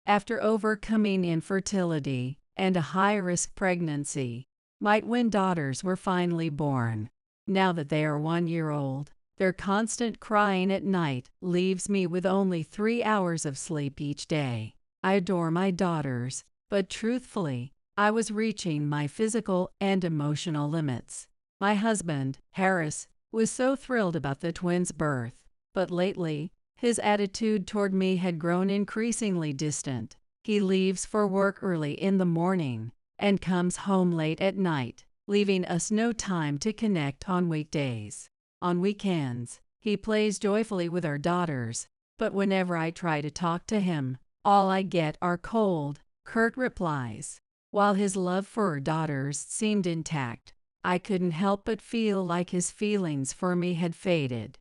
After overcoming infertility and a high-risk pregnancy, my twin daughters were finally born. Now that they are 1 year old, their constant crying at night leaves me with only 3 hours of sleep each day. I adore my daughters, but truthfully, I was reaching my physical and emotional limits. My husband, Harris, was so thrilled about the twins' birth, but lately, his attitude toward me had grown increasingly distant. He leaves for work early in the morning and comes home late at night, leaving us no time to connect on weekdays. On weekends, he plays joyfully with our daughters, but whenever I try to talk to him, all I get are cold, curt replies. While his love for our daughters seemed intact, I couldn't help but feel like his feelings for me had faded.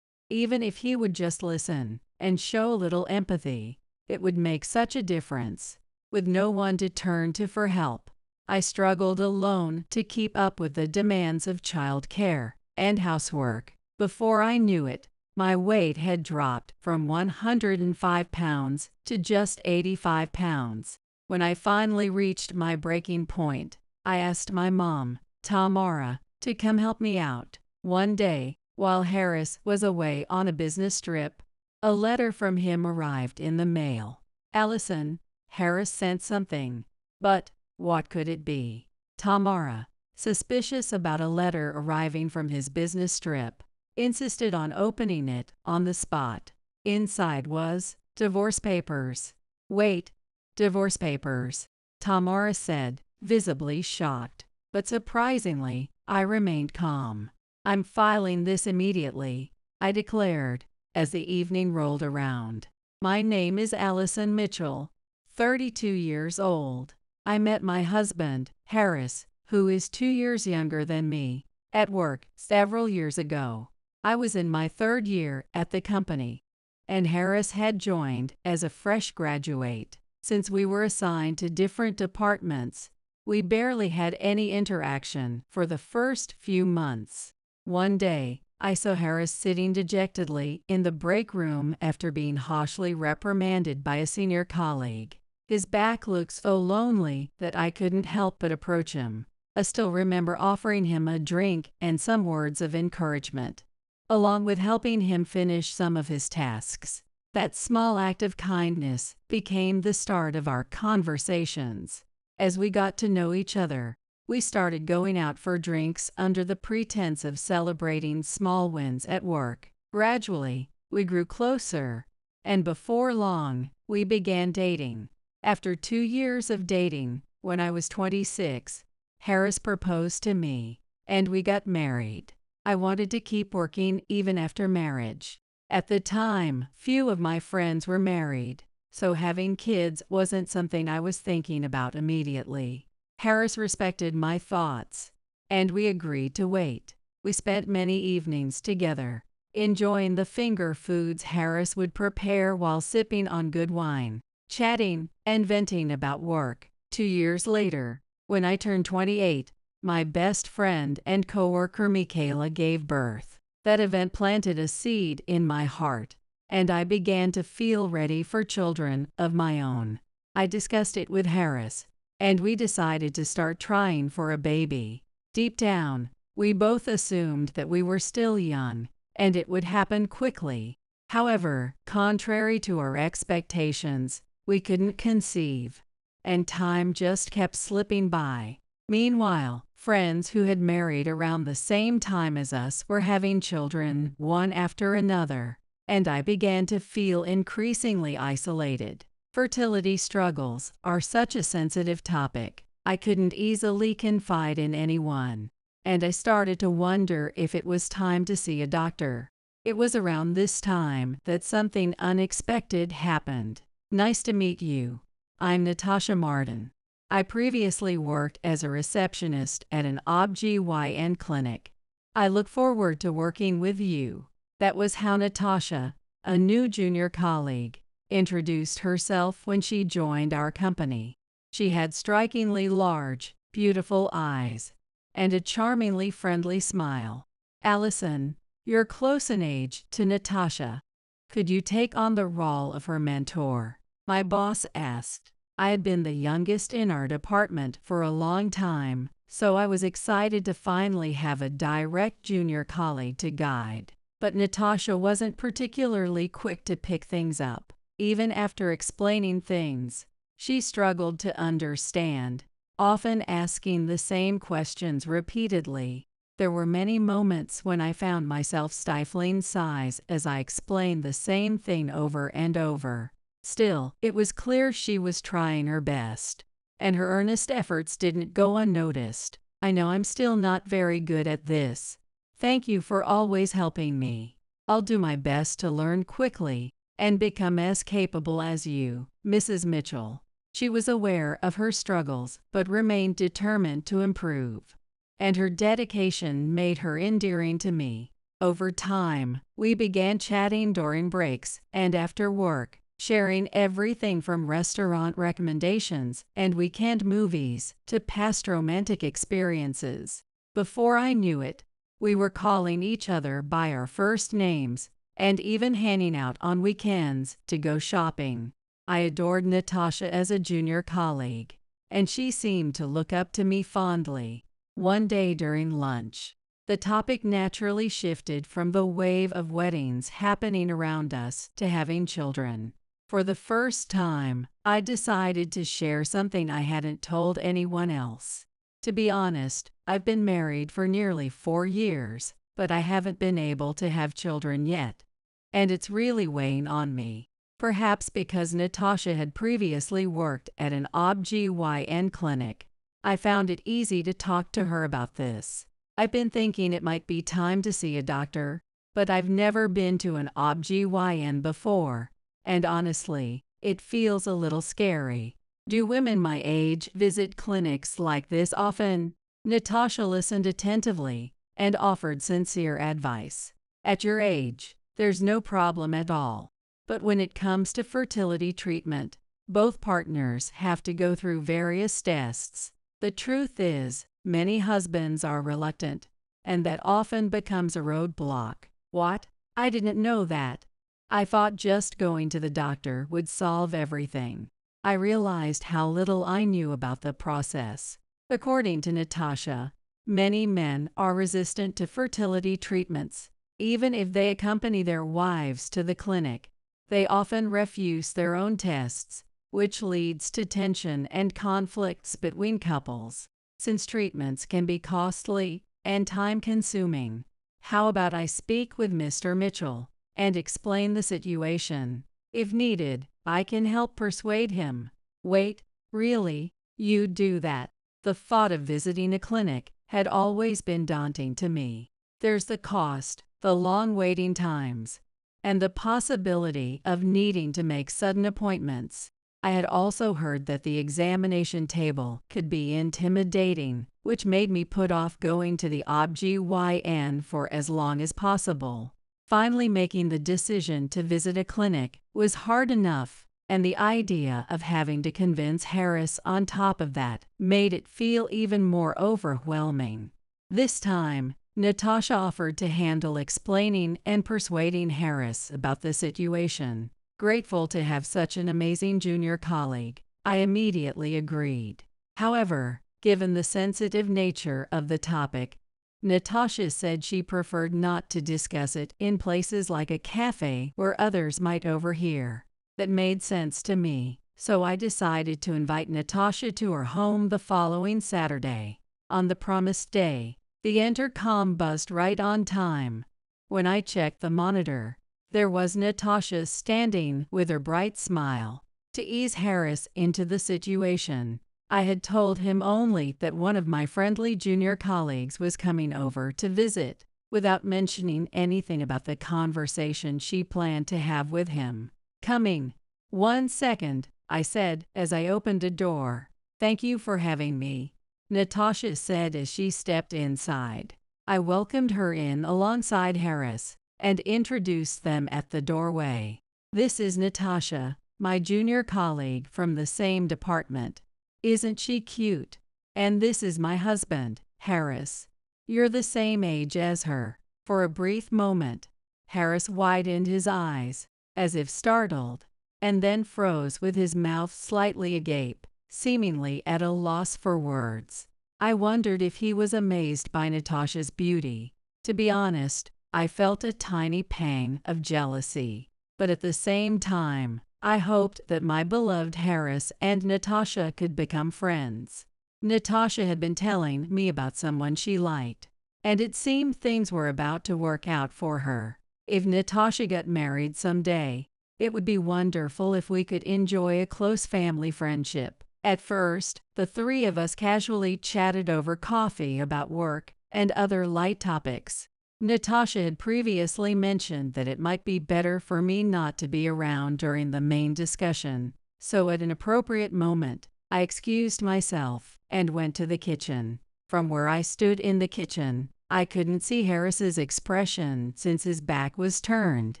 Even if he would just listen and show a little empathy, it would make such a difference. With no one to turn to for help, I struggled alone to keep up with the demands of childcare and housework. Before I knew it, my weight had dropped from 105 pounds to just 85 pounds. When I finally reached my breaking point, I asked my mom, Tamara, to come help me out. One day, while Harris was away on a business trip, a letter from him arrived in the mail. Allison, Harris sent something, but what could it be? Tamara, suspicious about a letter arriving from his business trip, insisted on opening it on the spot. Inside was divorce papers. Wait, divorce papers? Tamara said, visibly shocked. But surprisingly, I remained calm. I'm filing this immediately, I declared, as the evening rolled around. My name is Allison Mitchell, 32 years old. I met my husband, Harris, who is 2 years younger than me, at work several years ago. I was in my 3rd year at the company, and Harris had joined as a fresh graduate. Since we were assigned to different departments, we barely had any interaction for the first few months. One day, I saw Harris sitting dejectedly in the break room after being harshly reprimanded by a senior colleague. His back looked so lonely that I couldn't help but approach him. I still remember offering him a drink and some words of encouragement, along with helping him finish some of his tasks. That small act of kindness became the start of our conversations. As we got to know each other, we started going out for drinks under the pretense of celebrating small wins at work. Gradually, we grew closer, and before long, we began dating. After 2 years of dating, when I was 26, Harris proposed to me, and we got married. I wanted to keep working even after marriage. At the time, few of my friends were married, so having kids wasn't something I was thinking about immediately. Harris respected my thoughts, and we agreed to wait. We spent many evenings together, enjoying the finger foods Harris would prepare while sipping on good wine, chatting, and venting about work. 2 years later, when I turned 28, my best friend and coworker Michaela gave birth. That event planted a seed in my heart, and I began to feel ready for children of my own. I discussed it with Harris, and we decided to start trying for a baby. Deep down, we both assumed that we were still young, and it would happen quickly. However, contrary to our expectations, we couldn't conceive, and time just kept slipping by. Meanwhile, friends who had married around the same time as us were having children one after another, and I began to feel increasingly isolated. Fertility struggles are such a sensitive topic. I couldn't easily confide in anyone, and I started to wonder if it was time to see a doctor. It was around this time that something unexpected happened. Nice to meet you. I'm Natasha Martin. I previously worked as a receptionist at an OB/GYN clinic. I look forward to working with you. That was how Natasha, a new junior colleague, introduced herself when she joined our company. She had strikingly large, beautiful eyes and a charmingly friendly smile. Allison, you're close in age to Natasha. Could you take on the role of her mentor? My boss asked. I had been the youngest in our department for a long time, so I was excited to finally have a direct junior colleague to guide. But Natasha wasn't particularly quick to pick things up. Even after explaining things, she struggled to understand, often asking the same questions repeatedly. There were many moments when I found myself stifling sighs as I explained the same thing over and over. Still, it was clear she was trying her best, and her earnest efforts didn't go unnoticed. I know I'm still not very good at this. Thank you for always helping me. I'll do my best to learn quickly and become as capable as you, Mrs. Mitchell. She was aware of her struggles but remained determined to improve, and her dedication made her endearing to me. Over time, we began chatting during breaks and after work, sharing everything from restaurant recommendations and weekend movies to past romantic experiences. Before I knew it, we were calling each other by our first names and even hanging out on weekends to go shopping. I adored Natasha as a junior colleague, and she seemed to look up to me fondly. One day during lunch, the topic naturally shifted from the wave of weddings happening around us to having children. For the first time, I decided to share something I hadn't told anyone else. To be honest, I've been married for nearly 4 years, but I haven't been able to have children yet. And it's really weighing on me. Perhaps because Natasha had previously worked at an OB/GYN clinic, I found it easy to talk to her about this. I've been thinking it might be time to see a doctor, but I've never been to an OB/GYN before. And honestly, it feels a little scary. Do women my age visit clinics like this often? Natasha listened attentively and offered sincere advice. At your age, there's no problem at all. But when it comes to fertility treatment, both partners have to go through various tests. The truth is, many husbands are reluctant, and that often becomes a roadblock. What? I didn't know that. I thought just going to the doctor would solve everything. I realized how little I knew about the process. According to Natasha, many men are resistant to fertility treatments. Even if they accompany their wives to the clinic, they often refuse their own tests, which leads to tension and conflicts between couples. Since treatments can be costly and time-consuming, how about I speak with Mr. Mitchell and explain the situation? If needed, I can help persuade him. Wait, really? You'd do that? The thought of visiting a clinic had always been daunting to me. There's the cost, the long waiting times, and the possibility of needing to make sudden appointments. I had also heard that the examination table could be intimidating, which made me put off going to the OB/GYN for as long as possible. Finally, making the decision to visit a clinic was hard enough, and the idea of having to convince Harris on top of that made it feel even more overwhelming. This time, Natasha offered to handle explaining and persuading Harris about the situation. Grateful to have such an amazing junior colleague, I immediately agreed. However, given the sensitive nature of the topic, Natasha said she preferred not to discuss it in places like a cafe where others might overhear. That made sense to me, so I decided to invite Natasha to her home the following Saturday. On the promised day, the intercom buzzed right on time. When I checked the monitor, there was Natasha standing with her bright smile. To ease Harris into the situation, I had told him only that one of my friendly junior colleagues was coming over to visit, without mentioning anything about the conversation she planned to have with him. Coming. 1 second, I said as I opened a door. Thank you for having me, Natasha said as she stepped inside. I welcomed her in alongside Harris and introduced them at the doorway. This is Natasha, my junior colleague from the same department. Isn't she cute? And this is my husband, Harris. You're the same age as her. For a brief moment, Harris widened his eyes, as if startled, and then froze with his mouth slightly agape, seemingly at a loss for words. I wondered if he was amazed by Natasha's beauty. To be honest, I felt a tiny pang of jealousy. But at the same time, I hoped that my beloved Harris and Natasha could become friends. Natasha had been telling me about someone she liked, and it seemed things were about to work out for her. If Natasha got married someday, it would be wonderful if we could enjoy a close family friendship. At first, the three of us casually chatted over coffee about work and other light topics. Natasha had previously mentioned that it might be better for me not to be around during the main discussion, so at an appropriate moment, I excused myself and went to the kitchen. From where I stood in the kitchen, I couldn't see Harris's expression since his back was turned,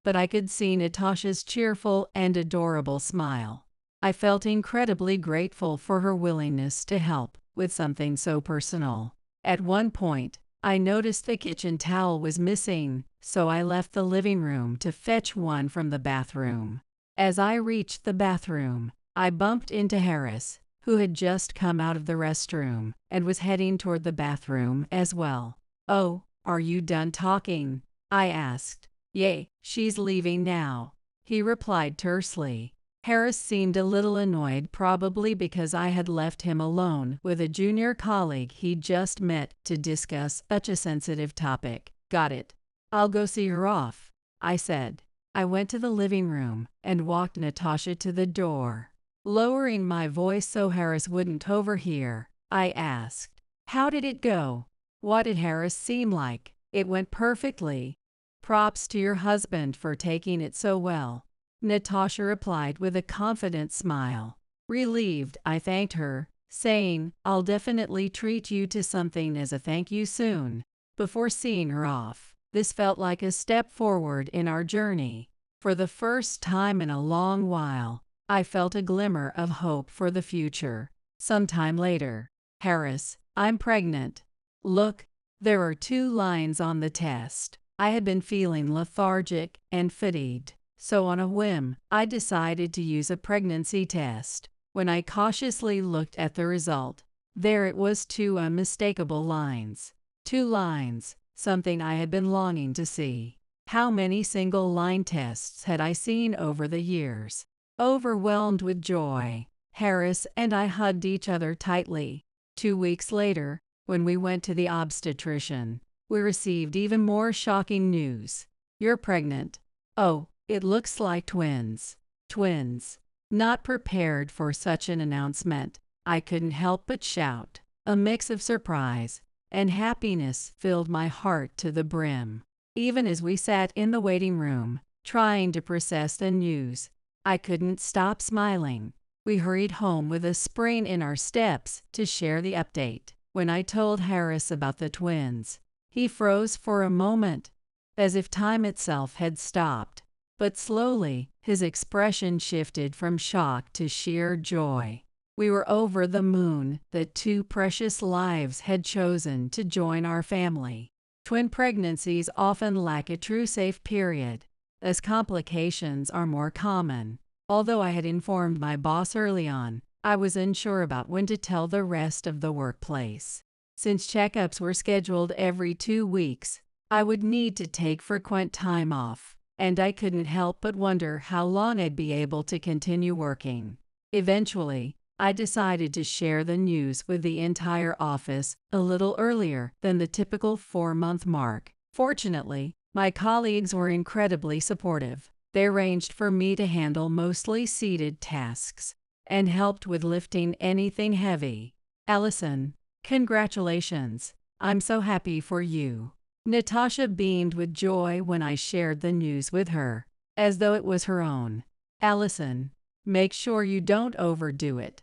but I could see Natasha's cheerful and adorable smile. I felt incredibly grateful for her willingness to help with something so personal. At one point, I noticed the kitchen towel was missing, so I left the living room to fetch one from the bathroom. As I reached the bathroom, I bumped into Harris, who had just come out of the restroom and was heading toward the bathroom as well. "Oh, are you done talking?" I asked. "Yay, she's leaving now," he replied tersely. Harris seemed a little annoyed, probably because I had left him alone with a junior colleague he'd just met to discuss such a sensitive topic. "Got it. I'll go see her off," I said. I went to the living room and walked Natasha to the door. Lowering my voice so Harris wouldn't overhear, I asked, "How did it go?" "What did Harris seem like?" "It went perfectly. Props to your husband for taking it so well," Natasha replied with a confident smile. Relieved, I thanked her, saying, "I'll definitely treat you to something as a thank you soon." Before seeing her off, this felt like a step forward in our journey. For the first time in a long while, I felt a glimmer of hope for the future. Sometime later, "Harris, I'm pregnant. Look, there are 2 lines on the test." I had been feeling lethargic and fatigued, so on a whim, I decided to use a pregnancy test. When I cautiously looked at the result, there it was, 2 unmistakable lines. 2 lines, something I had been longing to see. How many single-line tests had I seen over the years? Overwhelmed with joy, Harris and I hugged each other tightly. 2 weeks later, when we went to the obstetrician, we received even more shocking news. "You're pregnant." "Oh, it looks like twins." Twins. Not prepared for such an announcement, I couldn't help but shout. A mix of surprise and happiness filled my heart to the brim. Even as we sat in the waiting room, trying to process the news, I couldn't stop smiling. We hurried home with a spring in our steps to share the update. When I told Harris about the twins, he froze for a moment, as if time itself had stopped. But slowly, his expression shifted from shock to sheer joy. We were over the moon that 2 precious lives had chosen to join our family. Twin pregnancies often lack a true safe period, as complications are more common. Although I had informed my boss early on, I was unsure about when to tell the rest of the workplace. Since checkups were scheduled every 2 weeks, I would need to take frequent time off, and I couldn't help but wonder how long I'd be able to continue working. Eventually, I decided to share the news with the entire office a little earlier than the typical 4-month mark. Fortunately, my colleagues were incredibly supportive. They arranged for me to handle mostly seated tasks and helped with lifting anything heavy. "Allison, congratulations. I'm so happy for you." Natasha beamed with joy when I shared the news with her, as though it was her own. "Allison, make sure you don't overdo it.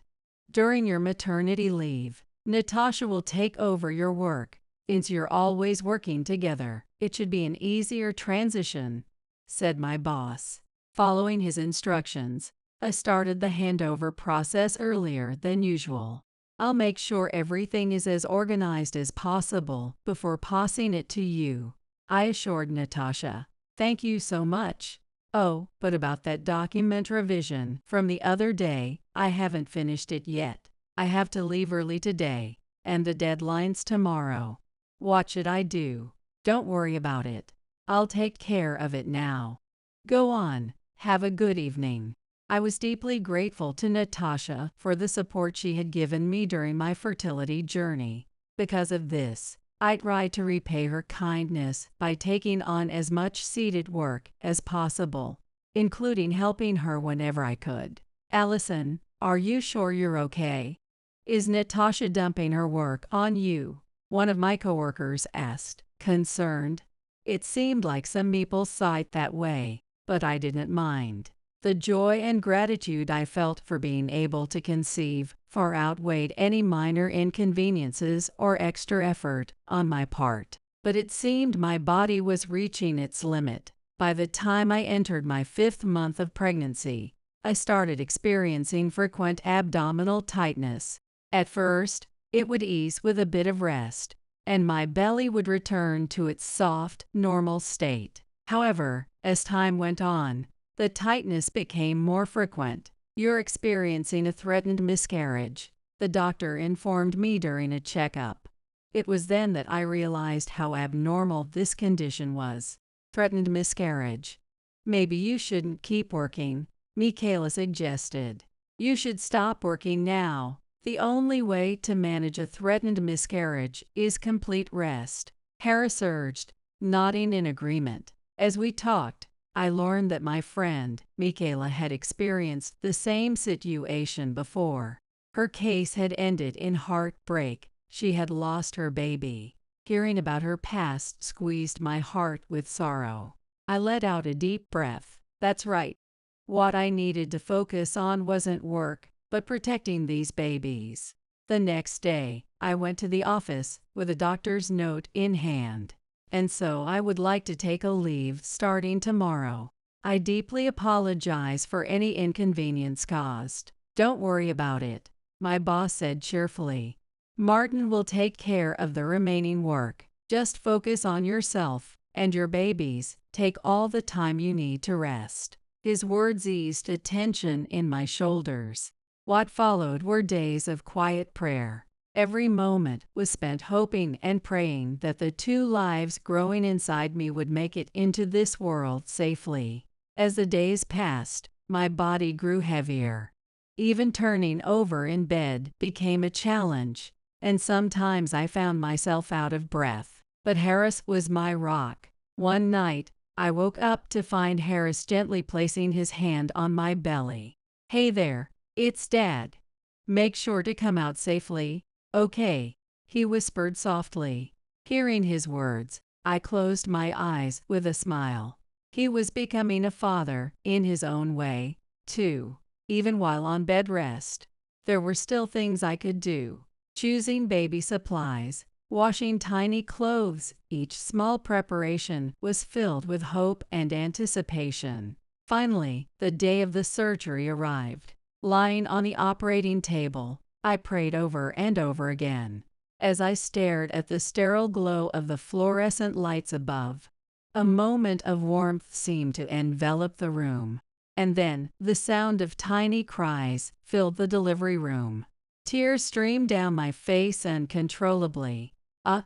During your maternity leave, Natasha will take over your work. Since you're always working together, it should be an easier transition," said my boss. Following his instructions, I started the handover process earlier than usual. "I'll make sure everything is as organized as possible before passing it to you," I assured Natasha. "Thank you so much." Oh, but about that document revision from the other day, I haven't finished it yet. I have to leave early today, and the deadline's tomorrow. What should I do? Don't worry about it. I'll take care of it now. Go on. Have a good evening. I was deeply grateful to Natasha for the support she had given me during my fertility journey. Because of this, I tried to repay her kindness by taking on as much seated work as possible, including helping her whenever I could. Allison, are you sure you're okay? Is Natasha dumping her work on you? One of my coworkers asked, concerned. It seemed like some people saw it that way, but I didn't mind. The joy and gratitude I felt for being able to conceive far outweighed any minor inconveniences or extra effort on my part. But it seemed my body was reaching its limit. By the time I entered my 5th month of pregnancy, I started experiencing frequent abdominal tightness. At first, it would ease with a bit of rest, and my belly would return to its soft, normal state. However, as time went on, the tightness became more frequent. You're experiencing a threatened miscarriage, the doctor informed me during a checkup. It was then that I realized how abnormal this condition was. Threatened miscarriage. Maybe you shouldn't keep working, Michaela suggested. You should stop working now. The only way to manage a threatened miscarriage is complete rest, Harris urged, nodding in agreement. As we talked, I learned that my friend, Michaela, had experienced the same situation before. Her case had ended in heartbreak. She had lost her baby. Hearing about her past squeezed my heart with sorrow. I let out a deep breath. That's right. What I needed to focus on wasn't work, but protecting these babies. The next day, I went to the office with a doctor's note in hand. And so I would like to take a leave starting tomorrow. I deeply apologize for any inconvenience caused. Don't worry about it, my boss said cheerfully. Martin will take care of the remaining work. Just focus on yourself and your babies. Take all the time you need to rest. His words eased a tension in my shoulders. What followed were days of quiet prayer. Every moment was spent hoping and praying that the 2 lives growing inside me would make it into this world safely. As the days passed, my body grew heavier. Even turning over in bed became a challenge, and sometimes I found myself out of breath. But Harris was my rock. One night, I woke up to find Harris gently placing his hand on my belly. Hey there, it's Dad. Make sure to come out safely. Okay, he whispered softly. Hearing his words, I closed my eyes with a smile. He was becoming a father in his own way, too. Even while on bed rest, there were still things I could do. Choosing baby supplies, washing tiny clothes. Each small preparation was filled with hope and anticipation. Finally, the day of the surgery arrived. Lying on the operating table, I prayed over and over again. As I stared at the sterile glow of the fluorescent lights above, a moment of warmth seemed to envelop the room. And then, the sound of tiny cries filled the delivery room. Tears streamed down my face uncontrollably.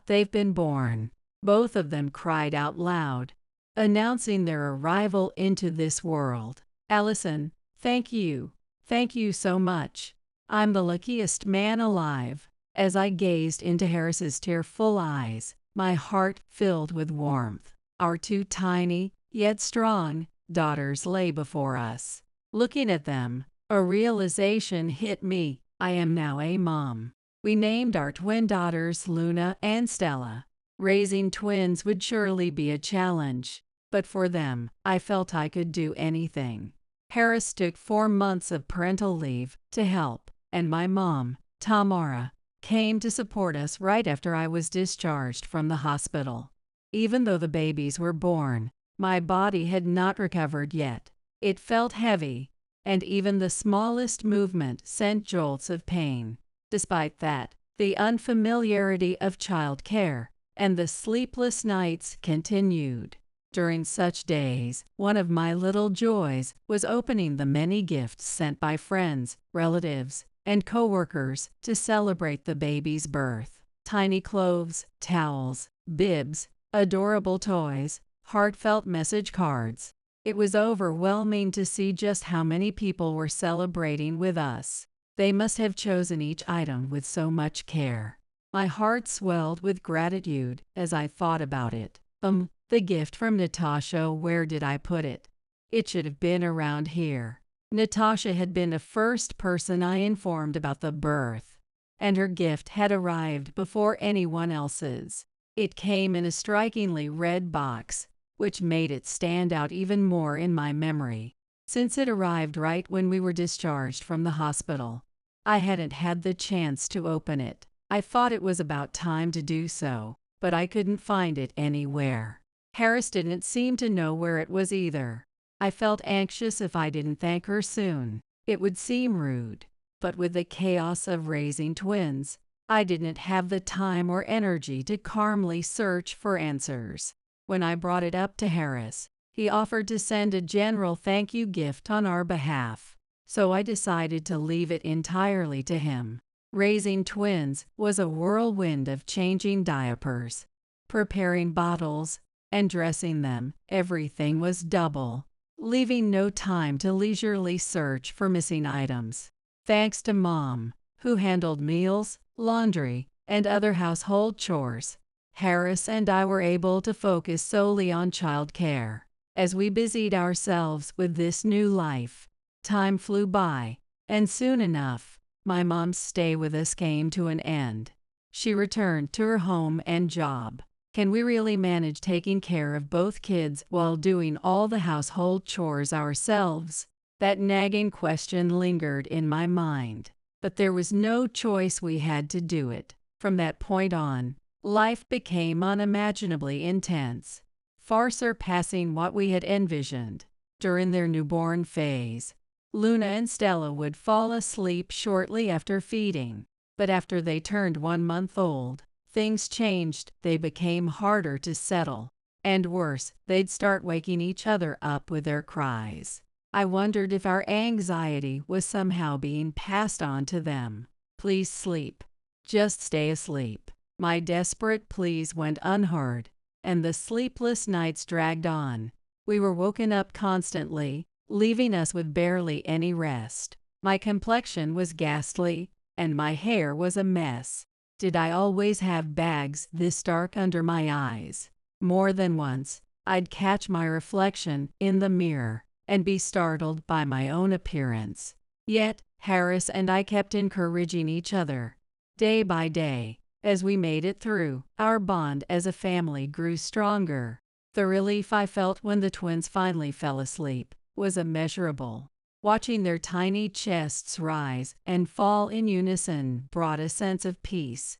They've been born. Both of them cried out loud, announcing their arrival into this world. Allison, thank you. Thank you so much. I'm the luckiest man alive. As I gazed into Harris's tearful eyes, my heart filled with warmth. Our 2 tiny, yet strong, daughters lay before us. Looking at them, a realization hit me. I am now a mom. We named our twin daughters Luna and Stella. Raising twins would surely be a challenge, but for them, I felt I could do anything. Harris took 4 months of parental leave to help, and my mom, Tamara, came to support us right after I was discharged from the hospital. Even though the babies were born, my body had not recovered yet. It felt heavy, and even the smallest movement sent jolts of pain. Despite that, the unfamiliarity of childcare and the sleepless nights continued. During such days, one of my little joys was opening the many gifts sent by friends, relatives, and coworkers to celebrate the baby's birth. Tiny clothes, towels, bibs, adorable toys, heartfelt message cards. It was overwhelming to see just how many people were celebrating with us. They must have chosen each item with so much care. My heart swelled with gratitude as I thought about it. The gift from Natasha, where did I put it? It should have been around here. Natasha had been the first person I informed about the birth, and her gift had arrived before anyone else's. It came in a strikingly red box, which made it stand out even more in my memory. Since it arrived right when we were discharged from the hospital, I hadn't had the chance to open it. I thought it was about time to do so, but I couldn't find it anywhere. Harris didn't seem to know where it was either. I felt anxious if I didn't thank her soon. It would seem rude. But with the chaos of raising twins, I didn't have the time or energy to calmly search for answers. When I brought it up to Harris, he offered to send a general thank you gift on our behalf, so I decided to leave it entirely to him. Raising twins was a whirlwind of changing diapers, preparing bottles, and dressing them. Everything was double, leaving no time to leisurely search for missing items. Thanks to Mom, who handled meals, laundry, and other household chores, Harris and I were able to focus solely on childcare. As we busied ourselves with this new life, time flew by, and soon enough, my mom's stay with us came to an end. She returned to her home and job. Can we really manage taking care of both kids while doing all the household chores ourselves? That nagging question lingered in my mind. But there was no choice, we had to do it. From that point on, life became unimaginably intense, far surpassing what we had envisioned. During their newborn phase, Luna and Stella would fall asleep shortly after feeding. But after they turned 1 month old, things changed. They became harder to settle. And worse, they'd start waking each other up with their cries. I wondered if our anxiety was somehow being passed on to them. Please sleep. Just stay asleep. My desperate pleas went unheard, and the sleepless nights dragged on. We were woken up constantly, leaving us with barely any rest. My complexion was ghastly, and my hair was a mess. Did I always have bags this dark under my eyes? More than once, I'd catch my reflection in the mirror and be startled by my own appearance. Yet, Harris and I kept encouraging each other. Day by day, as we made it through, our bond as a family grew stronger. The relief I felt when the twins finally fell asleep was immeasurable. Watching their tiny chests rise and fall in unison brought a sense of peace,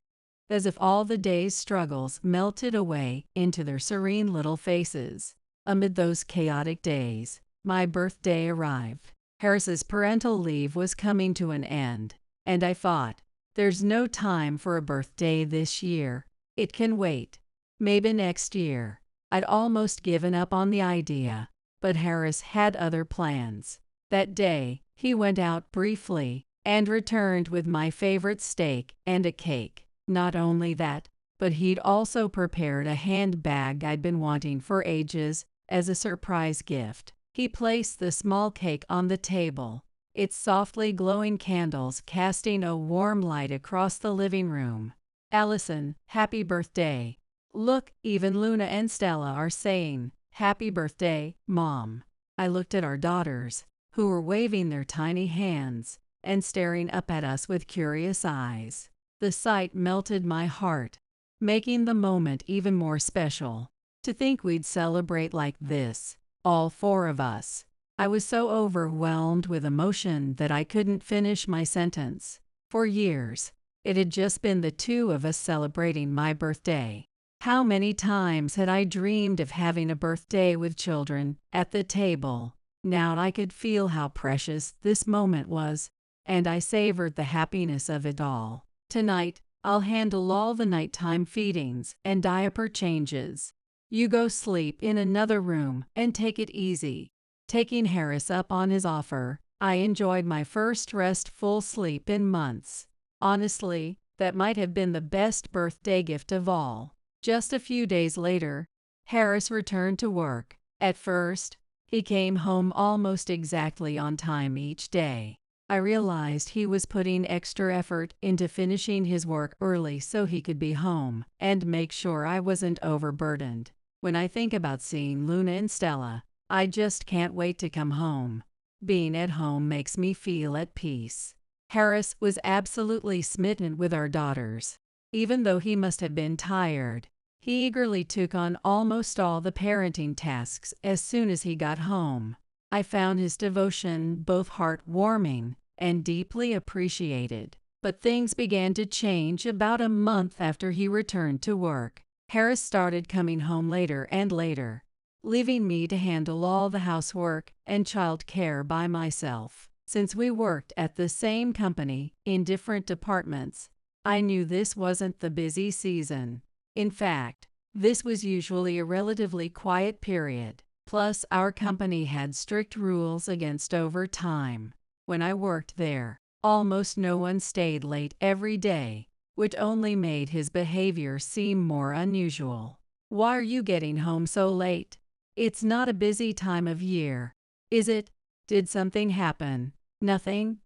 as if all the day's struggles melted away into their serene little faces. Amid those chaotic days, my birthday arrived. Harris's parental leave was coming to an end, and I thought, there's no time for a birthday this year. It can wait. Maybe next year. I'd almost given up on the idea, but Harris had other plans. That day, he went out briefly and returned with my favorite steak and a cake. Not only that, but he'd also prepared a handbag I'd been wanting for ages as a surprise gift. He placed the small cake on the table, its softly glowing candles casting a warm light across the living room. Allison, happy birthday. Look, even Luna and Stella are saying, happy birthday, Mom. I looked at our daughters, who were waving their tiny hands and staring up at us with curious eyes. The sight melted my heart, making the moment even more special. To think we'd celebrate like this, all 4 of us. I was so overwhelmed with emotion that I couldn't finish my sentence. For years, it had just been the 2 of us celebrating my birthday. How many times had I dreamed of having a birthday with children at the table? Now I could feel how precious this moment was, and I savored the happiness of it all. Tonight, I'll handle all the nighttime feedings and diaper changes. You go sleep in another room and take it easy." Taking Harris up on his offer, I enjoyed my first restful sleep in months. Honestly, that might have been the best birthday gift of all. Just a few days later, Harris returned to work. At first, he came home almost exactly on time each day. I realized he was putting extra effort into finishing his work early so he could be home and make sure I wasn't overburdened. When I think about seeing Luna and Stella, I just can't wait to come home. Being at home makes me feel at peace. Harris was absolutely smitten with our daughters. Even though he must have been tired, he eagerly took on almost all the parenting tasks as soon as he got home. I found his devotion both heartwarming and deeply appreciated. But things began to change about a month after he returned to work. Harris started coming home later and later, leaving me to handle all the housework and child care by myself. Since we worked at the same company in different departments, I knew this wasn't the busy season. In fact, this was usually a relatively quiet period. Plus, our company had strict rules against overtime. When I worked there, almost no one stayed late every day, which only made his behavior seem more unusual. "Why are you getting home so late? It's not a busy time of year, is it? Did something happen?" "Nothing.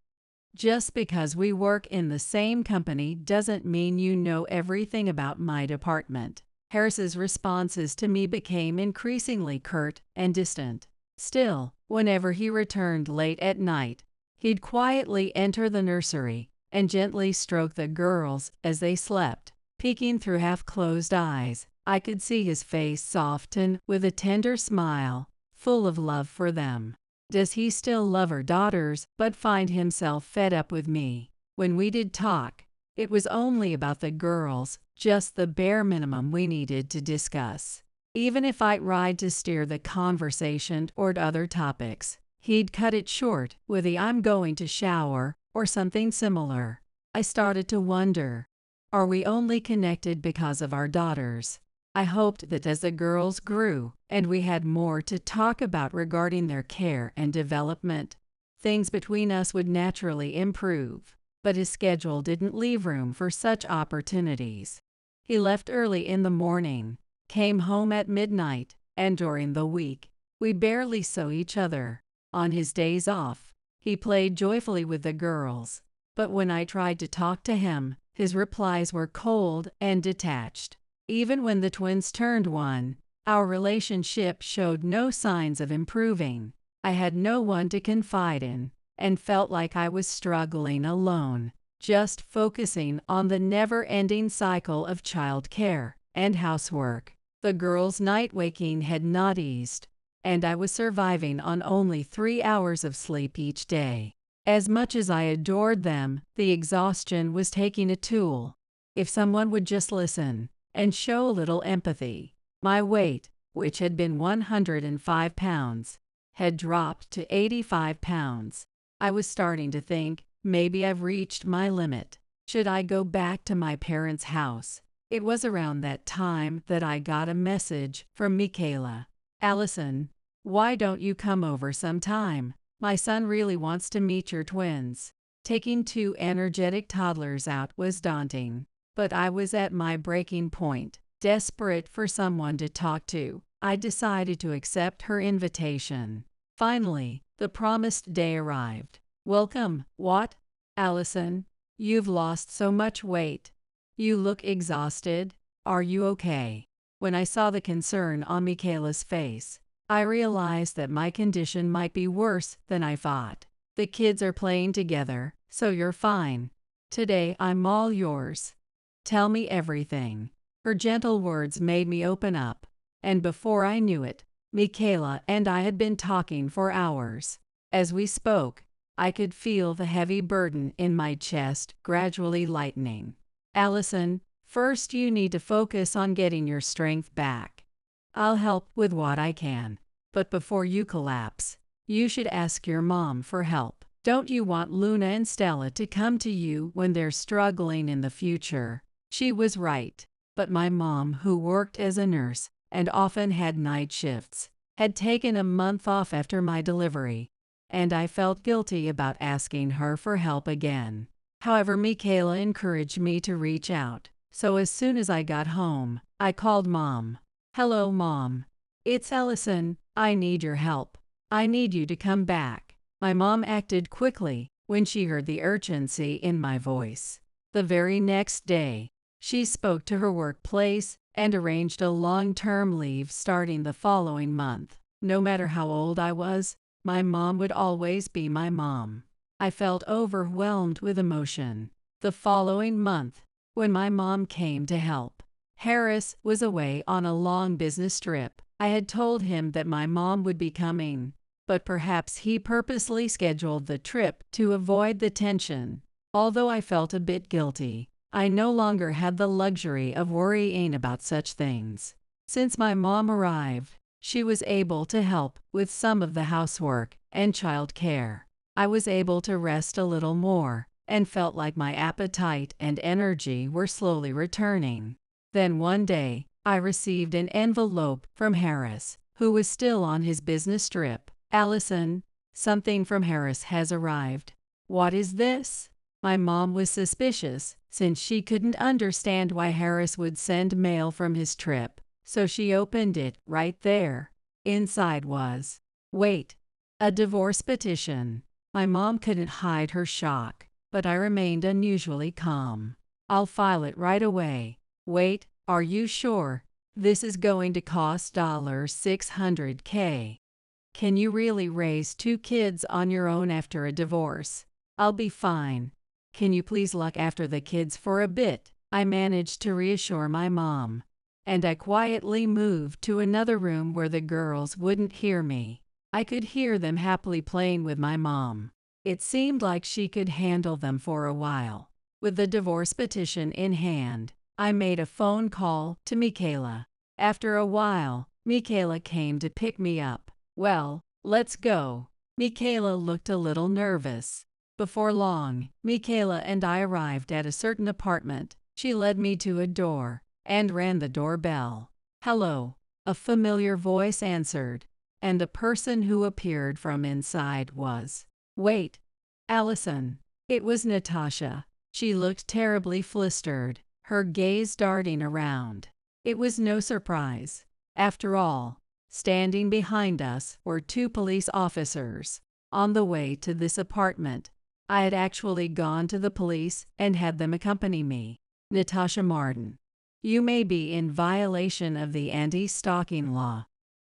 Just because we work in the same company doesn't mean you know everything about my department." Harris's responses to me became increasingly curt and distant. Still, whenever he returned late at night, he'd quietly enter the nursery and gently stroke the girls as they slept. Peeking through half-closed eyes, I could see his face soften with a tender smile, full of love for them. Does he still love our daughters but find himself fed up with me? When we did talk, it was only about the girls, just the bare minimum we needed to discuss. Even if I tried to steer the conversation toward other topics, he'd cut it short with a "I'm going to shower" or something similar. I started to wonder, are we only connected because of our daughters? I hoped that as the girls grew and we had more to talk about regarding their care and development, things between us would naturally improve. But his schedule didn't leave room for such opportunities. He left early in the morning, came home at midnight, and during the week, we barely saw each other. On his days off, he played joyfully with the girls, but when I tried to talk to him, his replies were cold and detached. Even when the twins turned 1, our relationship showed no signs of improving. I had no one to confide in, and felt like I was struggling alone, just focusing on the never-ending cycle of child care and housework. The girls' night waking had not eased, and I was surviving on only 3 hours of sleep each day. As much as I adored them, the exhaustion was taking a toll. If someone would just listen and show a little empathy. My weight, which had been 105 pounds, had dropped to 85 pounds. I was starting to think, maybe I've reached my limit. Should I go back to my parents' house? It was around that time that I got a message from Michaela. "Allison, why don't you come over sometime? My son really wants to meet your twins." Taking 2 energetic toddlers out was daunting, but I was at my breaking point. Desperate for someone to talk to, I decided to accept her invitation. Finally, the promised day arrived. "Welcome." "What? Allison, you've lost so much weight. You look exhausted. Are you okay?" When I saw the concern on Michaela's face, I realized that my condition might be worse than I thought. "The kids are playing together, so you're fine. Today I'm all yours. Tell me everything." Her gentle words made me open up, and before I knew it, Michaela and I had been talking for hours. As we spoke, I could feel the heavy burden in my chest gradually lightening. "Allison, first you need to focus on getting your strength back. I'll help with what I can, but before you collapse, you should ask your mom for help. Don't you want Luna and Stella to come to you when they're struggling in the future?" She was right. But my mom, who worked as a nurse and often had night shifts, had taken a month off after my delivery, and I felt guilty about asking her for help again. However, Michaela encouraged me to reach out, so as soon as I got home, I called Mom. "Hello, Mom. It's Allison. I need your help. I need you to come back." My mom acted quickly when she heard the urgency in my voice. The very next day, she spoke to her workplace and arranged a long-term leave starting the following month. No matter how old I was, my mom would always be my mom. I felt overwhelmed with emotion. The following month, when my mom came to help, Harris was away on a long business trip. I had told him that my mom would be coming, but perhaps he purposely scheduled the trip to avoid the tension. Although I felt a bit guilty, I no longer had the luxury of worrying about such things. Since my mom arrived, she was able to help with some of the housework and child care. I was able to rest a little more and felt like my appetite and energy were slowly returning. Then one day, I received an envelope from Harris, who was still on his business trip. "Allison, something from Harris has arrived." "What is this?" My mom was suspicious, since she couldn't understand why Harris would send mail from his trip, so she opened it right there. Inside was, wait, a divorce petition. My mom couldn't hide her shock, but I remained unusually calm. "I'll file it right away." "Wait, are you sure? This is going to cost $600K. Can you really raise 2 kids on your own after a divorce?" "I'll be fine. Can you please look after the kids for a bit?" I managed to reassure my mom, and I quietly moved to another room where the girls wouldn't hear me. I could hear them happily playing with my mom. It seemed like she could handle them for a while. With the divorce petition in hand, I made a phone call to Michaela. After a while, Michaela came to pick me up. "Well, let's go." Michaela looked a little nervous. Before long, Michaela and I arrived at a certain apartment. She led me to a door and rang the doorbell. "Hello," a familiar voice answered, and the person who appeared from inside was, wait, Allison. It was Natasha. She looked terribly flustered, her gaze darting around. It was no surprise. After all, standing behind us were 2 police officers. On the way to this apartment, I had actually gone to the police and had them accompany me. "Natasha Martin, you may be in violation of the anti-stalking law.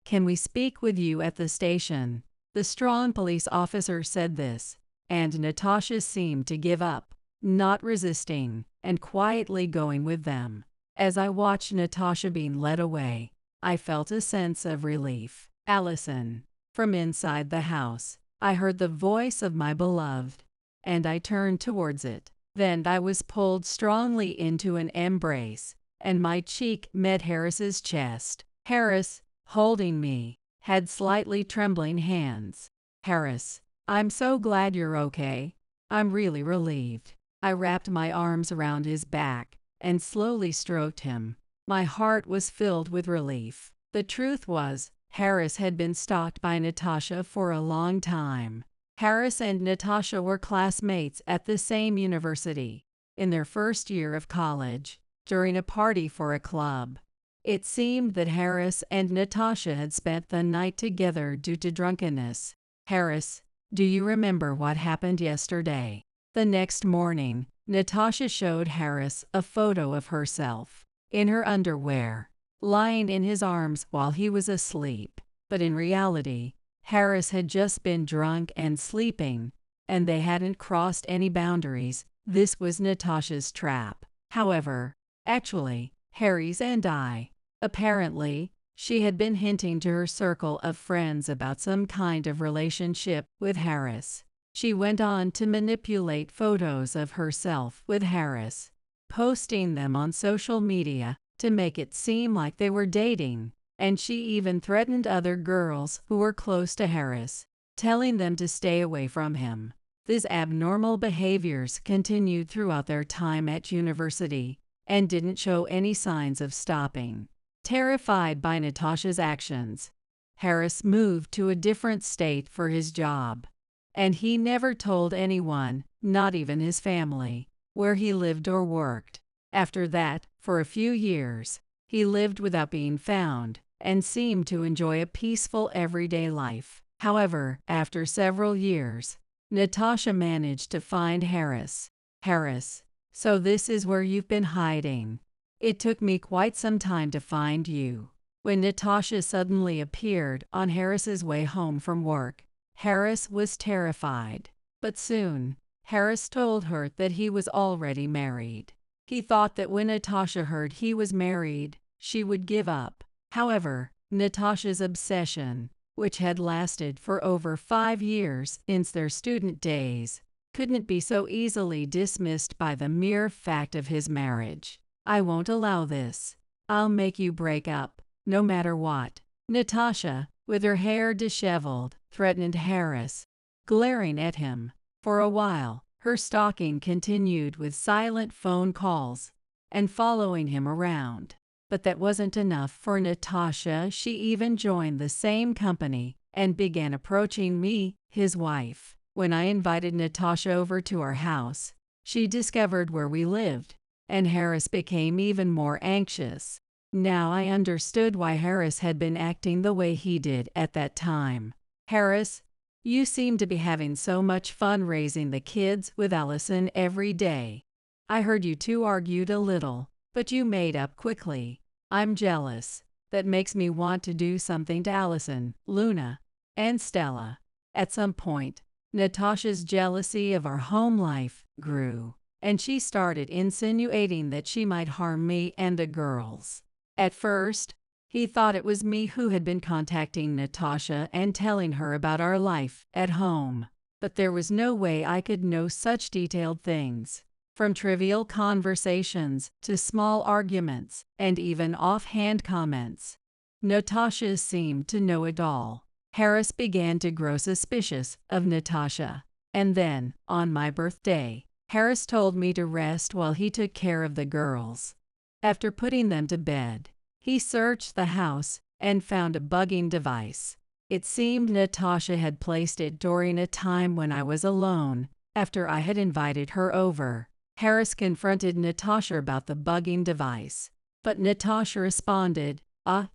Can we speak with you at the station?" The strong police officer said this, and Natasha seemed to give up, not resisting, and quietly going with them. As I watched Natasha being led away, I felt a sense of relief. "Allison." From inside the house, I heard the voice of my beloved, and I turned towards it. Then I was pulled strongly into an embrace, and my cheek met Harris's chest. Harris, holding me, had slightly trembling hands. "Harris, I'm so glad you're okay. I'm really relieved." I wrapped my arms around his back and slowly stroked him. My heart was filled with relief. The truth was, Harris had been stalked by Natasha for a long time. Harris and Natasha were classmates at the same university. In their first year of college, during a party for a club, it seemed that Harris and Natasha had spent the night together due to drunkenness. "Harris, do you remember what happened yesterday?" The next morning, Natasha showed Harris a photo of herself, in her underwear, lying in his arms while he was asleep. But in reality, Harris had just been drunk and sleeping, and they hadn't crossed any boundaries. This was Natasha's trap. However, actually, Harry's and I. Apparently, she had been hinting to her circle of friends about some kind of relationship with Harris. She went on to manipulate photos of herself with Harris, posting them on social media to make it seem like they were dating, and she even threatened other girls who were close to Harris, telling them to stay away from him. These abnormal behaviors continued throughout their time at university and didn't show any signs of stopping. Terrified by Natasha's actions, Harris moved to a different state for his job. And he never told anyone, not even his family, where he lived or worked. After that, for a few years, he lived without being found and seemed to enjoy a peaceful everyday life. However, after several years, Natasha managed to find Harris. Harris, so this is where you've been hiding. It took me quite some time to find you. When Natasha suddenly appeared on Harris's way home from work, Harris was terrified. But soon, Harris told her that he was already married. He thought that when Natasha heard he was married, she would give up. However, Natasha's obsession, which had lasted for over 5 years since their student days, couldn't be so easily dismissed by the mere fact of his marriage. I won't allow this. I'll make you break up, no matter what. Natasha, with her hair disheveled, threatened Harris, glaring at him. For a while, her stalking continued with silent phone calls and following him around. But that wasn't enough for Natasha. She even joined the same company and began approaching me, his wife. When I invited Natasha over to our house, she discovered where we lived, and Harris became even more anxious. Now I understood why Harris had been acting the way he did at that time. Harris, you seem to be having so much fun raising the kids with Allison every day. I heard you two argued a little, but you made up quickly. I'm jealous. That makes me want to do something to Allison, Luna, and Stella. At some point, Natasha's jealousy of our home life grew, and she started insinuating that she might harm me and the girls. At first, he thought it was me who had been contacting Natasha and telling her about our life at home. But there was no way I could know such detailed things. From trivial conversations to small arguments and even offhand comments, Natasha seemed to know it all. Harris began to grow suspicious of Natasha. And then, on my birthday, Harris told me to rest while he took care of the girls. After putting them to bed, he searched the house and found a bugging device. It seemed Natasha had placed it during a time when I was alone, after I had invited her over. Harris confronted Natasha about the bugging device, but Natasha responded,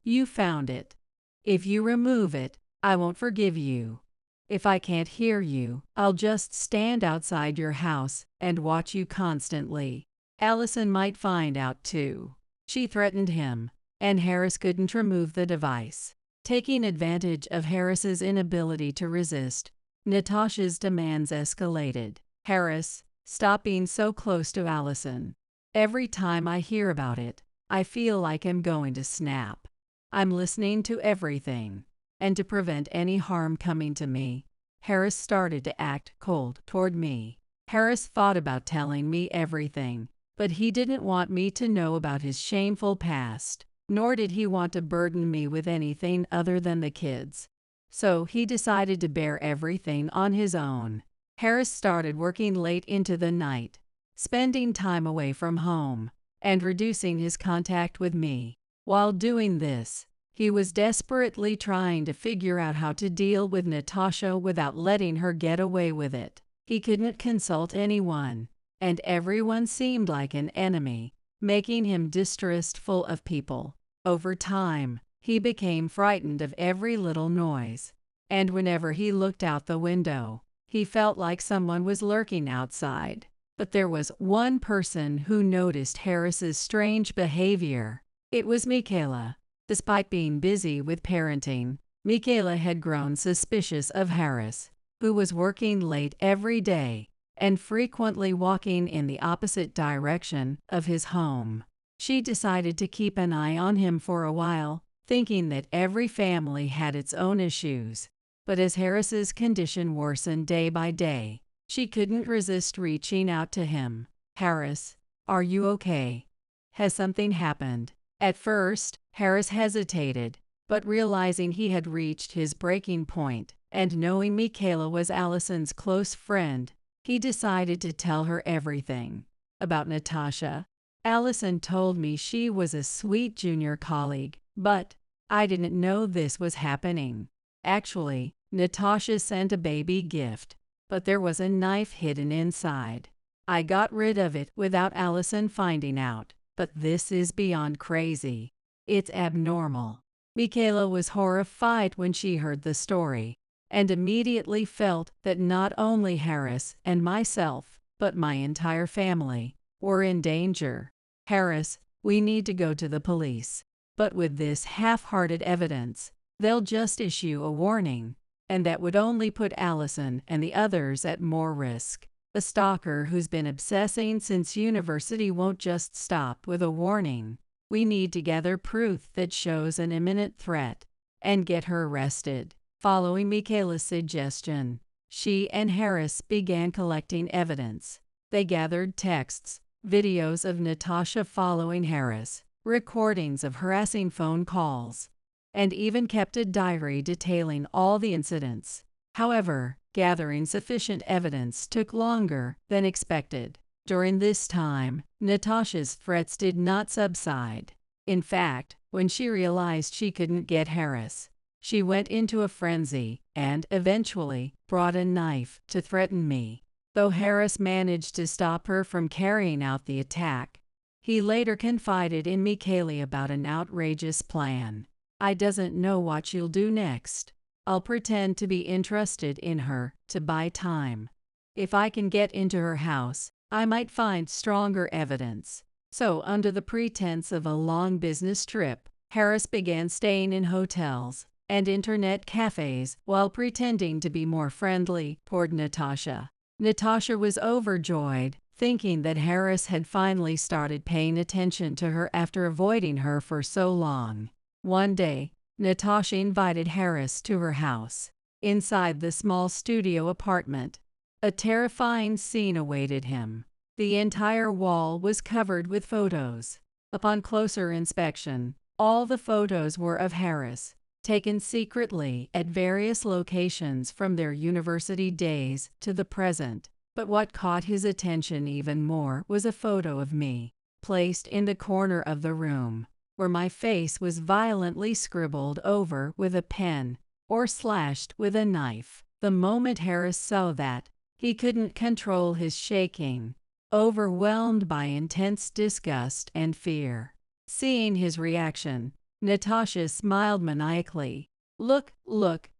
you found it. If you remove it, I won't forgive you. If I can't hear you, I'll just stand outside your house and watch you constantly. Allison might find out too. She threatened him, and Harris couldn't remove the device. Taking advantage of Harris's inability to resist, Natasha's demands escalated. Harris, stop being so close to Allison. Every time I hear about it, I feel like I'm going to snap. I'm listening to everything. And to prevent any harm coming to me, Harris started to act cold toward me. Harris thought about telling me everything, but he didn't want me to know about his shameful past, nor did he want to burden me with anything other than the kids. So he decided to bear everything on his own. Harris started working late into the night, spending time away from home, and reducing his contact with me. While doing this, he was desperately trying to figure out how to deal with Natasha without letting her get away with it. He couldn't consult anyone, and everyone seemed like an enemy, making him distrustful of people. Over time, he became frightened of every little noise, and whenever he looked out the window, he felt like someone was lurking outside. But there was one person who noticed Harris's strange behavior. It was Michaela. Despite being busy with parenting, Michaela had grown suspicious of Harris, who was working late every day and frequently walking in the opposite direction of his home. She decided to keep an eye on him for a while, thinking that every family had its own issues. But as Harris's condition worsened day by day, she couldn't resist reaching out to him. Harris, are you okay? Has something happened? At first, Harris hesitated, but realizing he had reached his breaking point, and knowing Michaela was Allison's close friend, he decided to tell her everything. About Natasha. Allison told me she was a sweet junior colleague, but I didn't know this was happening. Actually, Natasha sent a baby gift, but there was a knife hidden inside. I got rid of it without Allison finding out, but this is beyond crazy. It's abnormal. Michaela was horrified when she heard the story, and immediately felt that not only Harris and myself, but my entire family, were in danger. Harris, we need to go to the police. But with this half-hearted evidence, they'll just issue a warning, and that would only put Allison and the others at more risk. A stalker who's been obsessing since university won't just stop with a warning. We need to gather proof that shows an imminent threat and get her arrested. Following Michaela's suggestion, she and Harris began collecting evidence. They gathered texts, videos of Natasha following Harris, recordings of harassing phone calls, and even kept a diary detailing all the incidents. However, gathering sufficient evidence took longer than expected. During this time, Natasha's threats did not subside. In fact, when she realized she couldn't get Harris, she went into a frenzy and, eventually, brought a knife to threaten me. Though Harris managed to stop her from carrying out the attack, he later confided in Michaela about an outrageous plan. I doesn't know what you'll do next. I'll pretend to be interested in her to buy time. If I can get into her house, I might find stronger evidence. So, under the pretense of a long business trip, Harris began staying in hotels and internet cafes while pretending to be more friendly toward Natasha. Natasha was overjoyed, thinking that Harris had finally started paying attention to her after avoiding her for so long. One day, Natasha invited Harris to her house. Inside the small studio apartment, a terrifying scene awaited him. The entire wall was covered with photos. Upon closer inspection, all the photos were of Harris, taken secretly at various locations from their university days to the present. But what caught his attention even more was a photo of me, placed in the corner of the room, where my face was violently scribbled over with a pen or slashed with a knife. The moment Harris saw that, he couldn't control his shaking, overwhelmed by intense disgust and fear. Seeing his reaction, Natasha smiled maniacally. Look,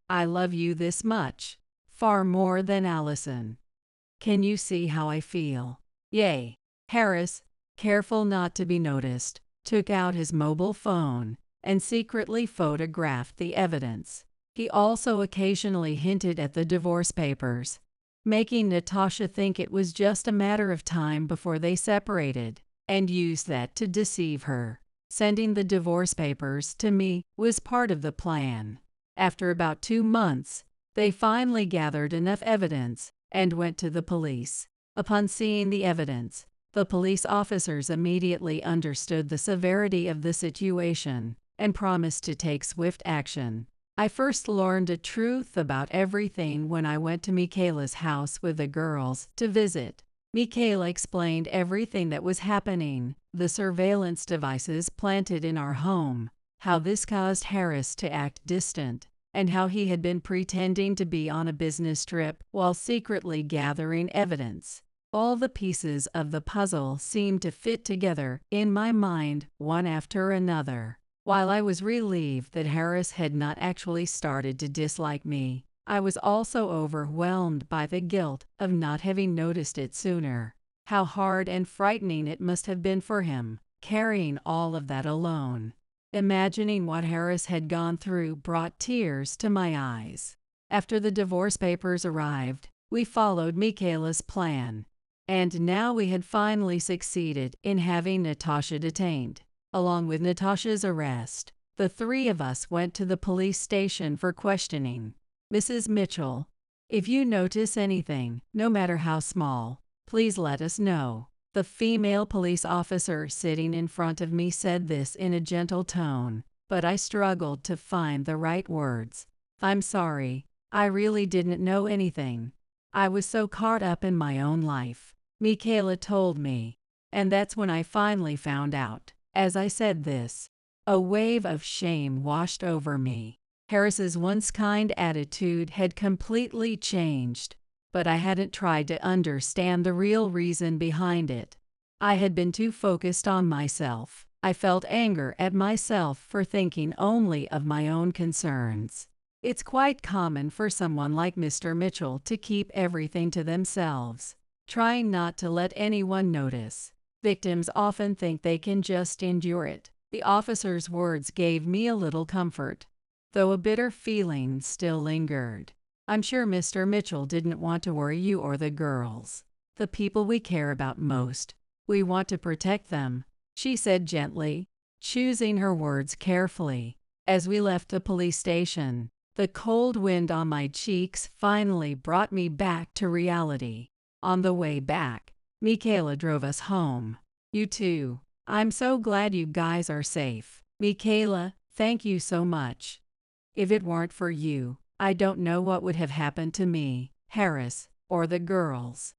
I love you this much. Far more than Allison. Can you see how I feel? Yay. Harris, careful not to be noticed, took out his mobile phone and secretly photographed the evidence. He also occasionally hinted at the divorce papers, making Natasha think it was just a matter of time before they separated, and used that to deceive her. Sending the divorce papers to me was part of the plan. After about 2 months, they finally gathered enough evidence and went to the police. Upon seeing the evidence, the police officers immediately understood the severity of the situation and promised to take swift action. I first learned the truth about everything when I went to Michaela's house with the girls to visit. Michaela explained everything that was happening, the surveillance devices planted in our home, how this caused Harris to act distant, and how he had been pretending to be on a business trip while secretly gathering evidence. All the pieces of the puzzle seemed to fit together in my mind, one after another. While I was relieved that Harris had not actually started to dislike me, I was also overwhelmed by the guilt of not having noticed it sooner. How hard and frightening it must have been for him, carrying all of that alone. Imagining what Harris had gone through brought tears to my eyes. After the divorce papers arrived, we followed Michaela's plan, and now we had finally succeeded in having Natasha detained. Along with Natasha's arrest, the 3 of us went to the police station for questioning. Mrs. Mitchell, if you notice anything, no matter how small, please let us know. The female police officer sitting in front of me said this in a gentle tone, but I struggled to find the right words. I'm sorry, I really didn't know anything. I was so caught up in my own life, Michaela told me. And that's when I finally found out. As I said this, a wave of shame washed over me. Harris's once kind attitude had completely changed, but I hadn't tried to understand the real reason behind it. I had been too focused on myself. I felt anger at myself for thinking only of my own concerns. It's quite common for someone like Mr. Mitchell to keep everything to themselves, trying not to let anyone notice. Victims often think they can just endure it. The officer's words gave me a little comfort, though a bitter feeling still lingered. I'm sure Mr. Mitchell didn't want to worry you or the girls, the people we care about most. We want to protect them, she said gently, choosing her words carefully. As we left the police station, the cold wind on my cheeks finally brought me back to reality. On the way back, Michaela drove us home. You too. I'm so glad you guys are safe. Michaela, thank you so much. If it weren't for you, I don't know what would have happened to me, Harris, or the girls.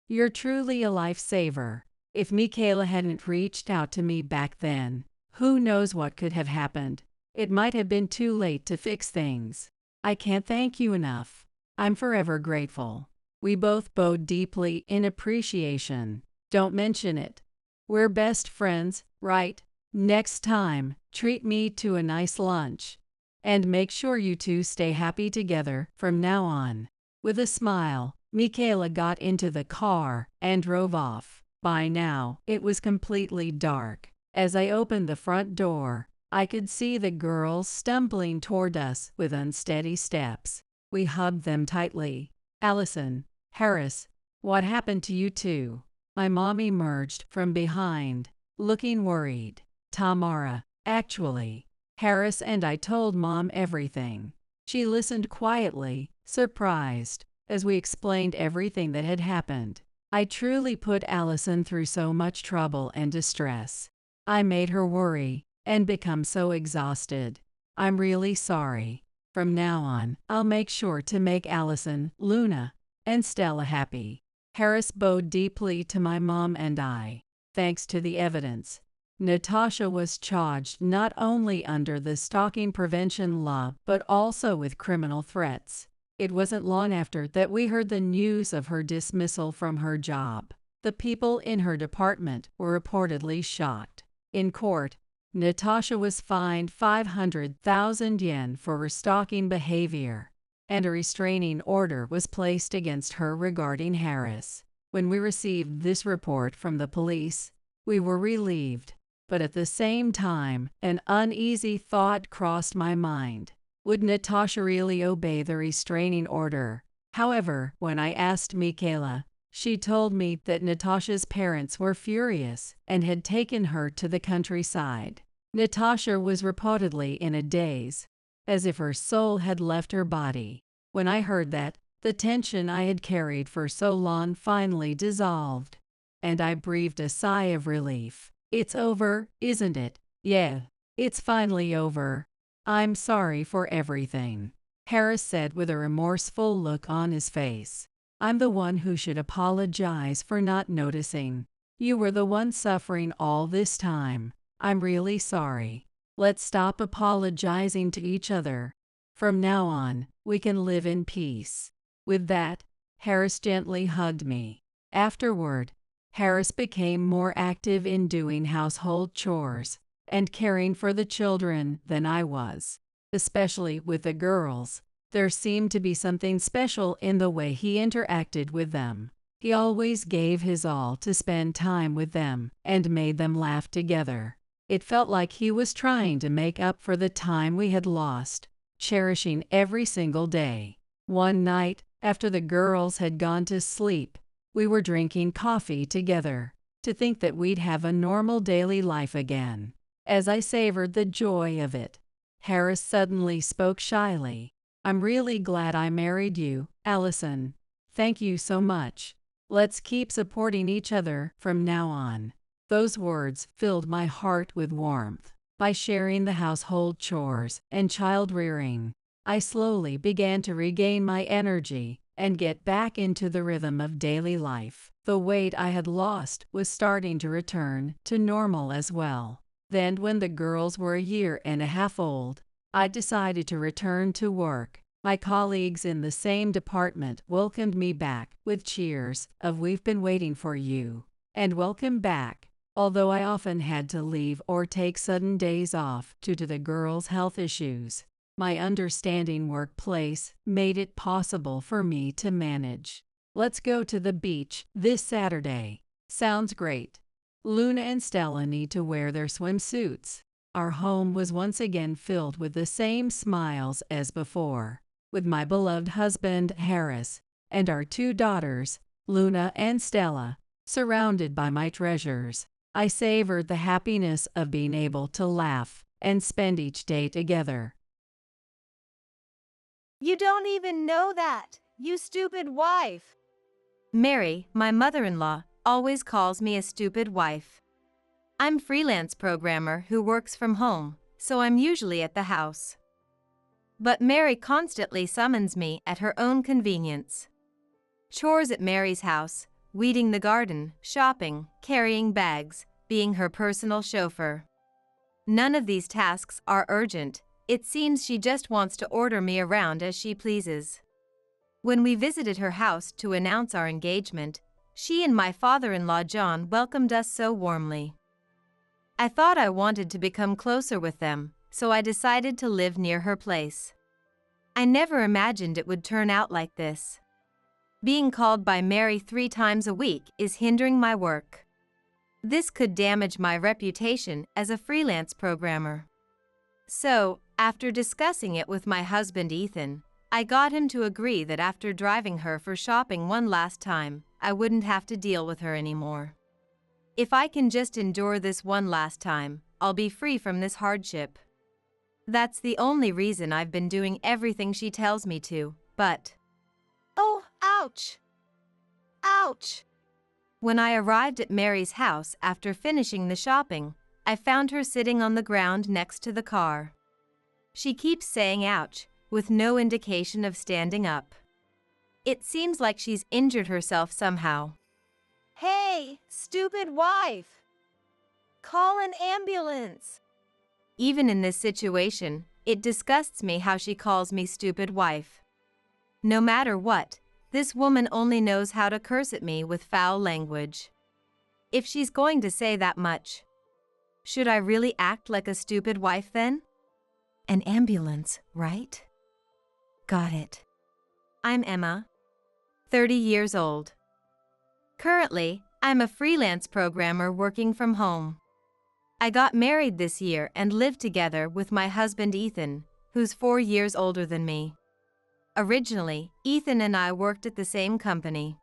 You're truly a lifesaver. If Michaela hadn't reached out to me back then, who knows what could have happened. It might have been too late to fix things. I can't thank you enough. I'm forever grateful. We both bowed deeply in appreciation. Don't mention it. We're best friends, right? Next time, treat me to a nice lunch. And make sure you two stay happy together from now on. With a smile, Michaela got into the car and drove off. By now, it was completely dark. As I opened the front door, I could see the girls stumbling toward us with unsteady steps. We hugged them tightly. Allison, Harris, what happened to you two? My mom emerged from behind, looking worried. Tamara, actually. Harris and I told Mom everything. She listened quietly, surprised, as we explained everything that had happened. I truly put Allison through so much trouble and distress. I made her worry and become so exhausted. I'm really sorry. From now on, I'll make sure to make Allison, Luna, and Stella happy. Harris bowed deeply to my mom and I. Thanks to the evidence, Natasha was charged not only under the stalking prevention law but also with criminal threats. It wasn't long after that we heard the news of her dismissal from her job. The people in her department were reportedly shocked. In court, Natasha was fined 500,000 yen for her stalking behavior, and a restraining order was placed against her regarding Harris. When we received this report from the police, we were relieved, but at the same time, an uneasy thought crossed my mind. Would Natasha really obey the restraining order? However, when I asked Michaela, she told me that Natasha's parents were furious and had taken her to the countryside. Natasha was reportedly in a daze, as if her soul had left her body. When I heard that, the tension I had carried for so long finally dissolved, and I breathed a sigh of relief. It's over, isn't it? Yeah, it's finally over. I'm sorry for everything, Harris said with a remorseful look on his face. I'm the one who should apologize for not noticing. You were the one suffering all this time. I'm really sorry. Let's stop apologizing to each other. From now on, we can live in peace. With that, Harris gently hugged me. Afterward, Harris became more active in doing household chores and caring for the children than I was, especially with the girls. There seemed to be something special in the way he interacted with them. He always gave his all to spend time with them and made them laugh together. It felt like he was trying to make up for the time we had lost, cherishing every single day. One night, after the girls had gone to sleep, we were drinking coffee together, to think that we'd have a normal daily life again. As I savored the joy of it, Harris suddenly spoke shyly. I'm really glad I married you, Allison. Thank you so much. Let's keep supporting each other from now on. Those words filled my heart with warmth. By sharing the household chores and child rearing, I slowly began to regain my energy and get back into the rhythm of daily life. The weight I had lost was starting to return to normal as well. Then, when the girls were a year and a half old, I decided to return to work. My colleagues in the same department welcomed me back with cheers of "We've been waiting for you" and "Welcome back." Although I often had to leave or take sudden days off due to the girls' health issues, my understanding workplace made it possible for me to manage. "Let's go to the beach this Saturday." Sounds great. Luna and Stella need to wear their swimsuits. Our home was once again filled with the same smiles as before, with my beloved husband, Harris, and our two daughters, Luna and Stella, surrounded by my treasures. I savored the happiness of being able to laugh and spend each day together. You don't even know that, you stupid wife. Mary, my mother-in-law, always calls me a stupid wife. I'm freelance programmer who works from home, so I'm usually at the house. But Mary constantly summons me at her own convenience. Chores at Mary's house, weeding the garden, shopping, carrying bags, being her personal chauffeur. None of these tasks are urgent. It seems she just wants to order me around as she pleases. When we visited her house to announce our engagement, she and my father-in-law John welcomed us so warmly. I thought I wanted to become closer with them, so I decided to live near her place. I never imagined it would turn out like this. Being called by Mary 3 times a week is hindering my work. This could damage my reputation as a freelance programmer. So, after discussing it with my husband Ethan, I got him to agree that after driving her for shopping one last time, I wouldn't have to deal with her anymore. If I can just endure this one last time, I'll be free from this hardship. That's the only reason I've been doing everything she tells me to, but... Oh, ouch! Ouch! When I arrived at Mary's house after finishing the shopping, I found her sitting on the ground next to the car. She keeps saying ouch, with no indication of standing up. It seems like she's injured herself somehow. Hey, stupid wife! Call an ambulance! Even in this situation, it disgusts me how she calls me stupid wife. No matter what, this woman only knows how to curse at me with foul language. If she's going to say that much, should I really act like a stupid wife then? An ambulance, right? Got it. I'm Emma, 30 years old. Currently, I'm a freelance programmer working from home. I got married this year and live together with my husband Ethan, who's 4 years older than me. Originally, Ethan and I worked at the same company.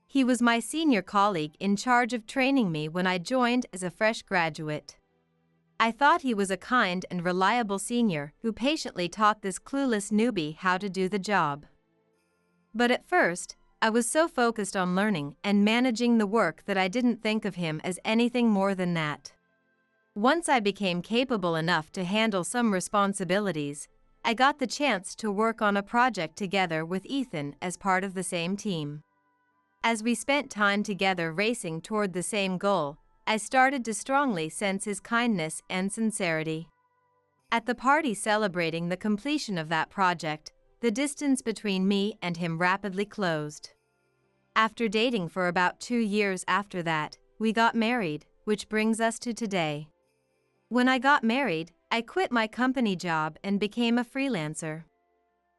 He was my senior colleague in charge of training me when I joined as a fresh graduate. I thought he was a kind and reliable senior who patiently taught this clueless newbie how to do the job. But at first, I was so focused on learning and managing the work that I didn't think of him as anything more than that. Once I became capable enough to handle some responsibilities, I got the chance to work on a project together with Ethan as part of the same team. As we spent time together racing toward the same goal, I started to strongly sense his kindness and sincerity. At the party celebrating the completion of that project, the distance between me and him rapidly closed. After dating for about 2 years after that, we got married, which brings us to today. When I got married, I quit my company job and became a freelancer.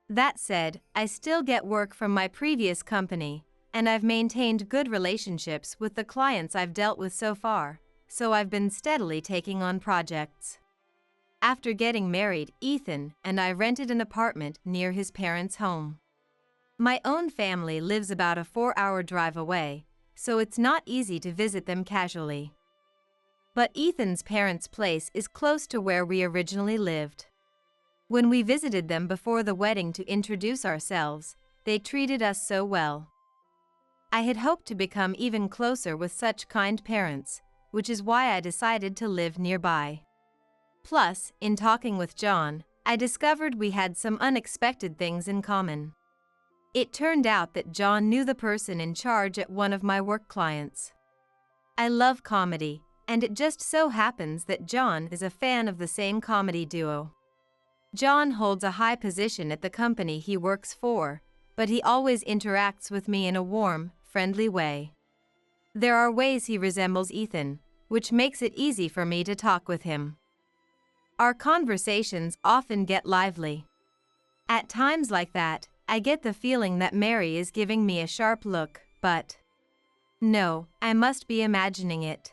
That said, I still get work from my previous company, and I've maintained good relationships with the clients I've dealt with so far, so I've been steadily taking on projects. After getting married, Ethan and I rented an apartment near his parents' home. My own family lives about a 4-hour drive away, so it's not easy to visit them casually. But Ethan's parents' place is close to where we originally lived. When we visited them before the wedding to introduce ourselves, they treated us so well. I had hoped to become even closer with such kind parents, which is why I decided to live nearby. Plus, in talking with John, I discovered we had some unexpected things in common. It turned out that John knew the person in charge at one of my work clients. I love comedy, and it just so happens that John is a fan of the same comedy duo. John holds a high position at the company he works for, but he always interacts with me in a warm, friendly way. There are ways he resembles Ethan, which makes it easy for me to talk with him. Our conversations often get lively. At times like that, I get the feeling that Mary is giving me a sharp look, but no, I must be imagining it.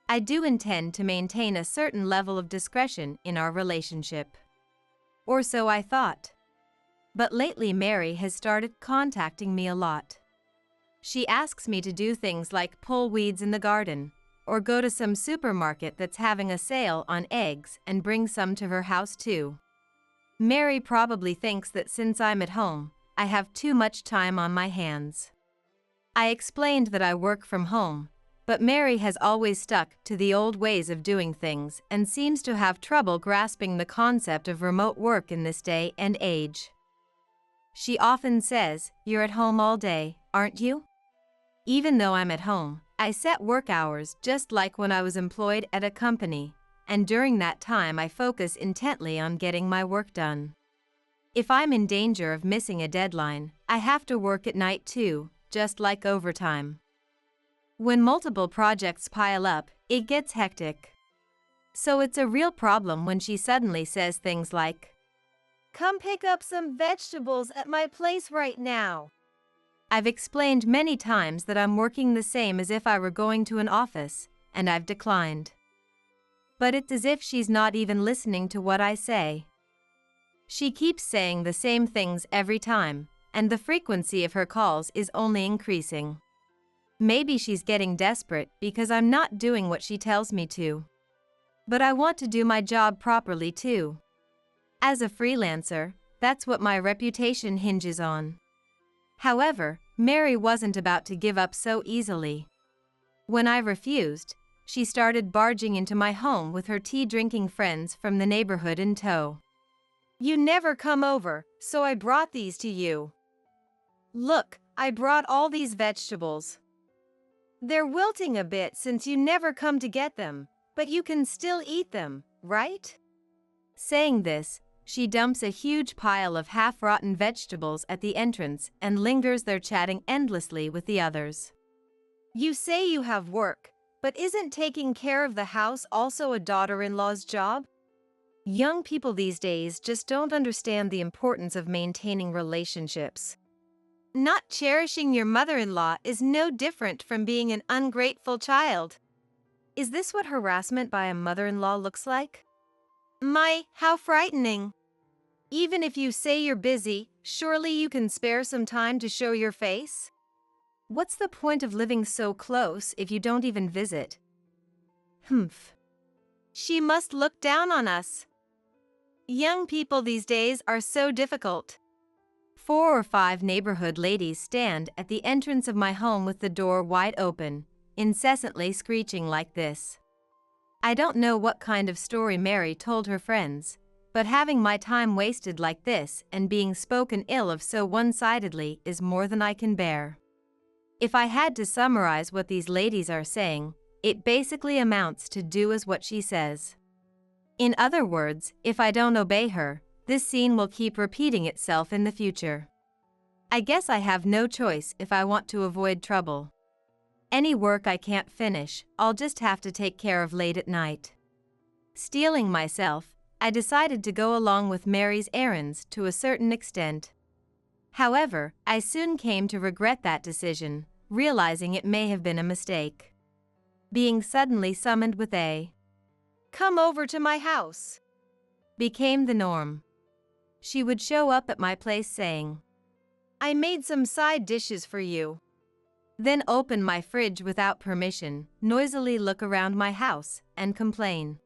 I do intend to maintain a certain level of discretion in our relationship. Or so I thought. But lately Mary has started contacting me a lot. She asks me to do things like pull weeds in the garden, or go to some supermarket that's having a sale on eggs and bring some to her house too. Mary probably thinks that since I'm at home, I have too much time on my hands. I explained that I work from home, but Mary has always stuck to the old ways of doing things and seems to have trouble grasping the concept of remote work in this day and age. She often says, "You're at home all day, aren't you?" Even though I'm at home, I set work hours just like when I was employed at a company, and during that time I focus intently on getting my work done. If I'm in danger of missing a deadline, I have to work at night too, just like overtime. When multiple projects pile up, it gets hectic. So it's a real problem when she suddenly says things like, "Come pick up some vegetables at my place right now." I've explained many times that I'm working the same as if I were going to an office, and I've declined. But it's as if she's not even listening to what I say. She keeps saying the same things every time, and the frequency of her calls is only increasing. Maybe she's getting desperate because I'm not doing what she tells me to. But I want to do my job properly too. As a freelancer, that's what my reputation hinges on. However, Mary wasn't about to give up so easily. When I refused, she started barging into my home with her tea-drinking friends from the neighborhood in tow. "You never come over, so I brought these to you. Look, I brought all these vegetables. They're wilting a bit since you never come to get them, but you can still eat them, right?" Saying this, she dumps a huge pile of half-rotten vegetables at the entrance and lingers there chatting endlessly with the others. "You say you have work, but isn't taking care of the house also a daughter-in-law's job? Young people these days just don't understand the importance of maintaining relationships. Not cherishing your mother-in-law is no different from being an ungrateful child." Is this what harassment by a mother-in-law looks like? How frightening. Even if you say you're busy, surely you can spare some time to show your face? What's the point of living so close if you don't even visit? Humph. She must look down on us. Young people these days are so difficult. 4 or 5 neighborhood ladies stand at the entrance of my home with the door wide open, incessantly screeching like this. I don't know what kind of story Mary told her friends, but having my time wasted like this and being spoken ill of so one-sidedly is more than I can bear. If I had to summarize what these ladies are saying, it basically amounts to do as what she says. In other words, if I don't obey her, this scene will keep repeating itself in the future. I guess I have no choice if I want to avoid trouble. Any work I can't finish, I'll just have to take care of late at night. Steeling myself, I decided to go along with Mary's errands to a certain extent. However, I soon came to regret that decision, realizing it may have been a mistake. Being suddenly summoned with a "Come over to my house," became the norm. She would show up at my place saying, "I made some side dishes for you," then open my fridge without permission, noisily look around my house, and complain,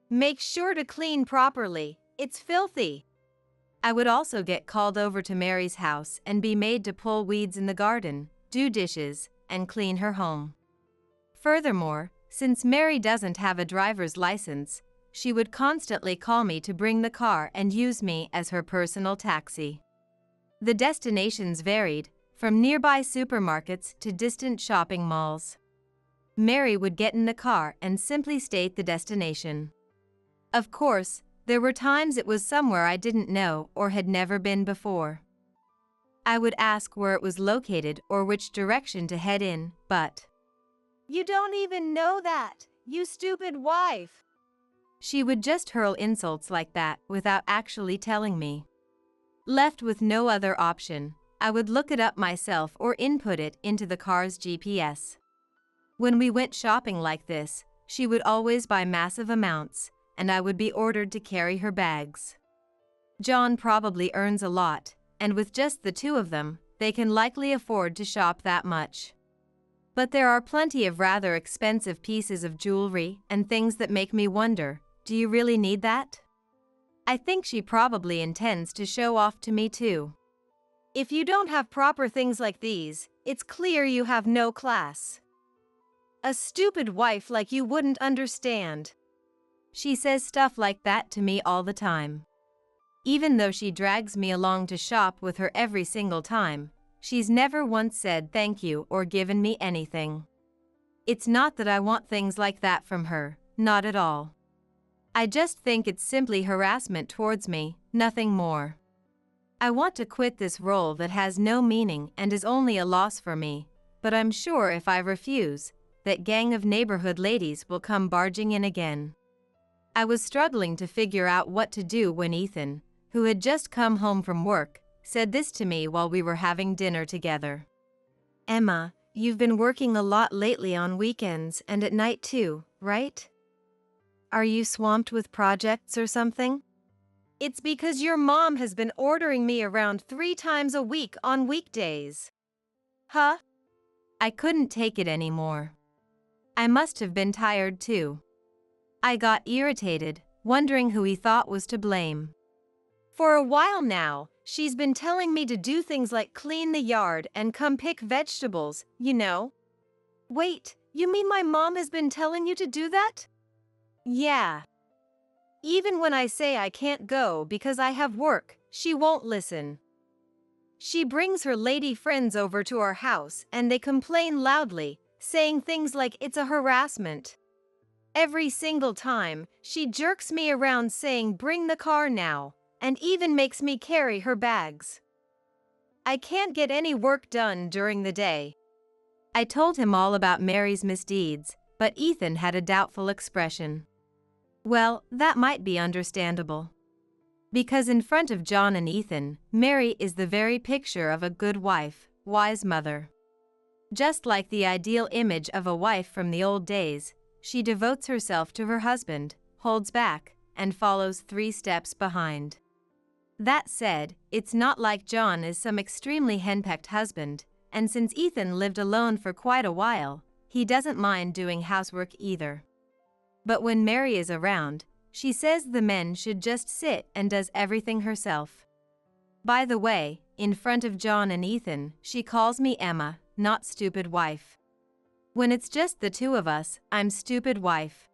"Make sure to clean properly, it's filthy." I would also get called over to Mary's house and be made to pull weeds in the garden, do dishes, and clean her home. Furthermore, since Mary doesn't have a driver's license, she would constantly call me to bring the car and use me as her personal taxi. The destinations varied, from nearby supermarkets to distant shopping malls. Mary would get in the car and simply state the destination. Of course, there were times it was somewhere I didn't know or had never been before. I would ask where it was located or which direction to head in, but "You don't even know that, you stupid wife." she would just hurl insults like that without actually telling me. Left with no other option, I would look it up myself or input it into the car's GPS. When we went shopping like this, she would always buy massive amounts, and I would be ordered to carry her bags. John probably earns a lot, and with just the two of them, they can likely afford to shop that much. But there are plenty of rather expensive pieces of jewelry and things that make me wonder, do you really need that? I think she probably intends to show off to me too. If you don't have proper things like these, it's clear you have no class. A stupid wife like you wouldn't understand. She says stuff like that to me all the time. Even though she drags me along to shop with her every single time, she's never once said thank you or given me anything. It's not that I want things like that from her, not at all. I just think it's simply harassment towards me, nothing more. I want to quit this role that has no meaning and is only a loss for me, but I'm sure if I refuse, that gang of neighborhood ladies will come barging in again. I was struggling to figure out what to do when Ethan, who had just come home from work, said this to me while we were having dinner together. "Emma, you've been working a lot lately on weekends and at night too, right? Are you swamped with projects or something?" "It's because your mom has been ordering me around 3 times a week on weekdays." "Huh?" I couldn't take it anymore. I must have been tired too. I got irritated, wondering who he thought was to blame. "For a while now, she's been telling me to do things like clean the yard and come pick vegetables, you know." "Wait, you mean my mom has been telling you to do that?" "Yeah. Even when I say I can't go because I have work, she won't listen. She brings her lady friends over to our house and they complain loudly, saying things like it's a harassment. Every single time, she jerks me around saying bring the car now, and even makes me carry her bags. I can't get any work done during the day." I told him all about Mary's misdeeds, but Ethan had a doubtful expression. Well, that might be understandable. Because in front of John and Ethan, Mary is the very picture of a good wife, wise mother. Just like the ideal image of a wife from the old days, she devotes herself to her husband, holds back, and follows 3 steps behind. That said, it's not like John is some extremely henpecked husband, and since Ethan lived alone for quite a while, he doesn't mind doing housework either. But when Mary is around, she says the men should just sit and does everything herself. By the way, in front of John and Ethan, she calls me Emma, not stupid wife. When it's just the two of us, I'm stupid wife.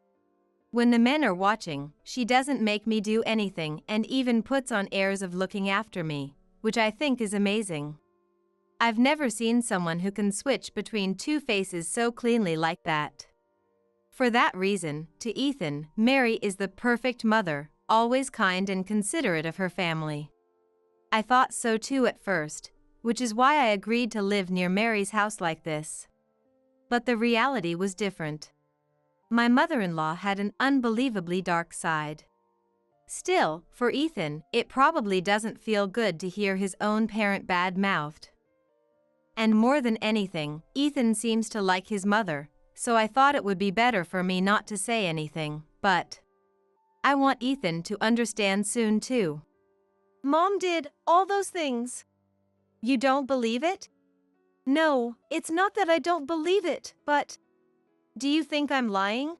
When the men are watching, she doesn't make me do anything and even puts on airs of looking after me, which I think is amazing. I've never seen someone who can switch between 2 faces so cleanly like that. For that reason, to Ethan, Mary is the perfect mother, always kind and considerate of her family. I thought so too at first, which is why I agreed to live near Mary's house like this. But the reality was different. My mother-in-law had an unbelievably dark side. Still, for Ethan, it probably doesn't feel good to hear his own parent bad-mouthed. And more than anything, Ethan seems to like his mother, so I thought it would be better for me not to say anything, but I want Ethan to understand soon too. "Mom did all those things. You don't believe it?" "No, it's not that I don't believe it, but do you think I'm lying?"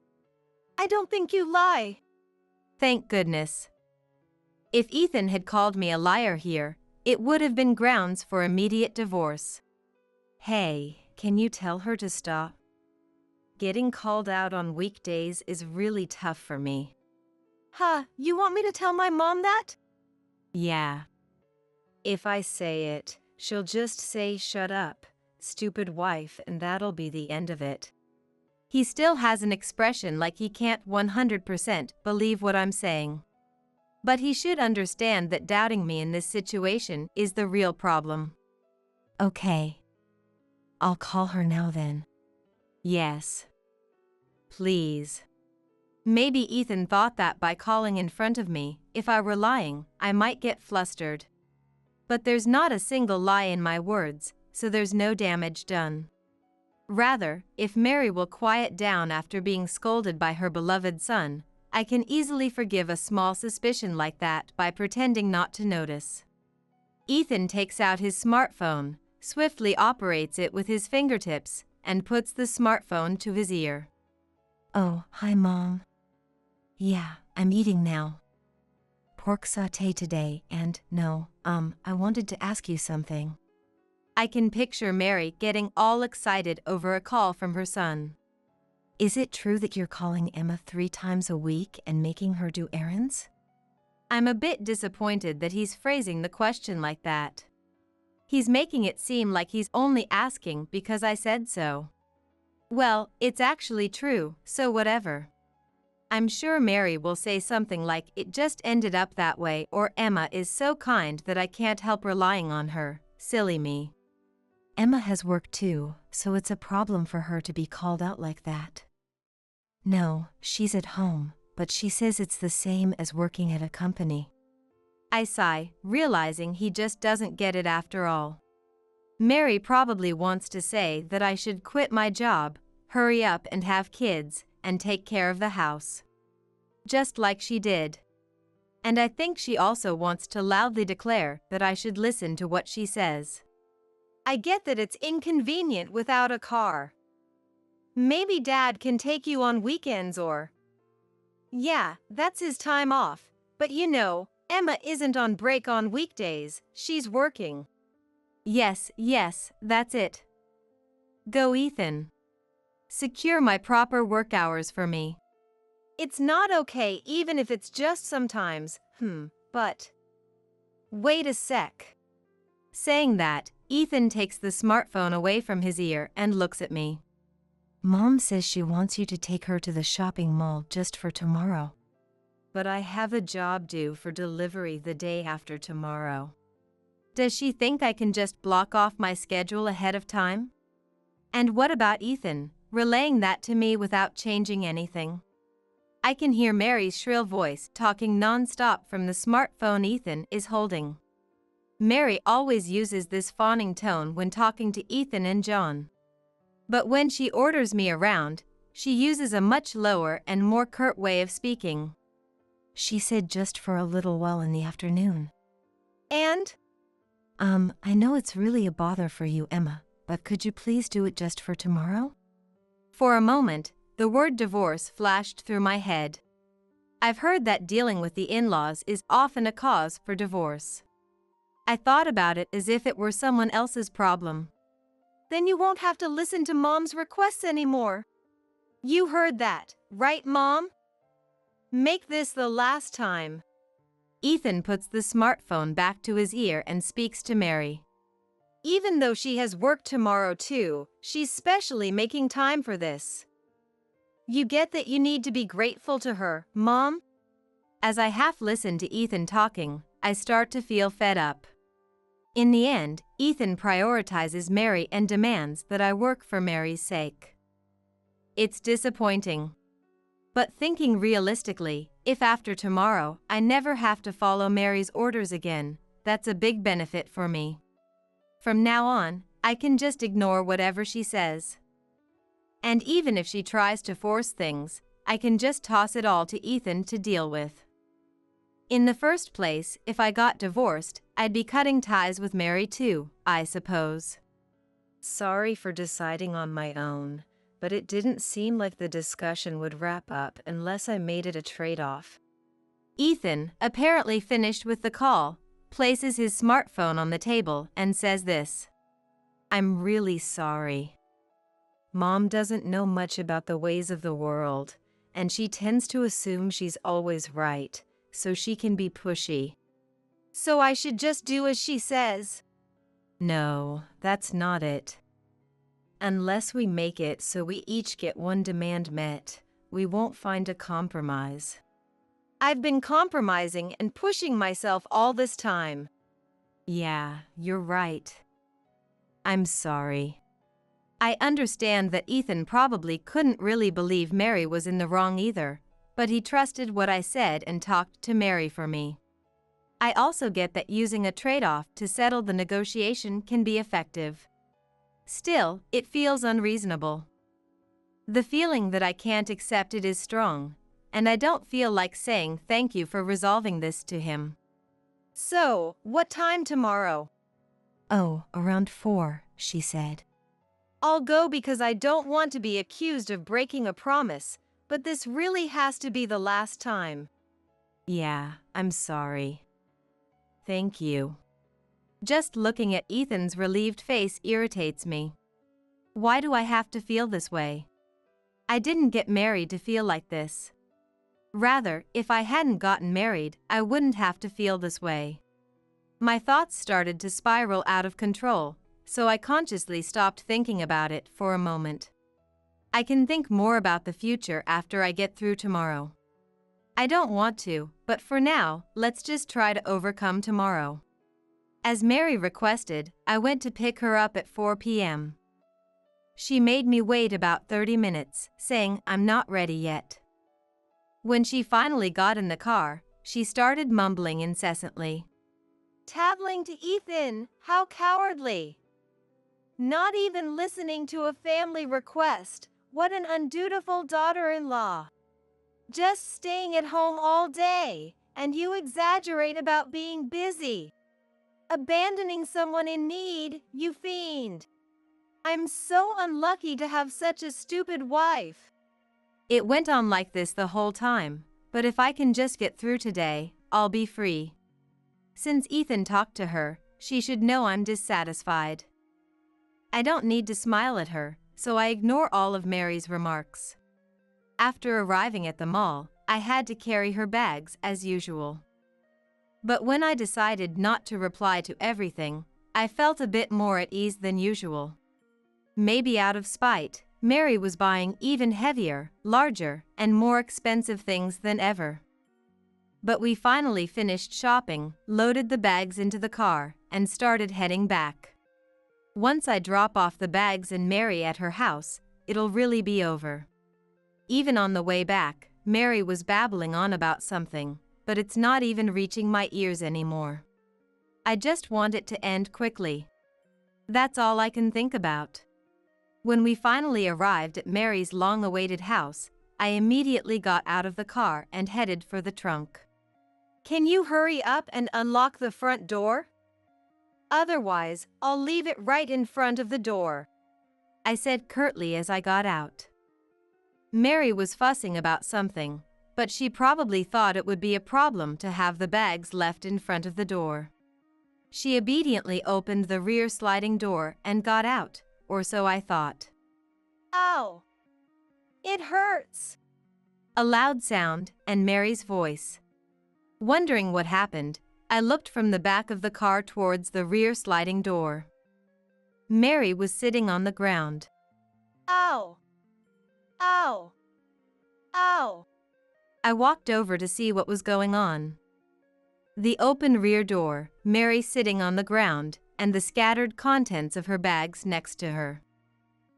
"I don't think you lie." Thank goodness. If Ethan had called me a liar here, it would have been grounds for immediate divorce. Hey, can you tell her to stop? Getting called out on weekdays is really tough for me. "Huh, you want me to tell my mom that?" Yeah. If I say it, she'll just say shut up, stupid wife, and that'll be the end of it. He still has an expression like he can't 100% believe what I'm saying. But he should understand that doubting me in this situation is the real problem. Okay. I'll call her now then. Yes. Please. Maybe Ethan thought that by calling in front of me, if I were lying, I might get flustered. But there's not a single lie in my words, so there's no damage done. Rather, if Mary will quiet down after being scolded by her beloved son, I can easily forgive a small suspicion like that by pretending not to notice. Ethan takes out his smartphone, swiftly operates it with his fingertips, and puts the smartphone to his ear. Oh, hi Mom. Yeah, I'm eating now. Pork sauté today and, no, I wanted to ask you something. I can picture Mary getting all excited over a call from her son. Is it true that you're calling Emma 3 times a week and making her do errands? I'm a bit disappointed that he's phrasing the question like that. He's making it seem like he's only asking because I said so. Well, it's actually true, so whatever. I'm sure Mary will say something like it just ended up that way, or Emma is so kind that I can't help relying on her. Silly me. Emma has work too, so it's a problem for her to be called out like that. No, she's at home, but she says it's the same as working at a company. I sigh, realizing he just doesn't get it after all. Mary probably wants to say that I should quit my job, hurry up and have kids, and take care of the house. Just like she did. And I think she also wants to loudly declare that I should listen to what she says. I get that it's inconvenient without a car. Maybe Dad can take you on weekends or... Yeah, that's his time off, but you know, Emma isn't on break on weekdays, she's working. Yes, that's it. Go, Ethan. Secure my proper work hours for me. It's not okay even if it's just sometimes, but... Wait a sec. Saying that, Ethan takes the smartphone away from his ear and looks at me. Mom says she wants you to take her to the shopping mall just for tomorrow. But I have a job due for delivery the day after tomorrow. Does she think I can just block off my schedule ahead of time? And what about Ethan, relaying that to me without changing anything? I can hear Mary's shrill voice talking non-stop from the smartphone Ethan is holding. Mary always uses this fawning tone when talking to Ethan and John. But when she orders me around, she uses a much lower and more curt way of speaking. She said just for a little while in the afternoon. And? I know it's really a bother for you, Emma, but could you please do it just for tomorrow? For a moment, the word divorce flashed through my head. I've heard that dealing with the in-laws is often a cause for divorce. I thought about it as if it were someone else's problem. Then you won't have to listen to Mom's requests anymore. You heard that, right, Mom? Make this the last time. Ethan puts the smartphone back to his ear and speaks to Mary. Even though she has work tomorrow too, she's specially making time for this. You get that you need to be grateful to her, Mom? As I half listen to Ethan talking, I start to feel fed up. In the end, Ethan prioritizes Mary and demands that I work for Mary's sake. It's disappointing. But thinking realistically, if after tomorrow I never have to follow Mary's orders again, that's a big benefit for me. From now on, I can just ignore whatever she says. And even if she tries to force things, I can just toss it all to Ethan to deal with. In the first place, if I got divorced, I'd be cutting ties with Mary too, I suppose. Sorry for deciding on my own, but it didn't seem like the discussion would wrap up unless I made it a trade-off. Ethan, apparently finished with the call, places his smartphone on the table and says this. I'm really sorry. Mom doesn't know much about the ways of the world, and she tends to assume she's always right, so she can be pushy. So I should just do as she says. No, that's not it. Unless we make it so we each get one demand met, we won't find a compromise. I've been compromising and pushing myself all this time. Yeah, you're right. I'm sorry. I understand that Ethan probably couldn't really believe Mary was in the wrong either, but he trusted what I said and talked to Mary for me. I also get that using a trade-off to settle the negotiation can be effective. Still, it feels unreasonable. The feeling that I can't accept it is strong, and I don't feel like saying thank you for resolving this to him. So, what time tomorrow? Oh, around 4, she said. I'll go because I don't want to be accused of breaking a promise, but this really has to be the last time. Yeah, I'm sorry. Thank you. Just looking at Ethan's relieved face irritates me. Why do I have to feel this way? I didn't get married to feel like this. Rather, if I hadn't gotten married, I wouldn't have to feel this way. My thoughts started to spiral out of control, so I consciously stopped thinking about it for a moment. I can think more about the future after I get through tomorrow. I don't want to, but for now, let's just try to overcome tomorrow. As Mary requested, I went to pick her up at 4 p.m. She made me wait about 30 minutes, saying I'm not ready yet. When she finally got in the car, she started mumbling incessantly. Tattling to Ethan, how cowardly! Not even listening to a family request, what an undutiful daughter-in-law! Just staying at home all day, and you exaggerate about being busy. Abandoning someone in need, you fiend. I'm so unlucky to have such a stupid wife. It went on like this the whole time, but if I can just get through today, I'll be free. Since Ethan talked to her, she should know I'm dissatisfied. I don't need to smile at her, so I ignore all of Mary's remarks. After arriving at the mall, I had to carry her bags as usual. But when I decided not to reply to everything, I felt a bit more at ease than usual. Maybe out of spite, Mary was buying even heavier, larger, and more expensive things than ever. But we finally finished shopping, loaded the bags into the car, and started heading back. Once I drop off the bags and Mary at her house, it'll really be over. Even on the way back, Mary was babbling on about something, but it's not even reaching my ears anymore. I just want it to end quickly. That's all I can think about. When we finally arrived at Mary's long-awaited house, I immediately got out of the car and headed for the trunk. Can you hurry up and unlock the front door? Otherwise, I'll leave it right in front of the door, I said curtly as I got out. Mary was fussing about something, but she probably thought it would be a problem to have the bags left in front of the door. She obediently opened the rear sliding door and got out, or so I thought. Ow! It hurts! A loud sound, and Mary's voice. Wondering what happened, I looked from the back of the car towards the rear sliding door. Mary was sitting on the ground. Ow! Ow! Ow! I walked over to see what was going on. The open rear door, Mary sitting on the ground, and the scattered contents of her bags next to her.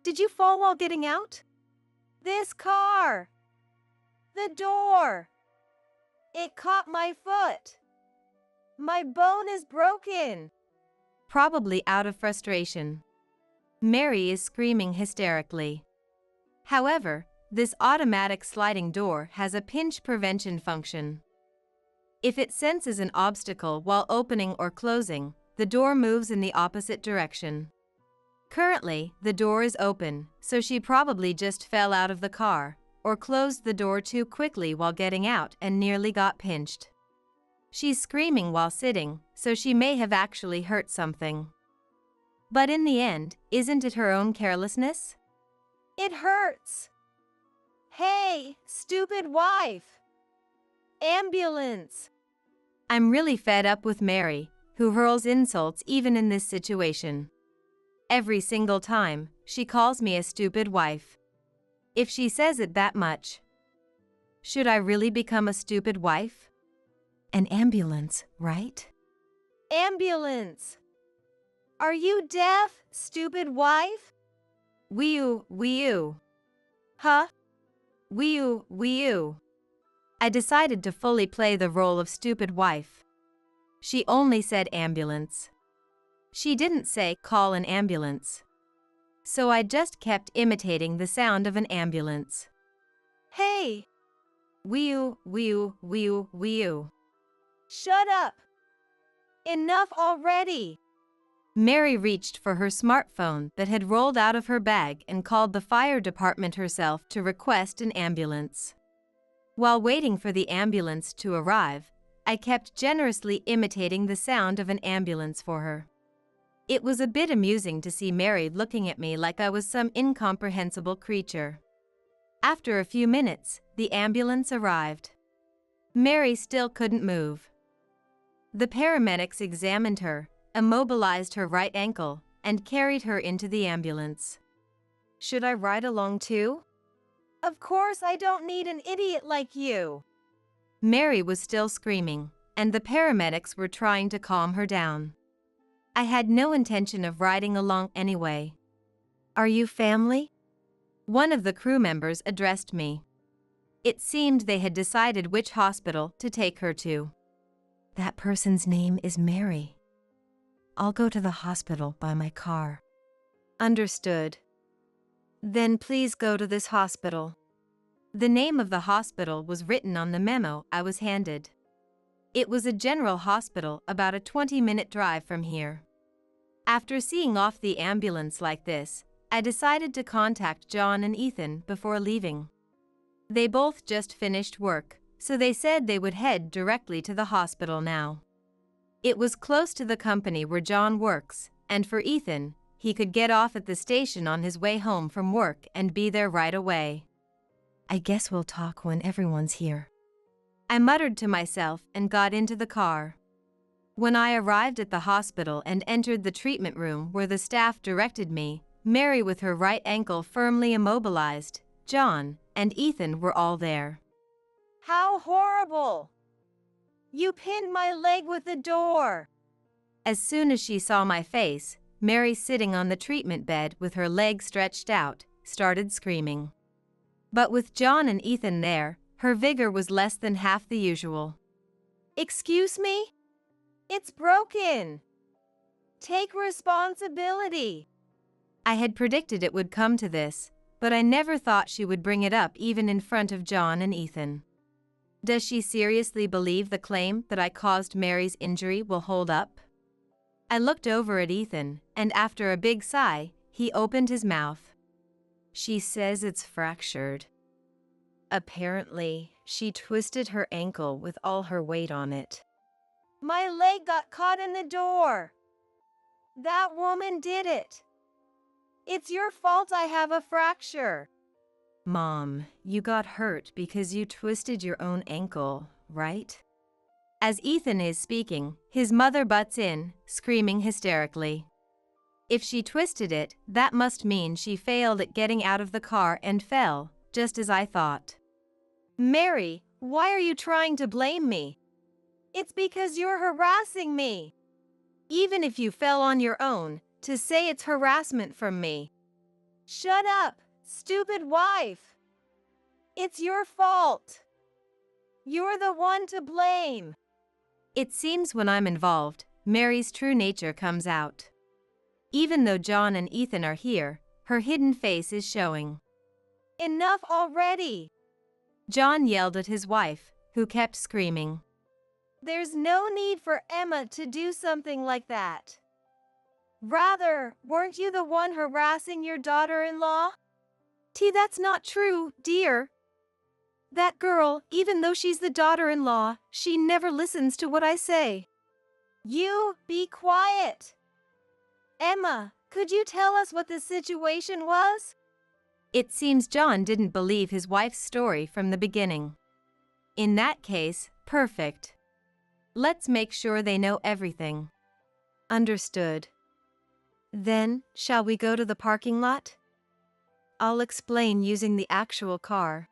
Did you fall while getting out? This car! The door! It caught my foot! My bone is broken! Probably out of frustration. Mary is screaming hysterically. However, this automatic sliding door has a pinch prevention function. If it senses an obstacle while opening or closing, the door moves in the opposite direction. Currently, the door is open, so she probably just fell out of the car, or closed the door too quickly while getting out and nearly got pinched. She's screaming while sitting, so she may have actually hurt something. But in the end, isn't it her own carelessness? It hurts! Hey, stupid wife! Ambulance! I'm really fed up with Mary, who hurls insults even in this situation. Every single time, she calls me a stupid wife. If she says it that much, should I really become a stupid wife? An ambulance, right? Ambulance! Are you deaf, stupid wife? Wee-oo. Huh? Wee-oo. I decided to fully play the role of stupid wife. She only said ambulance. She didn't say call an ambulance. So I just kept imitating the sound of an ambulance. Hey! Wee-oo. Shut up! Enough already! Mary reached for her smartphone that had rolled out of her bag and called the fire department herself to request an ambulance. While waiting for the ambulance to arrive, I kept generously imitating the sound of an ambulance for her. It was a bit amusing to see Mary looking at me like I was some incomprehensible creature. After a few minutes, the ambulance arrived. Mary still couldn't move. The paramedics examined her, immobilized her right ankle, and carried her into the ambulance. Should I ride along too? Of course I don't need an idiot like you. Mary was still screaming, and the paramedics were trying to calm her down. I had no intention of riding along anyway. Are you family? One of the crew members addressed me. It seemed they had decided which hospital to take her to. That person's name is Mary. I'll go to the hospital by my car. Understood. Then please go to this hospital. The name of the hospital was written on the memo I was handed. It was a general hospital about a 20-minute drive from here. After seeing off the ambulance like this, I decided to contact John and Ethan before leaving. They both just finished work, so they said they would head directly to the hospital now. It was close to the company where John works, and for Ethan, he could get off at the station on his way home from work and be there right away. I guess we'll talk when everyone's here. I muttered to myself and got into the car. When I arrived at the hospital and entered the treatment room where the staff directed me, Mary with her right ankle firmly immobilized, John, and Ethan were all there. How horrible! You pinned my leg with the door. As soon as she saw my face, Mary sitting on the treatment bed with her leg stretched out, started screaming. But with John and Ethan there, her vigor was less than half the usual. Excuse me? It's broken. Take responsibility. I had predicted it would come to this, but I never thought she would bring it up even in front of John and Ethan. Does she seriously believe the claim that I caused Mary's injury will hold up? I looked over at Ethan, and after a big sigh, he opened his mouth. She says it's fractured. Apparently, she twisted her ankle with all her weight on it. My leg got caught in the door. That woman did it. It's your fault I have a fracture. Mom, you got hurt because you twisted your own ankle, right? As Ethan is speaking, his mother butts in, screaming hysterically. If she twisted it, that must mean she failed at getting out of the car and fell, just as I thought. Mary, why are you trying to blame me? It's because you're harassing me. Even if you fell on your own, to say it's harassment from me. Shut up, stupid wife. It's your fault. You're the one to blame. It seems when I'm involved, Mary's true nature comes out. Even though John and Ethan are here, her hidden face is showing. Enough already. John yelled at his wife, who kept screaming. There's no need for Emma to do something like that. Rather, weren't you the one harassing your daughter-in-law? That's not true, dear. That girl, even though she's the daughter-in-law, she never listens to what I say. You, be quiet. Emma, could you tell us what the situation was? It seems John didn't believe his wife's story from the beginning. In that case, perfect. Let's make sure they know everything. Understood. Then, shall we go to the parking lot? I'll explain using the actual car.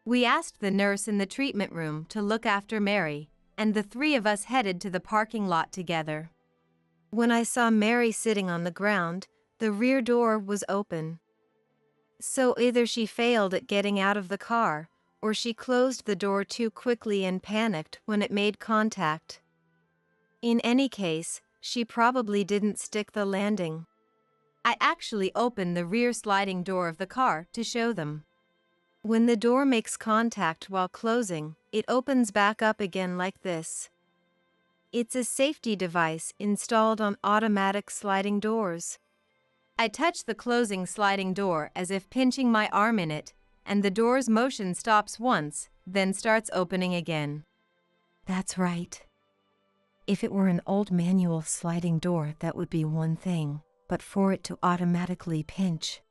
We asked the nurse in the treatment room to look after Mary, and the three of us headed to the parking lot together. When I saw Mary sitting on the ground, the rear door was open. So either she failed at getting out of the car, or she closed the door too quickly and panicked when it made contact. In any case, she probably didn't stick the landing. I actually opened the rear sliding door of the car to show them. When the door makes contact while closing, it opens back up again like this. It's a safety device installed on automatic sliding doors. I touch the closing sliding door as if pinching my arm in it, and the door's motion stops once, then starts opening again. That's right. If it were an old manual sliding door, that would be one thing, but for it to automatically pinch.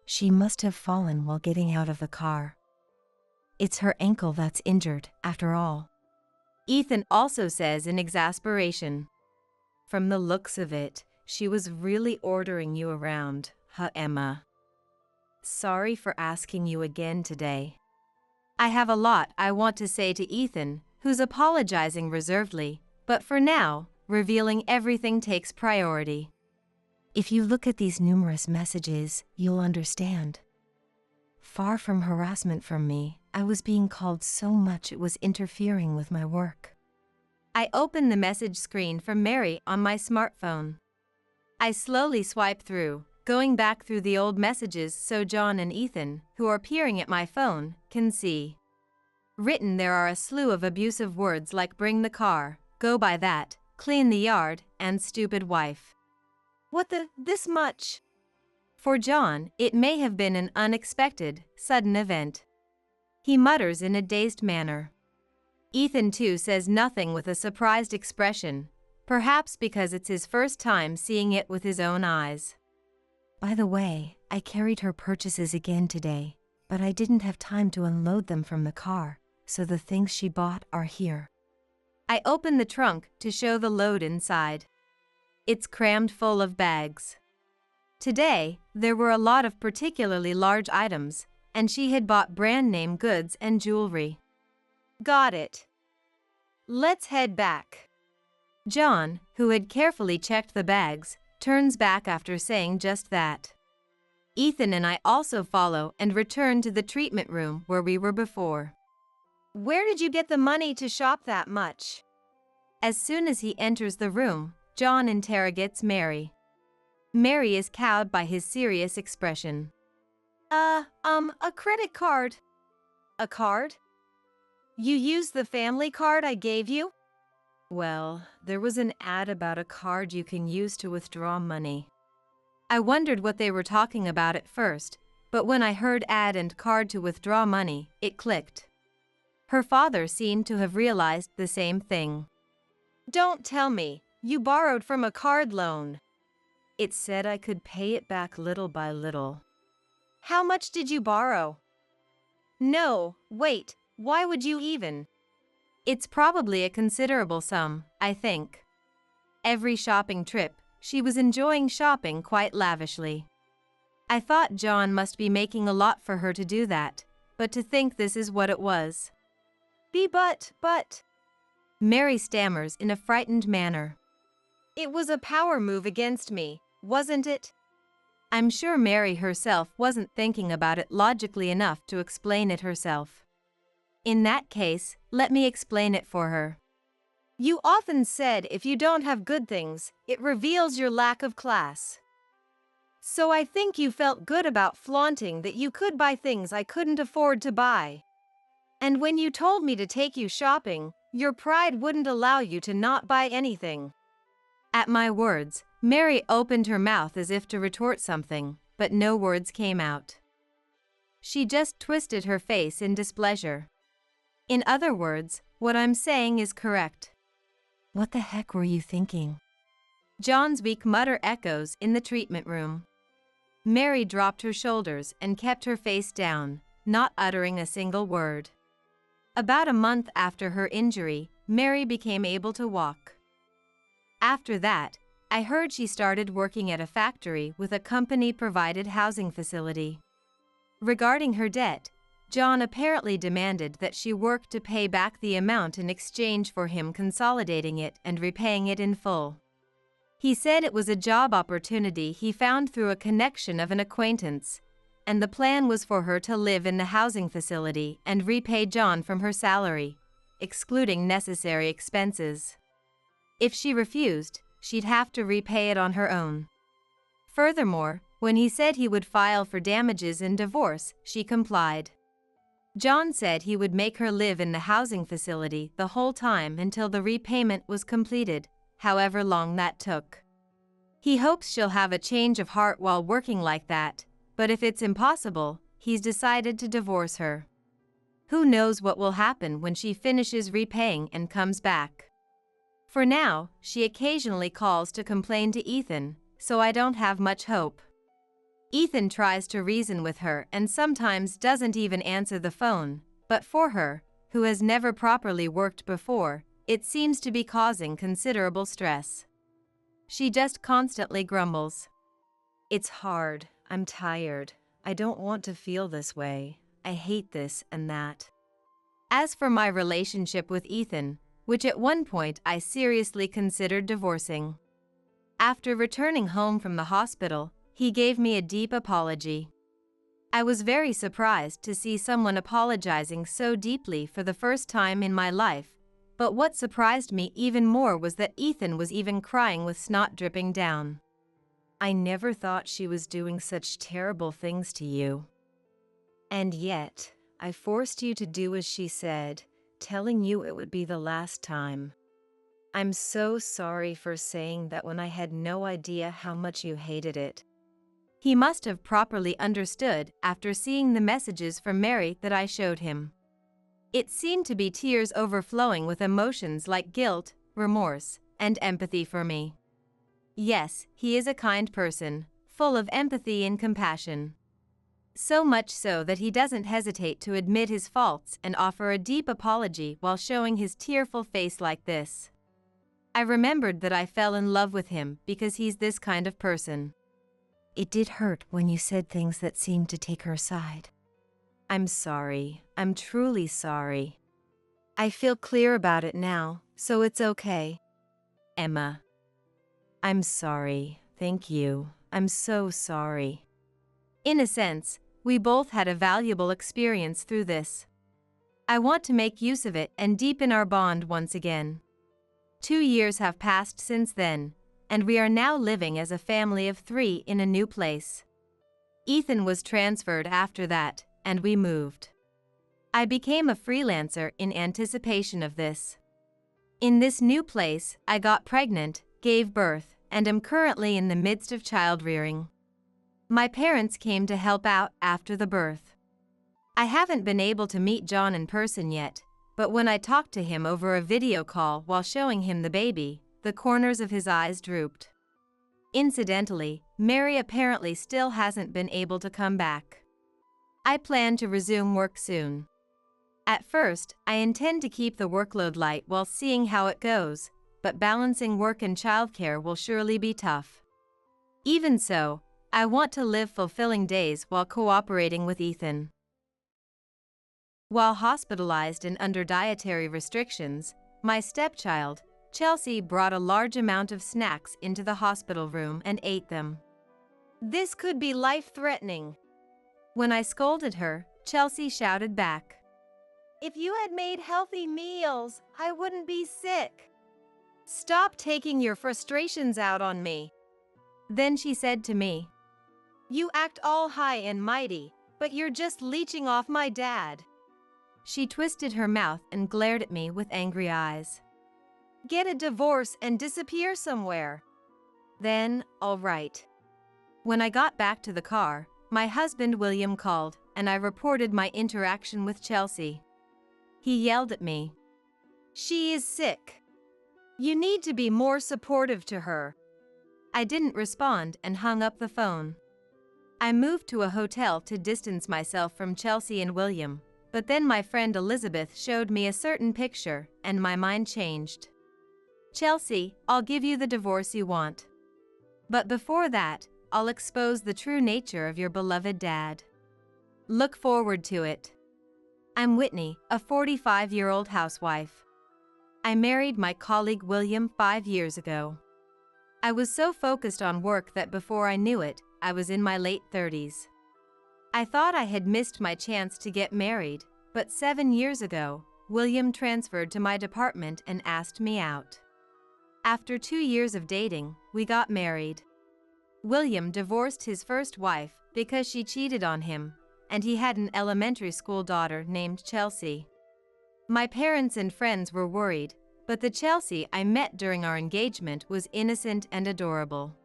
She must have fallen while getting out of the car. It's her ankle that's injured, after all. Ethan also says in exasperation. From the looks of it, she was really ordering you around, huh, Emma? Sorry for asking you again today. I have a lot I want to say to Ethan, who's apologizing reservedly, but for now, revealing everything takes priority. If you look at these numerous messages, you'll understand. Far from harassment from me, I was being called so much it was interfering with my work. I open the message screen from Mary on my smartphone. I slowly swipe through, going back through the old messages so John and Ethan, who are peering at my phone, can see. Written there are a slew of abusive words like bring the car, go by that, clean the yard, and stupid wife. This much? For John, it may have been an unexpected, sudden event. He mutters in a dazed manner. Ethan too says nothing with a surprised expression, perhaps because it's his first time seeing it with his own eyes. By the way, I carried her purchases again today, but I didn't have time to unload them from the car, so the things she bought are here. I open the trunk to show the load inside. It's crammed full of bags. Today, there were a lot of particularly large items, and she had bought brand-name goods and jewelry. Got it. Let's head back. John, who had carefully checked the bags, turns back after saying just that. Ethan and I also follow and return to the treatment room where we were before. Where did you get the money to shop that much? As soon as he enters the room, John interrogates Mary. Mary is cowed by his serious expression. A credit card. A card? You used the family card I gave you? Well, there was an ad about a card you can use to withdraw money. I wondered what they were talking about at first, but when I heard ad and card to withdraw money, it clicked. Her father seemed to have realized the same thing. Don't tell me, you borrowed from a card loan. It said I could pay it back little by little. How much did you borrow? No, wait, why would you even? It's probably a considerable sum, I think. Every shopping trip, she was enjoying shopping quite lavishly. I thought John must be making a lot for her to do that, but to think this is what it was. But... Mary stammers in a frightened manner. It was a power move against me, wasn't it? I'm sure Mary herself wasn't thinking about it logically enough to explain it herself. In that case, let me explain it for her. You often said if you don't have good things, it reveals your lack of class. So I think you felt good about flaunting that you could buy things I couldn't afford to buy. And when you told me to take you shopping, your pride wouldn't allow you to not buy anything. At my words, Mary opened her mouth as if to retort something, but no words came out. She just twisted her face in displeasure. In other words, what I'm saying is correct. What the heck were you thinking? John's weak mutter echoes in the treatment room. Mary dropped her shoulders and kept her face down, not uttering a single word. About a month after her injury, Mary became able to walk. After that, I heard she started working at a factory with a company-provided housing facility. Regarding her debt, John apparently demanded that she work to pay back the amount in exchange for him consolidating it and repaying it in full. He said it was a job opportunity he found through a connection of an acquaintance, and the plan was for her to live in the housing facility and repay John from her salary, excluding necessary expenses. If she refused, she'd have to repay it on her own. Furthermore, when he said he would file for damages in divorce, she complied. John said he would make her live in the housing facility the whole time until the repayment was completed, however long that took. He hopes she'll have a change of heart while working like that, but if it's impossible, he's decided to divorce her. Who knows what will happen when she finishes repaying and comes back. For now, she occasionally calls to complain to Ethan, so I don't have much hope. Ethan tries to reason with her and sometimes doesn't even answer the phone, but for her, who has never properly worked before, it seems to be causing considerable stress. She just constantly grumbles. It's hard. I'm tired. I don't want to feel this way. I hate this and that. As for my relationship with Ethan, which at one point I seriously considered divorcing. After returning home from the hospital, he gave me a deep apology. I was very surprised to see someone apologizing so deeply for the first time in my life, but what surprised me even more was that Ethan was even crying with snot dripping down. I never thought she was doing such terrible things to you. And yet, I forced you to do as she said, telling you it would be the last time. I'm so sorry for saying that when I had no idea how much you hated it. He must have properly understood after seeing the messages from Mary that I showed him. It seemed to be tears overflowing with emotions like guilt, remorse, and empathy for me. Yes, he is a kind person, full of empathy and compassion. So much so that he doesn't hesitate to admit his faults and offer a deep apology while showing his tearful face like this. I remembered that I fell in love with him because he's this kind of person. It did hurt when you said things that seemed to take her side. I'm sorry. I'm truly sorry. I feel clear about it now, so it's okay. Emma. I'm sorry. Thank you. I'm so sorry. In a sense, we both had a valuable experience through this. I want to make use of it and deepen our bond once again. 2 years have passed since then, and we are now living as a family of 3 in a new place. Ethan was transferred after that, and we moved. I became a freelancer in anticipation of this. In this new place, I got pregnant, gave birth, and am currently in the midst of child rearing. My parents came to help out after the birth. I haven't been able to meet John in person yet, but when I talked to him over a video call while showing him the baby, the corners of his eyes drooped. Incidentally, Mary apparently still hasn't been able to come back. I plan to resume work soon. At first, I intend to keep the workload light while seeing how it goes, but balancing work and childcare will surely be tough. Even so, I want to live fulfilling days while cooperating with Ethan. While hospitalized and under dietary restrictions, my stepchild, Chelsea, brought a large amount of snacks into the hospital room and ate them. This could be life-threatening. When I scolded her, Chelsea shouted back, If you had made healthy meals, I wouldn't be sick. Stop taking your frustrations out on me. Then she said to me, You act all high and mighty, but you're just leeching off my dad. She twisted her mouth and glared at me with angry eyes. Get a divorce and disappear somewhere. Then, all right. When I got back to the car, my husband William called, and I reported my interaction with Chelsea. He yelled at me. She is sick. You need to be more supportive to her. I didn't respond and hung up the phone. I moved to a hotel to distance myself from Chelsea and William, But then my friend Elizabeth showed me a certain picture, and my mind changed. Chelsea, I'll give you the divorce you want. But before that, I'll expose the true nature of your beloved dad. Look forward to it. I'm Whitney, a 45-year-old housewife. I married my colleague William 5 years ago. I was so focused on work that before I knew it, I was in my late 30s. I thought I had missed my chance to get married, but 7 years ago, William transferred to my department and asked me out. After 2 years of dating, we got married. William divorced his first wife because she cheated on him, and he had an elementary school daughter named Chelsea. My parents and friends were worried, but the Chelsea I met during our engagement was innocent and adorable.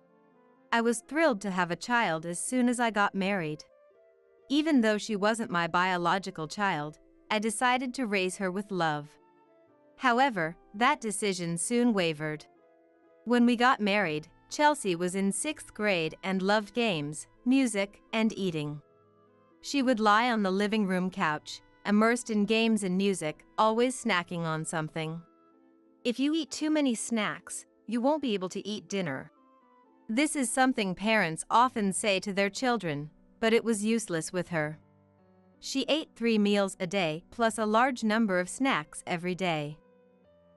I was thrilled to have a child as soon as I got married. Even though she wasn't my biological child, I decided to raise her with love. However, that decision soon wavered. When we got married, Chelsea was in 6th grade and loved games, music, and eating. She would lie on the living room couch, immersed in games and music, always snacking on something. If you eat too many snacks, you won't be able to eat dinner. This is something parents often say to their children, but it was useless with her. She ate 3 meals a day plus a large number of snacks every day.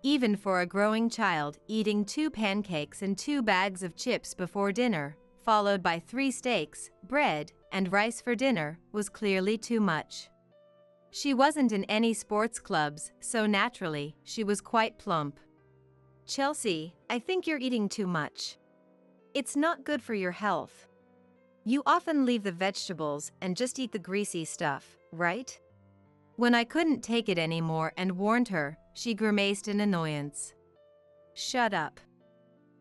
Even for a growing child, eating 2 pancakes and 2 bags of chips before dinner, followed by 3 steaks, bread, and rice for dinner, was clearly too much. She wasn't in any sports clubs, so naturally, she was quite plump. Chelsea, I think you're eating too much. It's not good for your health. You often leave the vegetables and just eat the greasy stuff, right? When I couldn't take it anymore and warned her, she grimaced in annoyance. Shut up.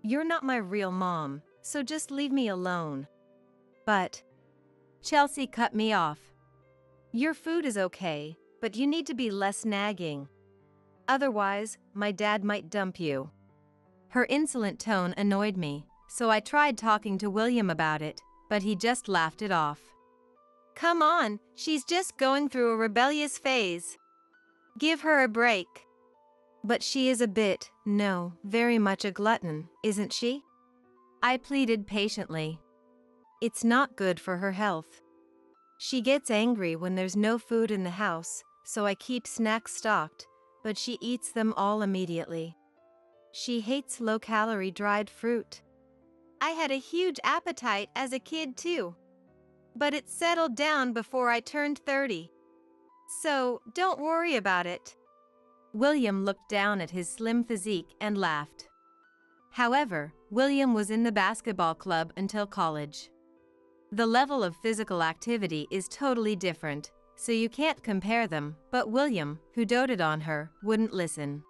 You're not my real mom, so just leave me alone. But Chelsea cut me off. Your food is okay, but you need to be less nagging. Otherwise, my dad might dump you. Her insolent tone annoyed me, so I tried talking to William about it, but he just laughed it off. Come on, she's just going through a rebellious phase. Give her a break. But she is a bit, no, very much a glutton, isn't she? I pleaded patiently. It's not good for her health. She gets angry when there's no food in the house, so I keep snacks stocked, but she eats them all immediately. She hates low-calorie dried fruit. I had a huge appetite as a kid too. But it settled down before I turned 30. So, don't worry about it. William looked down at his slim physique and laughed. However, William was in the basketball club until college. The level of physical activity is totally different, so you can't compare them, but William, who doted on her, wouldn't listen.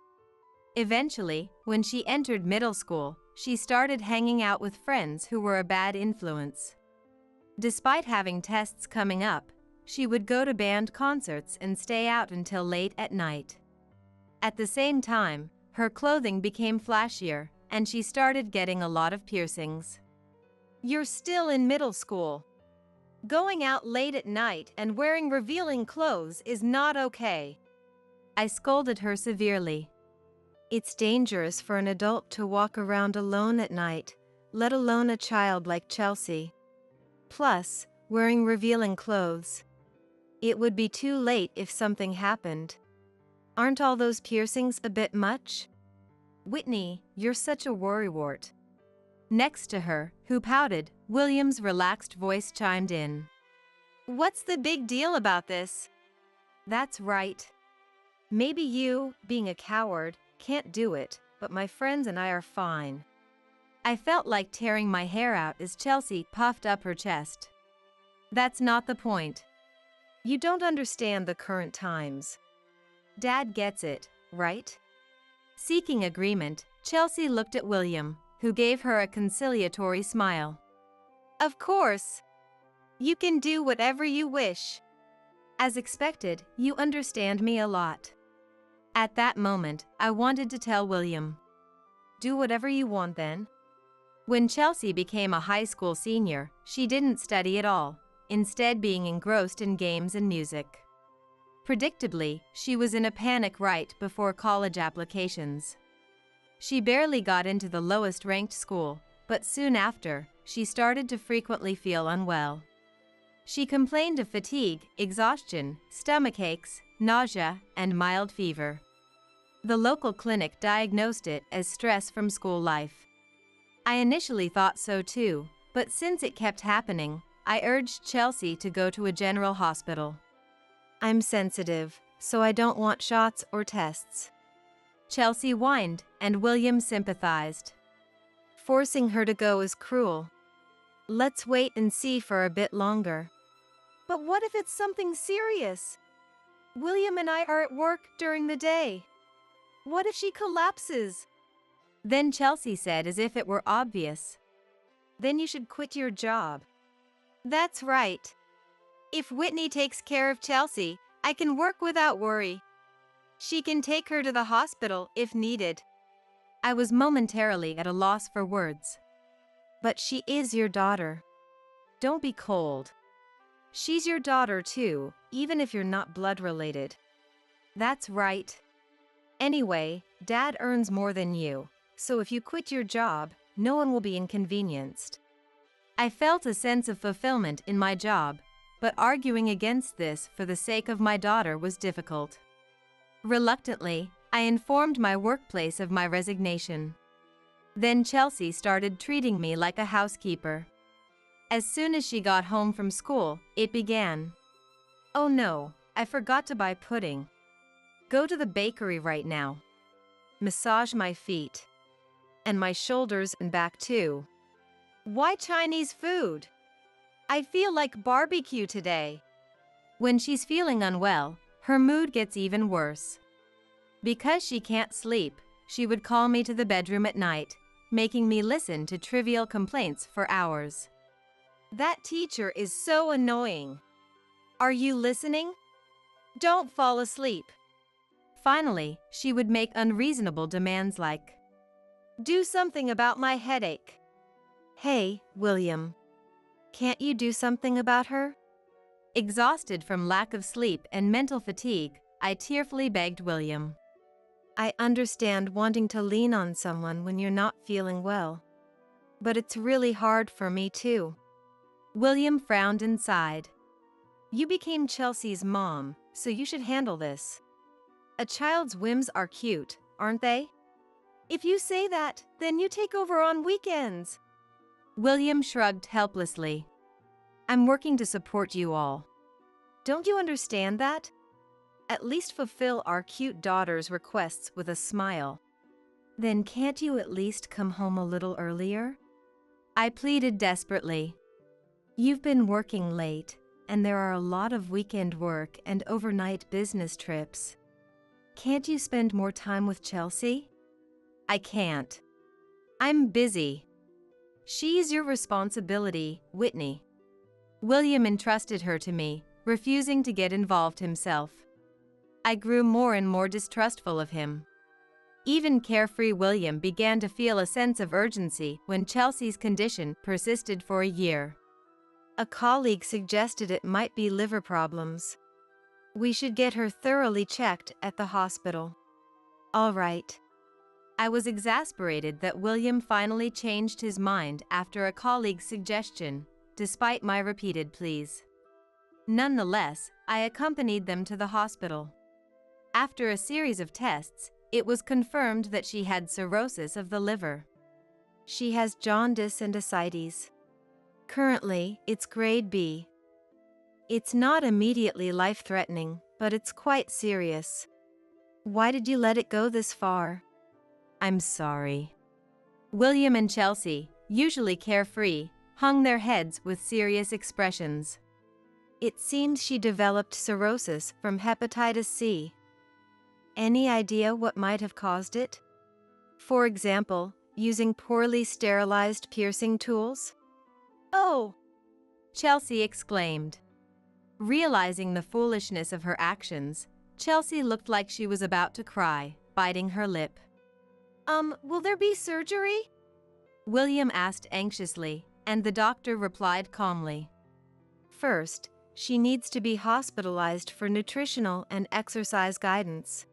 Eventually, when she entered middle school, she started hanging out with friends who were a bad influence. Despite having tests coming up, she would go to band concerts and stay out until late at night. At the same time, her clothing became flashier, and she started getting a lot of piercings. You're still in middle school. Going out late at night and wearing revealing clothes is not okay. I scolded her severely. It's dangerous for an adult to walk around alone at night, let alone a child like Chelsea. Plus, wearing revealing clothes. It would be too late if something happened. Aren't all those piercings a bit much? Whitney, you're such a worrywart. Next to her, who pouted, William's relaxed voice chimed in. What's the big deal about this? That's right. Maybe you, being a coward, can't do it, but my friends and I are fine. I felt like tearing my hair out as Chelsea puffed up her chest. That's not the point. You don't understand the current times. Dad gets it, right? Seeking agreement, Chelsea looked at William, who gave her a conciliatory smile. Of course. You can do whatever you wish. As expected, you understand me a lot. At that moment, I wanted to tell William. Do whatever you want then. When Chelsea became a high school senior, she didn't study at all, instead being engrossed in games and music. Predictably, she was in a panic right before college applications. She barely got into the lowest-ranked school, but soon after, she started to frequently feel unwell. She complained of fatigue, exhaustion, stomach aches, nausea, and mild fever. The local clinic diagnosed it as stress from school life. I initially thought so too, but since it kept happening, I urged Chelsea to go to a general hospital. I'm sensitive, so I don't want shots or tests. Chelsea whined, and William sympathized. Forcing her to go is cruel. Let's wait and see for a bit longer. But what if it's something serious? William and I are at work during the day. What if she collapses? Then Chelsea said as if it were obvious. Then you should quit your job. That's right. If Whitney takes care of Chelsea, I can work without worry. She can take her to the hospital if needed. I was momentarily at a loss for words. But she is your daughter. Don't be cold. She's your daughter too, even if you're not blood related. That's right. Anyway, Dad earns more than you, so if you quit your job, no one will be inconvenienced. I felt a sense of fulfillment in my job, but arguing against this for the sake of my daughter was difficult. Reluctantly, I informed my workplace of my resignation. Then Chelsea started treating me like a housekeeper. As soon as she got home from school, it began. Oh no, I forgot to buy pudding. Go to the bakery right now. Massage my feet. And my shoulders and back too. Why Chinese food? I feel like barbecue today. When she's feeling unwell, her mood gets even worse. Because she can't sleep, she would call me to the bedroom at night, making me listen to trivial complaints for hours. That teacher is so annoying. Are you listening? Don't fall asleep. Finally, she would make unreasonable demands like, do something about my headache. Hey, William. Can't you do something about her? Exhausted from lack of sleep and mental fatigue, I tearfully begged William. I understand wanting to lean on someone when you're not feeling well. But it's really hard for me too. William frowned and sighed. You became Chelsea's mom, so you should handle this. A child's whims are cute, aren't they? If you say that, then you take over on weekends. William shrugged helplessly. I'm working to support you all. Don't you understand that? At least fulfill our cute daughter's requests with a smile. Then can't you at least come home a little earlier? I pleaded desperately. You've been working late, and there are a lot of weekend work and overnight business trips. Can't you spend more time with Chelsea? I can't. I'm busy. She's your responsibility, Whitney. William entrusted her to me, refusing to get involved himself. I grew more and more distrustful of him. Even carefree William began to feel a sense of urgency when Chelsea's condition persisted for a year. A colleague suggested it might be liver problems. We should get her thoroughly checked at the hospital. All right. I was exasperated that William finally changed his mind after a colleague's suggestion, despite my repeated pleas. Nonetheless, I accompanied them to the hospital. After a series of tests, it was confirmed that she had cirrhosis of the liver. She has jaundice and ascites. Currently, it's grade B. It's not immediately life-threatening, but it's quite serious. Why did you let it go this far? I'm sorry. William and Chelsea, usually carefree, hung their heads with serious expressions. It seems she developed cirrhosis from hepatitis C. Any idea what might have caused it? For example, using poorly sterilized piercing tools? Oh! Chelsea exclaimed. Realizing the foolishness of her actions, Chelsea looked like she was about to cry, biting her lip. Will there be surgery? William asked anxiously, and the doctor replied calmly. First, she needs to be hospitalized for nutritional and exercise guidance.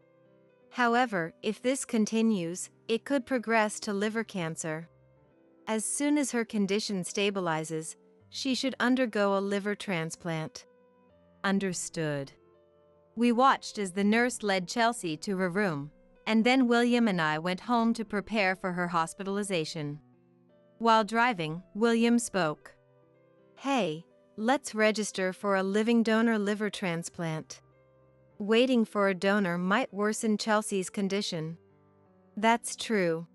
However, if this continues, it could progress to liver cancer. As soon as her condition stabilizes, she should undergo a liver transplant. Understood. We watched as the nurse led Chelsea to her room, and then William and I went home to prepare for her hospitalization. While driving, William spoke. Hey, let's register for a living donor liver transplant. Waiting for a donor might worsen Chelsea's condition. That's true.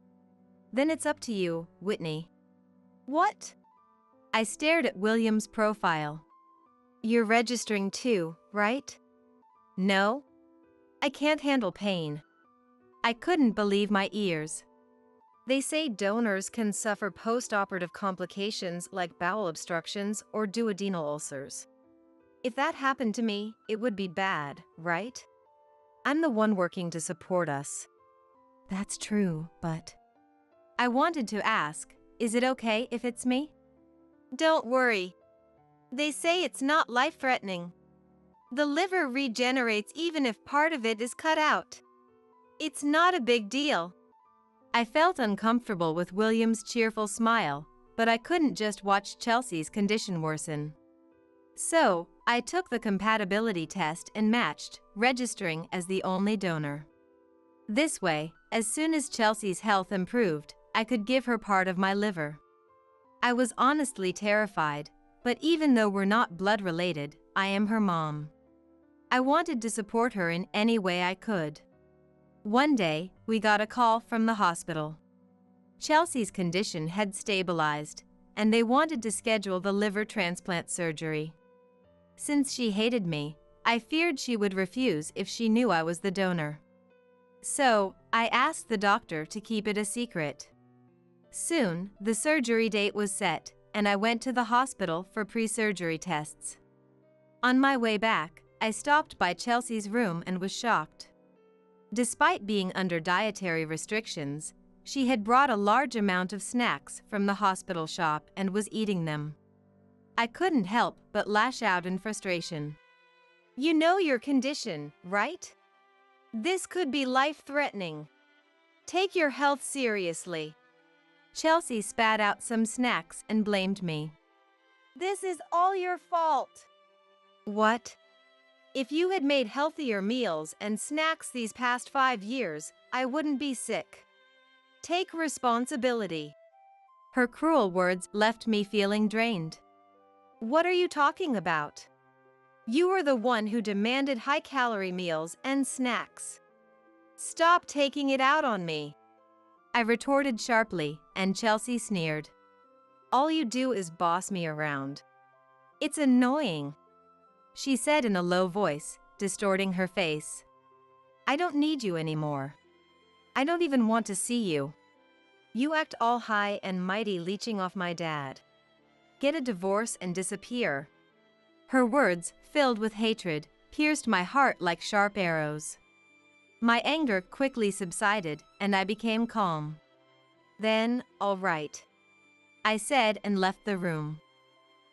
Then it's up to you, Whitney. What? I stared at William's profile. You're registering too, right? No. I can't handle pain. I couldn't believe my ears. They say donors can suffer post-operative complications like bowel obstructions or duodenal ulcers. If that happened to me, it would be bad, right? I'm the one working to support us. That's true, but... I wanted to ask, is it okay if it's me? Don't worry. They say it's not life-threatening. The liver regenerates even if part of it is cut out. It's not a big deal. I felt uncomfortable with William's cheerful smile, but I couldn't just watch Chelsea's condition worsen. So, I took the compatibility test and matched, registering as the only donor. This way, as soon as Chelsea's health improved, I could give her part of my liver. I was honestly terrified, but even though we're not blood-related, I am her mom. I wanted to support her in any way I could. One day, we got a call from the hospital. Chelsea's condition had stabilized, and they wanted to schedule the liver transplant surgery. Since she hated me, I feared she would refuse if she knew I was the donor. So, I asked the doctor to keep it a secret. Soon, the surgery date was set, and I went to the hospital for pre-surgery tests. On my way back, I stopped by Chelsea's room and was shocked. Despite being under dietary restrictions, she had brought a large amount of snacks from the hospital shop and was eating them. I couldn't help but lash out in frustration. You know your condition, right? This could be life-threatening. Take your health seriously. Chelsea spat out some snacks and blamed me. This is all your fault. What? If you had made healthier meals and snacks these past 5 years, I wouldn't be sick. Take responsibility. Her cruel words left me feeling drained. What are you talking about? You were the one who demanded high-calorie meals and snacks. Stop taking it out on me. I retorted sharply, and Chelsea sneered. All you do is boss me around. It's annoying, she said in a low voice, distorting her face. I don't need you anymore. I don't even want to see you. You act all high and mighty leeching off my dad. Get a divorce and disappear. Her words, filled with hatred, pierced my heart like sharp arrows. My anger quickly subsided, and I became calm. Then, all right, I said and left the room.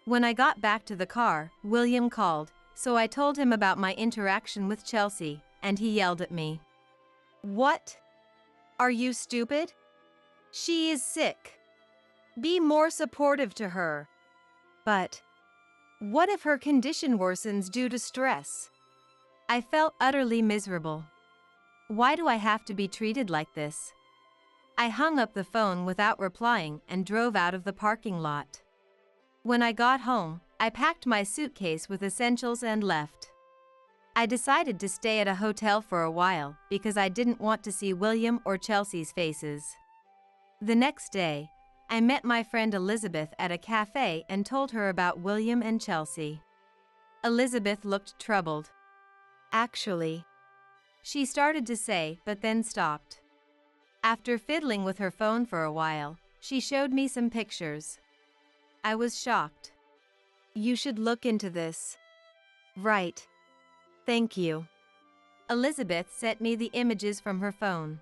When I got back to the car, William called, so I told him about my interaction with Chelsea, and he yelled at me. What? Are you stupid? She is sick. Be more supportive to her. But what if her condition worsens due to stress? I felt utterly miserable. Why do I have to be treated like this? I hung up the phone without replying and drove out of the parking lot. When I got home, I packed my suitcase with essentials and left. I decided to stay at a hotel for a while because I didn't want to see William or Chelsea's faces. The next day, I met my friend Elizabeth at a cafe and told her about William and Chelsea. Elizabeth looked troubled. Actually, she started to say, but then stopped. After fiddling with her phone for a while, she showed me some pictures. I was shocked. You should look into this. Right. Thank you. Elizabeth sent me the images from her phone.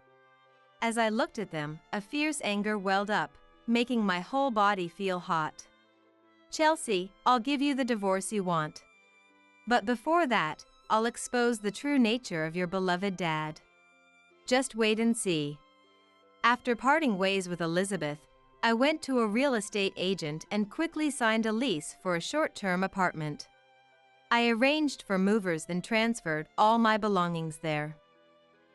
As I looked at them, a fierce anger welled up, making my whole body feel hot. Chelsea, I'll give you the divorce you want. But before that, I'll expose the true nature of your beloved dad. Just wait and see. After parting ways with Elizabeth, I went to a real estate agent and quickly signed a lease for a short-term apartment. I arranged for movers and transferred all my belongings there.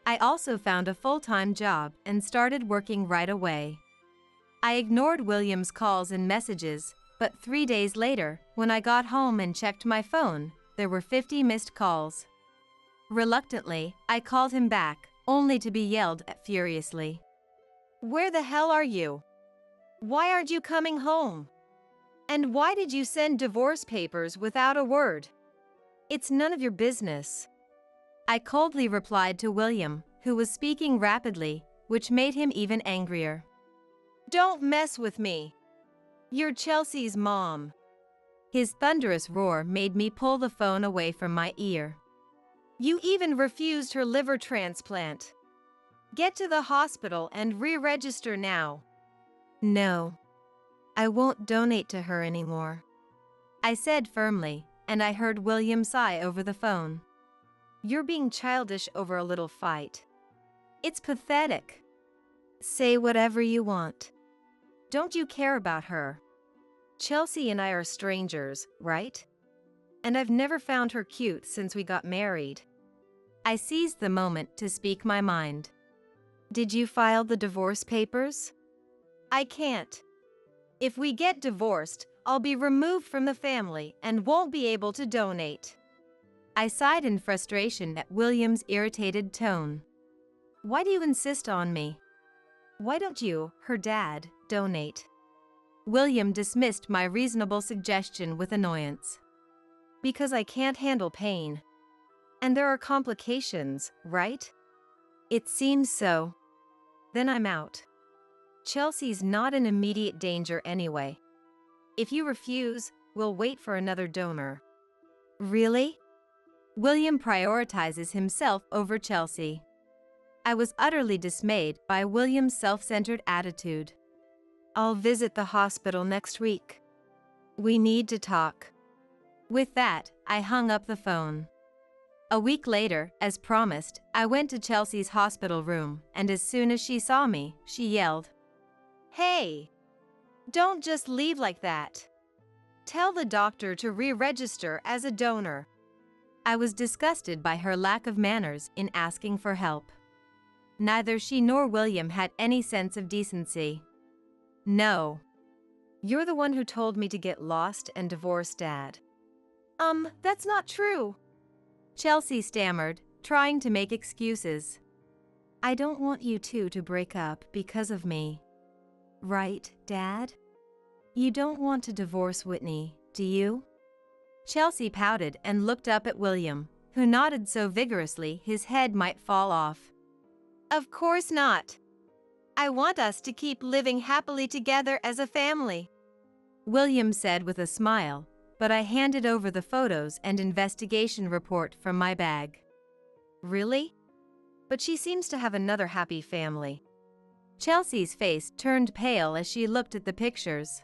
I also found a full-time job and started working right away. I ignored William's calls and messages, but 3 days later, when I got home and checked my phone, there were 50 missed calls. Reluctantly, I called him back, only to be yelled at furiously. Where the hell are you? Why aren't you coming home? And why did you send divorce papers without a word? It's none of your business. I coldly replied to William, who was speaking rapidly, which made him even angrier. Don't mess with me. You're Chelsea's mom. His thunderous roar made me pull the phone away from my ear. You even refused her liver transplant. Get to the hospital and re-register now. No. I won't donate to her anymore, I said firmly, and I heard William sigh over the phone. You're being childish over a little fight. It's pathetic. Say whatever you want. Don't you care about her? Chelsea and I are strangers, right? And I've never found her cute since we got married. I seized the moment to speak my mind. Did you file the divorce papers? I can't. If we get divorced, I'll be removed from the family and won't be able to donate. I sighed in frustration at William's irritated tone. Why do you insist on me? Why don't you, her dad, donate? William dismissed my reasonable suggestion with annoyance. Because I can't handle pain. And there are complications, right? It seems so. Then I'm out. Chelsea's not in immediate danger anyway. If you refuse, we'll wait for another donor. Really? William prioritizes himself over Chelsea. I was utterly dismayed by William's self-centered attitude. I'll visit the hospital next week. We need to talk. With that, I hung up the phone. A week later, as promised, I went to Chelsea's hospital room, and as soon as she saw me, she yelled, "Hey! Don't just leave like that. Tell the doctor to re-register as a donor." I was disgusted by her lack of manners in asking for help. Neither she nor William had any sense of decency. No. You're the one who told me to get lost and divorce Dad. That's not true. Chelsea stammered, trying to make excuses. I don't want you two to break up because of me. Right, Dad? You don't want to divorce Whitney, do you? Chelsea pouted and looked up at William, who nodded so vigorously his head might fall off. Of course not. I want us to keep living happily together as a family, William said with a smile, but I handed over the photos and investigation report from my bag. Really? But she seems to have another happy family. Chelsea's face turned pale as she looked at the pictures.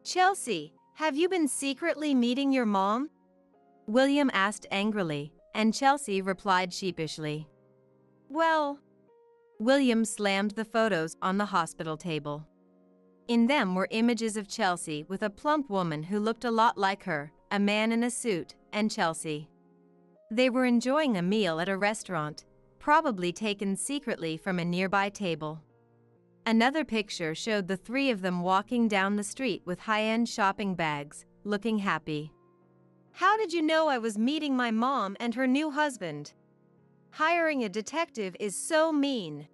Chelsea, have you been secretly meeting your mom? William asked angrily, and Chelsea replied sheepishly. Well, William slammed the photos on the hospital table. In them were images of Chelsea with a plump woman who looked a lot like her, a man in a suit, and Chelsea. They were enjoying a meal at a restaurant, probably taken secretly from a nearby table. Another picture showed the three of them walking down the street with high-end shopping bags, looking happy. How did you know I was meeting my mom and her new husband? Hiring a detective is so mean.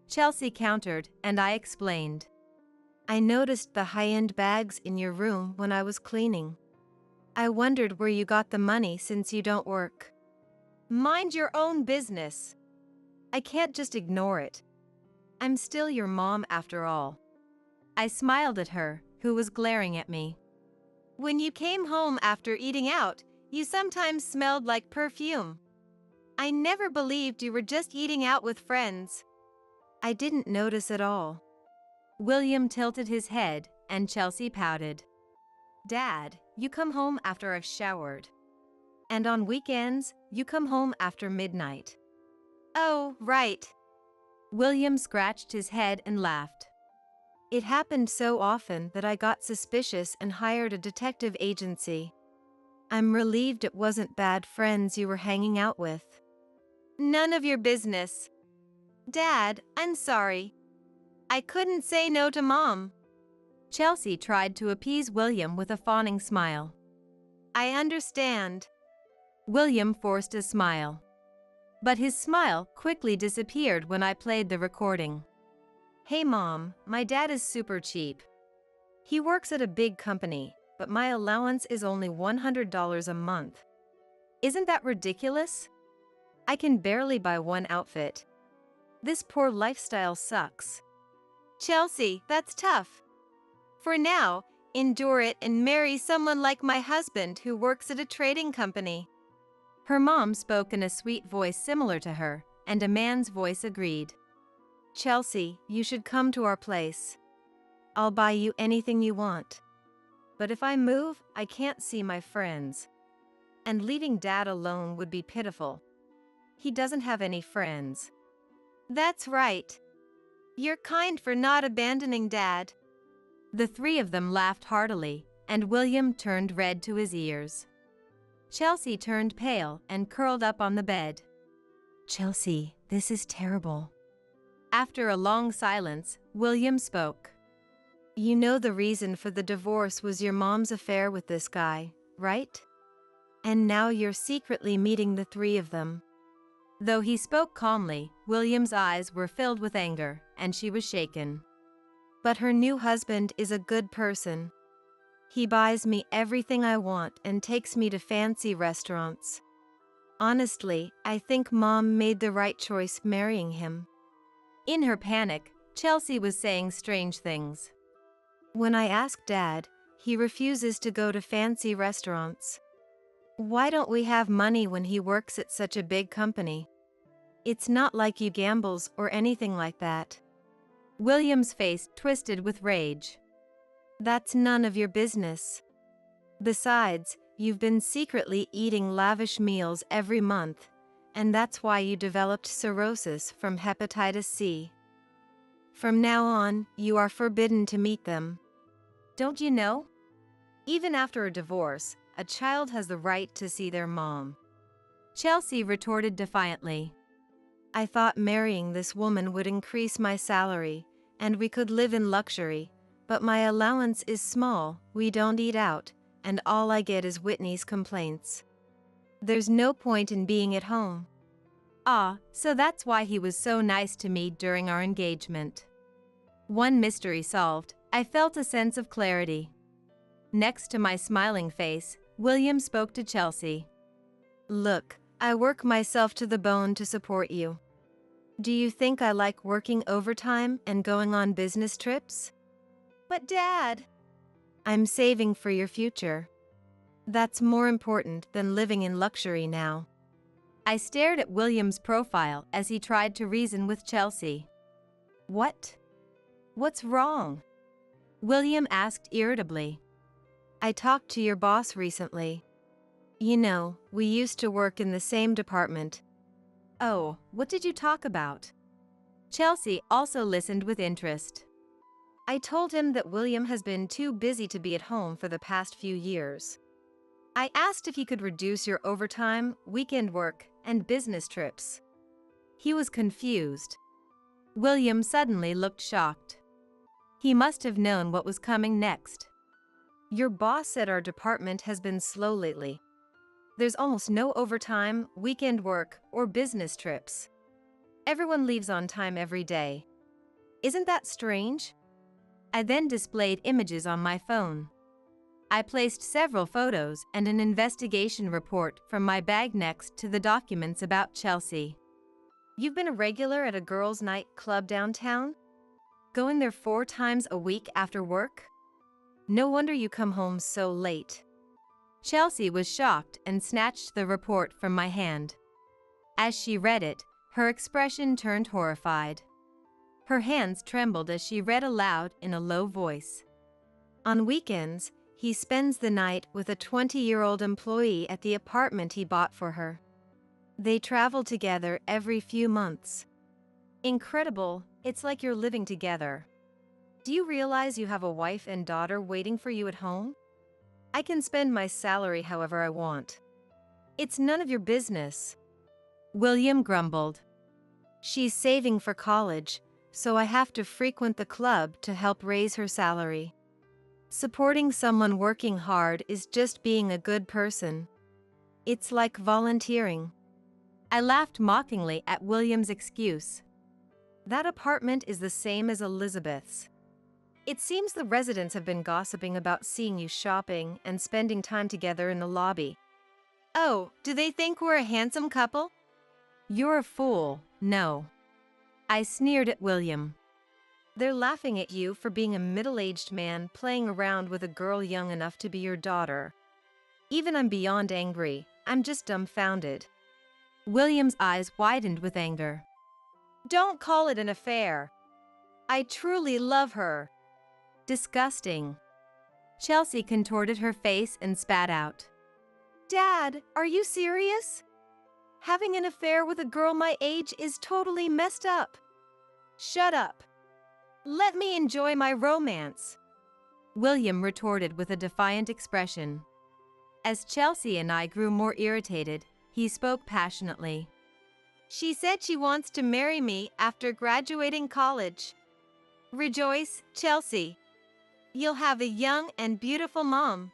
Chelsea countered, and I explained. I noticed the high-end bags in your room when I was cleaning. I wondered where you got the money since you don't work. Mind your own business. I can't just ignore it. I'm still your mom after all. I smiled at her, who was glaring at me. When you came home after eating out, you sometimes smelled like perfume. I never believed you were just eating out with friends. I didn't notice at all. William tilted his head, and Chelsea pouted. Dad, you come home after I've showered. And on weekends, you come home after midnight. Oh, right. William scratched his head and laughed. It happened so often that I got suspicious and hired a detective agency. I'm relieved it wasn't bad friends you were hanging out with. None of your business. Dad, I'm sorry. I couldn't say no to Mom. Chelsea tried to appease William with a fawning smile. I understand. William forced a smile. But his smile quickly disappeared when I played the recording. Hey Mom, my dad is super cheap. He works at a big company, but my allowance is only $100 a month. Isn't that ridiculous? I can barely buy one outfit. This poor lifestyle sucks. Chelsea, that's tough. For now, endure it and marry someone like my husband who works at a trading company. Her mom spoke in a sweet voice similar to her, and a man's voice agreed. Chelsea, you should come to our place. I'll buy you anything you want. But if I move, I can't see my friends. And leaving Dad alone would be pitiful. He doesn't have any friends. That's right. You're kind for not abandoning Dad. The three of them laughed heartily, and William turned red to his ears. Chelsea turned pale and curled up on the bed. Chelsea, this is terrible. After a long silence, William spoke. You know the reason for the divorce was your mom's affair with this guy, right? And now you're secretly meeting the three of them. Though he spoke calmly, William's eyes were filled with anger, and she was shaken. But her new husband is a good person. He buys me everything I want and takes me to fancy restaurants. Honestly, I think Mom made the right choice marrying him. In her panic, Chelsea was saying strange things. When I ask Dad, he refuses to go to fancy restaurants. Why don't we have money when he works at such a big company? It's not like he gambles or anything like that. William's face twisted with rage. That's none of your business. Besides, you've been secretly eating lavish meals every month, and that's why you developed cirrhosis from hepatitis C. From now on, you are forbidden to meet them. Don't you know? Even after a divorce, a child has the right to see their mom. Chelsea retorted defiantly. I thought marrying this woman would increase my salary, and we could live in luxury, but my allowance is small, we don't eat out, and all I get is Whitney's complaints. There's no point in being at home. Ah, so that's why he was so nice to me during our engagement. One mystery solved, I felt a sense of clarity. Next to my smiling face, William spoke to Chelsea. Look, I work myself to the bone to support you. Do you think I like working overtime and going on business trips? But Dad, I'm saving for your future. That's more important than living in luxury now. I stared at William's profile as he tried to reason with Chelsea. What? What's wrong? William asked irritably. I talked to your boss recently. You know, we used to work in the same department. Oh, what did you talk about? Chelsea also listened with interest. I told him that William has been too busy to be at home for the past few years. I asked if he could reduce your overtime, weekend work, and business trips. He was confused. William suddenly looked shocked. He must have known what was coming next. Your boss said our department has been slow lately. There's almost no overtime, weekend work, or business trips. Everyone leaves on time every day. Isn't that strange? I then displayed images on my phone. I placed several photos and an investigation report from my bag next to the documents about Chelsea. You've been a regular at a girls' night club downtown? Going there 4 times a week after work? No wonder you come home so late. Chelsea was shocked and snatched the report from my hand. As she read it, her expression turned horrified. Her hands trembled as she read aloud in a low voice. On weekends, he spends the night with a 20-year-old employee at the apartment he bought for her. They travel together every few months. Incredible, it's like you're living together. Do you realize you have a wife and daughter waiting for you at home? I can spend my salary however I want. It's none of your business. William grumbled. She's saving for college, so I have to frequent the club to help raise her salary. Supporting someone working hard is just being a good person. It's like volunteering. I laughed mockingly at William's excuse. That apartment is the same as Elizabeth's. It seems the residents have been gossiping about seeing you shopping and spending time together in the lobby. Oh, do they think we're a handsome couple? You're a fool, no. I sneered at William. They're laughing at you for being a middle-aged man playing around with a girl young enough to be your daughter. Even I'm beyond angry, I'm just dumbfounded. William's eyes widened with anger. Don't call it an affair. I truly love her. Disgusting. Chelsea contorted her face and spat out. Dad, are you serious? Having an affair with a girl my age is totally messed up. Shut up. Let me enjoy my romance. William retorted with a defiant expression. As Chelsea and I grew more irritated, he spoke passionately. She said she wants to marry me after graduating college. Rejoice, Chelsea. You'll have a young and beautiful mom.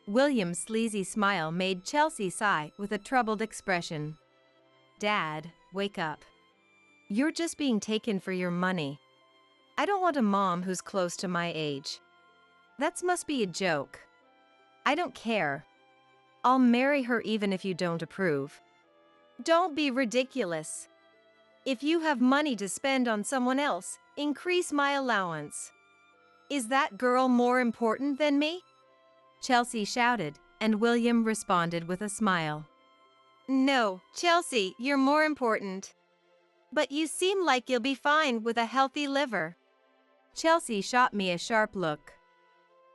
William's sleazy smile made Chelsea sigh with a troubled expression. Dad, wake up. You're just being taken for your money. I don't want a mom who's close to my age. That must be a joke. I don't care. I'll marry her even if you don't approve. Don't be ridiculous. If you have money to spend on someone else, increase my allowance. Is that girl more important than me? Chelsea shouted, and William responded with a smile. No, Chelsea, you're more important. But you seem like you'll be fine with a healthy liver. Chelsea shot me a sharp look.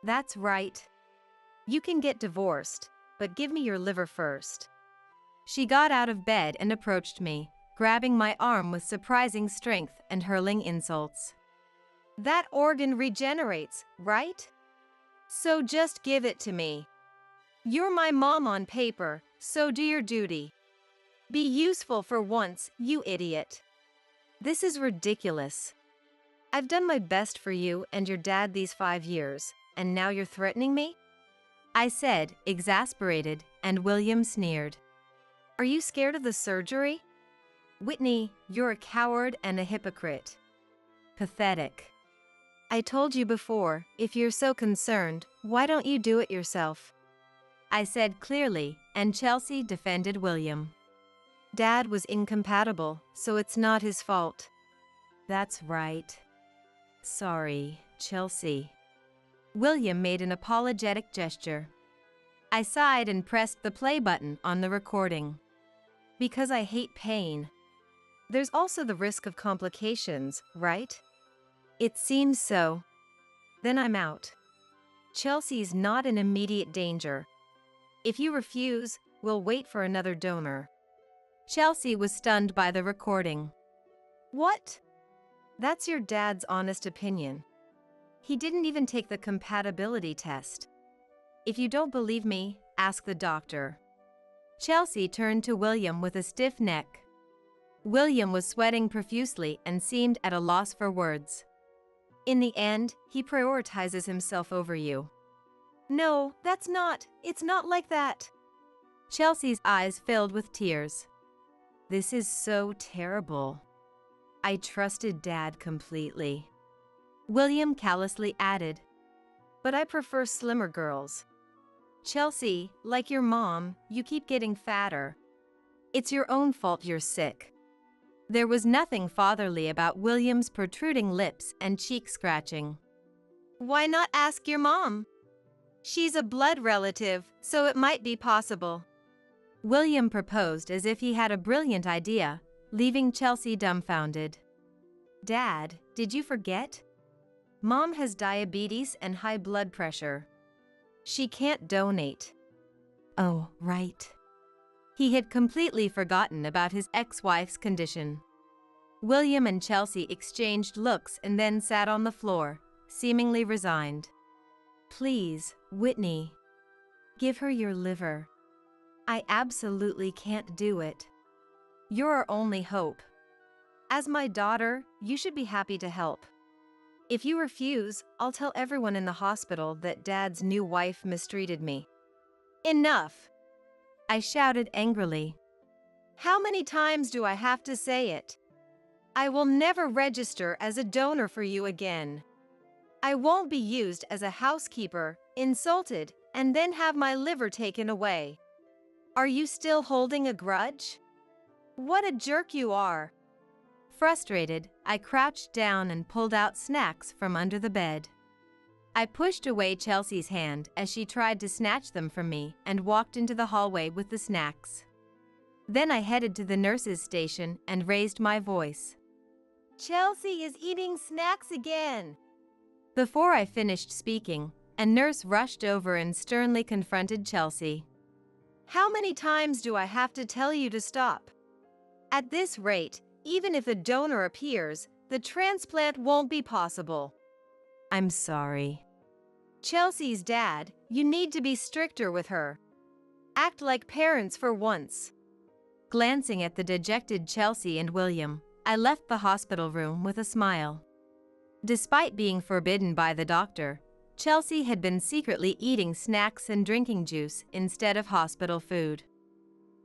That's right. You can get divorced, but give me your liver first. She got out of bed and approached me, grabbing my arm with surprising strength and hurling insults. That organ regenerates, right? So just give it to me. You're my mom on paper, so do your duty. Be useful for once, you idiot. This is ridiculous. I've done my best for you and your dad these 5 years, and now you're threatening me? I said, exasperated, and William sneered. Are you scared of the surgery? Whitney, you're a coward and a hypocrite. Pathetic. I told you before, if you're so concerned, why don't you do it yourself? I said clearly, and Chelsea defended William. Dad was incompatible, so it's not his fault. That's right. Sorry, Chelsea. William made an apologetic gesture. I sighed and pressed the play button on the recording. Because I hate pain. There's also the risk of complications, right? It seems so. Then I'm out. Chelsea's not in immediate danger. If you refuse, we'll wait for another donor. Chelsea was stunned by the recording. What? That's your dad's honest opinion. He didn't even take the compatibility test. If you don't believe me, ask the doctor. Chelsea turned to William with a stiff neck. William was sweating profusely and seemed at a loss for words. In the end, he prioritizes himself over you. No, it's not like that. Chelsea's eyes filled with tears. This is so terrible. I trusted Dad completely. William callously added. But I prefer slimmer girls. Chelsea, like your mom, you keep getting fatter. It's your own fault you're sick. There was nothing fatherly about William's protruding lips and cheek scratching. Why not ask your mom? She's a blood relative, so it might be possible. William proposed as if he had a brilliant idea, leaving Chelsea dumbfounded. Dad, did you forget? Mom has diabetes and high blood pressure. She can't donate. Oh, right. He had completely forgotten about his ex-wife's condition. William and Chelsea exchanged looks and then sat on the floor, seemingly resigned. Please, Whitney. Give her your liver. I absolutely can't do it. You're our only hope. As my daughter, you should be happy to help. If you refuse, I'll tell everyone in the hospital that Dad's new wife mistreated me. Enough! I shouted angrily. How many times do I have to say it? I will never register as a donor for you again. I won't be used as a housekeeper, insulted, and then have my liver taken away. Are you still holding a grudge? What a jerk you are. Frustrated, I crouched down and pulled out snacks from under the bed. I pushed away Chelsea's hand as she tried to snatch them from me and walked into the hallway with the snacks. Then I headed to the nurse's station and raised my voice. Chelsea is eating snacks again. Before I finished speaking, a nurse rushed over and sternly confronted Chelsea. How many times do I have to tell you to stop? At this rate, even if a donor appears, the transplant won't be possible. I'm sorry. Chelsea's dad, you need to be stricter with her. Act like parents for once. Glancing at the dejected Chelsea and William, I left the hospital room with a smile. Despite being forbidden by the doctor, Chelsea had been secretly eating snacks and drinking juice instead of hospital food.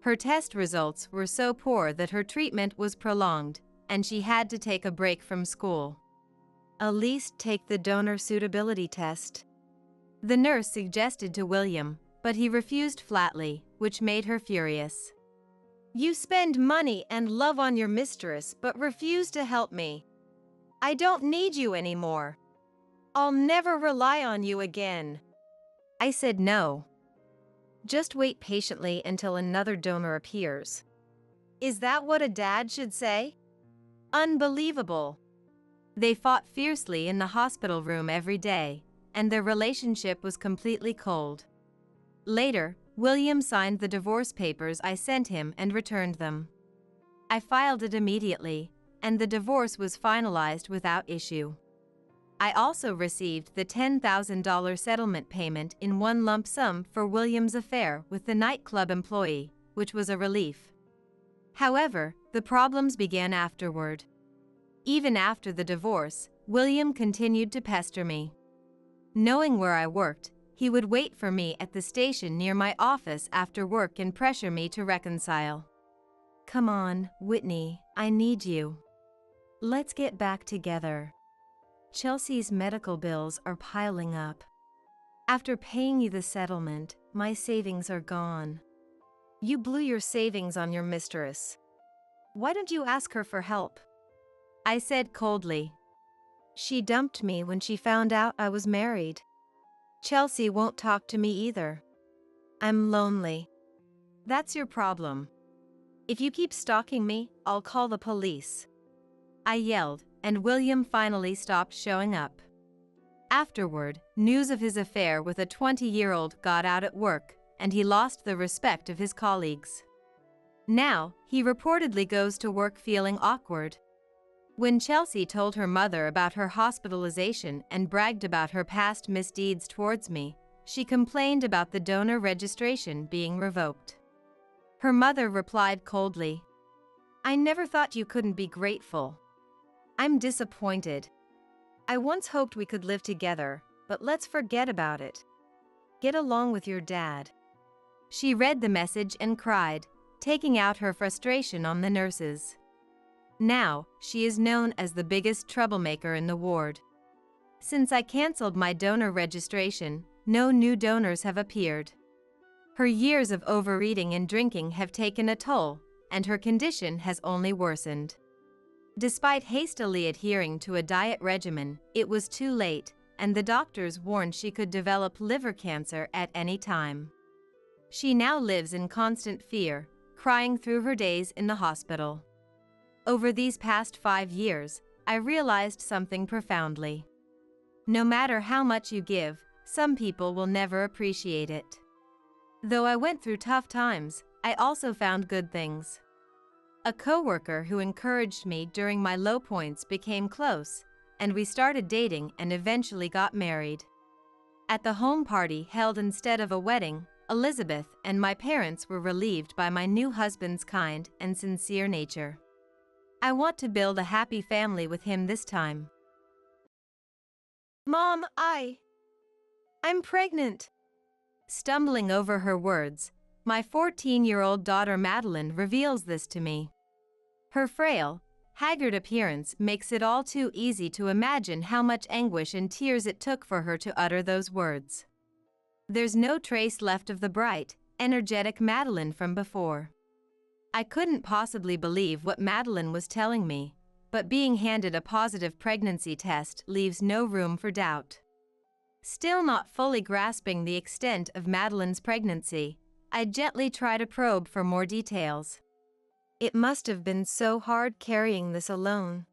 Her test results were so poor that her treatment was prolonged, and she had to take a break from school. At least take the donor suitability test. The nurse suggested to William, but he refused flatly, which made her furious. You spend money and love on your mistress but refuse to help me. I don't need you anymore. I'll never rely on you again. I said no. Just wait patiently until another donor appears. Is that what a dad should say? Unbelievable. They fought fiercely in the hospital room every day, and their relationship was completely cold. Later, William signed the divorce papers I sent him and returned them. I filed it immediately, and the divorce was finalized without issue. I also received the $10,000 settlement payment in one lump sum for William's affair with the nightclub employee, which was a relief. However, the problems began afterward. Even after the divorce, William continued to pester me. Knowing where I worked, he would wait for me at the station near my office after work and pressure me to reconcile. Come on, Whitney, I need you. Let's get back together. Chelsea's medical bills are piling up. After paying you the settlement, my savings are gone. You blew your savings on your mistress. Why don't you ask her for help? I said coldly. She dumped me when she found out I was married. Chelsea won't talk to me either. I'm lonely. That's your problem. If you keep stalking me, I'll call the police. I yelled, and William finally stopped showing up. Afterward, news of his affair with a 20-year-old got out at work, and he lost the respect of his colleagues. Now, he reportedly goes to work feeling awkward. When Chelsea told her mother about her hospitalization and bragged about her past misdeeds towards me, she complained about the donor registration being revoked. Her mother replied coldly, I never thought you couldn't be grateful. I'm disappointed. I once hoped we could live together, but let's forget about it. Get along with your dad. She read the message and cried, taking out her frustration on the nurses. Now, she is known as the biggest troublemaker in the ward. Since I canceled my donor registration, no new donors have appeared. Her years of overeating and drinking have taken a toll, and her condition has only worsened. Despite hastily adhering to a diet regimen, it was too late, and the doctors warned she could develop liver cancer at any time. She now lives in constant fear, crying through her days in the hospital. Over these past 5 years, I realized something profoundly. No matter how much you give, some people will never appreciate it. Though I went through tough times, I also found good things. A coworker who encouraged me during my low points became close, and we started dating and eventually got married. At the home party held instead of a wedding, Elizabeth and my parents were relieved by my new husband's kind and sincere nature. I want to build a happy family with him this time. Mom, I'm pregnant. Stumbling over her words, my 14-year-old daughter Madeline reveals this to me. Her frail, haggard appearance makes it all too easy to imagine how much anguish and tears it took for her to utter those words. There's no trace left of the bright, energetic Madeline from before. I couldn't possibly believe what Madeline was telling me, but being handed a positive pregnancy test leaves no room for doubt. Still not fully grasping the extent of Madeline's pregnancy, I gently try to probe for more details. It must have been so hard carrying this alone.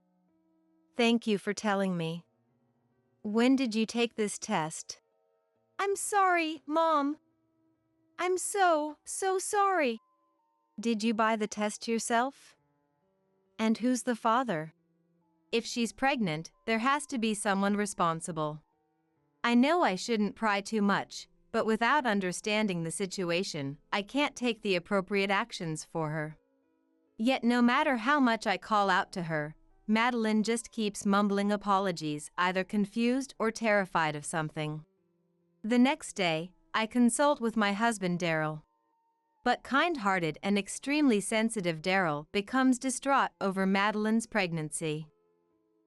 Thank you for telling me. When did you take this test? I'm sorry, Mom. I'm so sorry. Did you buy the test yourself? And who's the father? If she's pregnant, there has to be someone responsible. I know I shouldn't pry too much, but without understanding the situation, I can't take the appropriate actions for her. Yet no matter how much I call out to her, Madeline just keeps mumbling apologies, either confused or terrified of something. The next day, I consult with my husband Daryl. But kind-hearted and extremely sensitive Daryl becomes distraught over Madeline's pregnancy.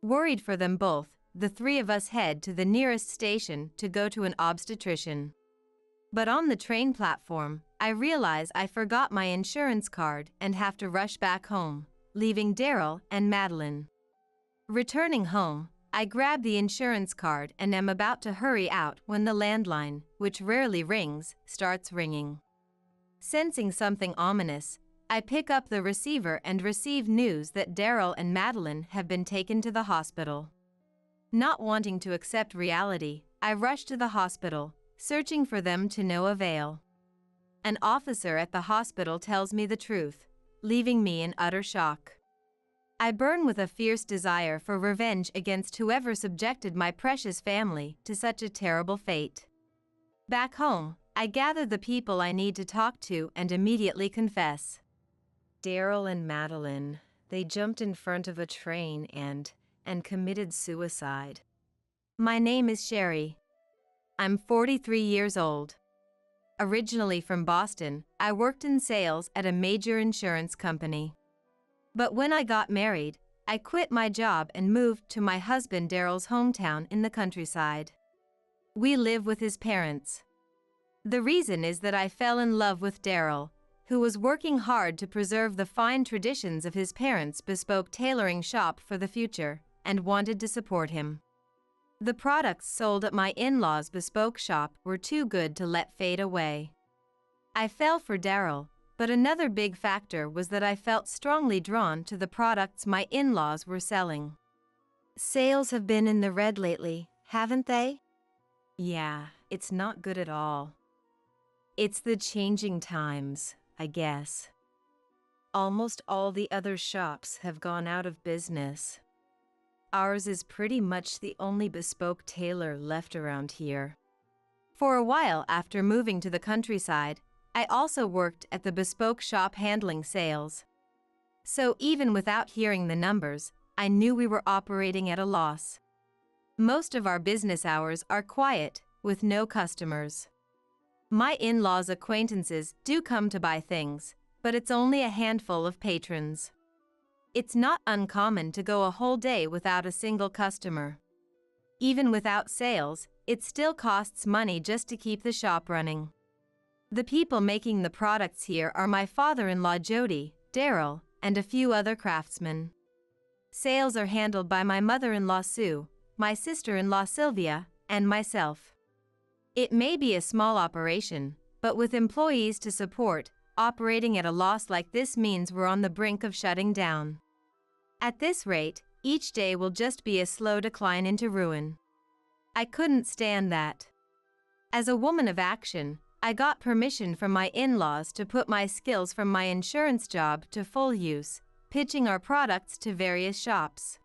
Worried for them both, the three of us head to the nearest station to go to an obstetrician. But on the train platform, I realize I forgot my insurance card and have to rush back home, leaving Daryl and Madeline. Returning home, I grab the insurance card and am about to hurry out when the landline, which rarely rings, starts ringing. Sensing something ominous, I pick up the receiver and receive news that Daryl and Madeline have been taken to the hospital. Not wanting to accept reality, I rush to the hospital, searching for them to no avail. An officer at the hospital tells me the truth, leaving me in utter shock. I burn with a fierce desire for revenge against whoever subjected my precious family to such a terrible fate. Back home, I gather the people I need to talk to and immediately confess. Daryl and Madeline, they jumped in front of a train and committed suicide. My name is Sherry. I'm 43 years old. Originally from Boston, I worked in sales at a major insurance company. But when I got married, I quit my job and moved to my husband Daryl's hometown in the countryside. We live with his parents. The reason is that I fell in love with Daryl, who was working hard to preserve the fine traditions of his parents' bespoke tailoring shop for the future, and wanted to support him. The products sold at my in-laws' bespoke shop were too good to let fade away. I fell for Daryl, but another big factor was that I felt strongly drawn to the products my in-laws were selling. Sales have been in the red lately, haven't they? Yeah, it's not good at all. It's the changing times, I guess. Almost all the other shops have gone out of business. Ours is pretty much the only bespoke tailor left around here. For a while after moving to the countryside, I also worked at the bespoke shop handling sales. So even without hearing the numbers, I knew we were operating at a loss. Most of our business hours are quiet, with no customers. My in-laws' acquaintances do come to buy things, but it's only a handful of patrons. It's not uncommon to go a whole day without a single customer. Even without sales, it still costs money just to keep the shop running. The people making the products here are my father-in-law Jody, Daryl, and a few other craftsmen. Sales are handled by my mother-in-law Sue, my sister-in-law Sylvia, and myself. It may be a small operation, but with employees to support, operating at a loss like this means we're on the brink of shutting down. At this rate, each day will just be a slow decline into ruin. I couldn't stand that. As a woman of action, I got permission from my in-laws to put my skills from my insurance job to full use, pitching our products to various shops.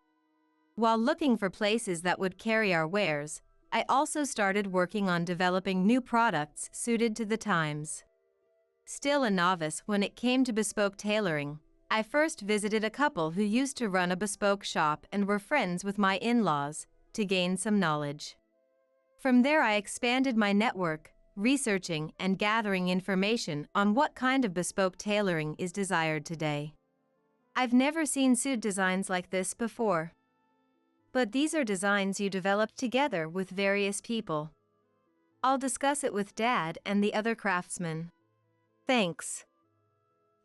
While looking for places that would carry our wares, I also started working on developing new products suited to the times. Still a novice when it came to bespoke tailoring, I first visited a couple who used to run a bespoke shop and were friends with my in-laws, to gain some knowledge. From there I expanded my network, researching and gathering information on what kind of bespoke tailoring is desired today. I've never seen suit designs like this before. But these are designs you developed together with various people. I'll discuss it with Dad and the other craftsmen. Thanks.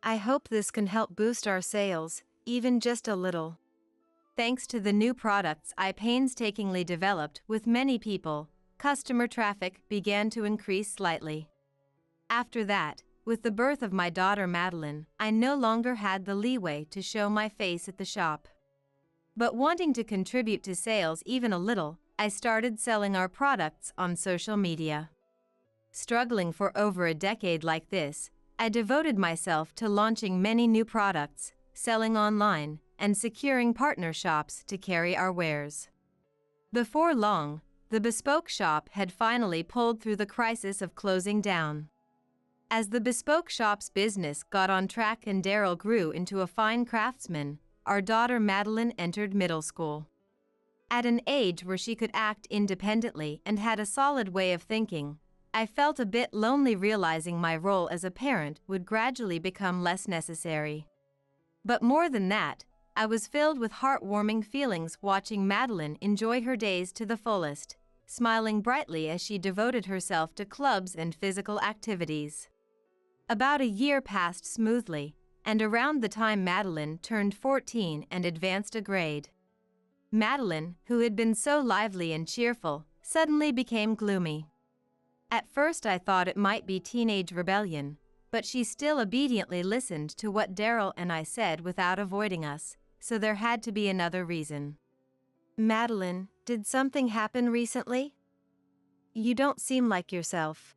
I hope this can help boost our sales, even just a little. Thanks to the new products I painstakingly developed with many people, customer traffic began to increase slightly. After that, with the birth of my daughter Madeline, I no longer had the leeway to show my face at the shop. But wanting to contribute to sales even a little, I started selling our products on social media. Struggling for over a decade like this, I devoted myself to launching many new products, selling online, and securing partner shops to carry our wares. Before long, the bespoke shop had finally pulled through the crisis of closing down. As the bespoke shop's business got on track and Daryl grew into a fine craftsman, our daughter Madeline entered middle school. At an age where she could act independently and had a solid way of thinking, I felt a bit lonely realizing my role as a parent would gradually become less necessary. But more than that, I was filled with heartwarming feelings watching Madeline enjoy her days to the fullest, smiling brightly as she devoted herself to clubs and physical activities. About a year passed smoothly, and around the time Madeline turned 14 and advanced a grade. Madeline, who had been so lively and cheerful, suddenly became gloomy. At first I thought it might be teenage rebellion, but she still obediently listened to what Daryl and I said without avoiding us, so there had to be another reason. Madeline, did something happen recently? You don't seem like yourself.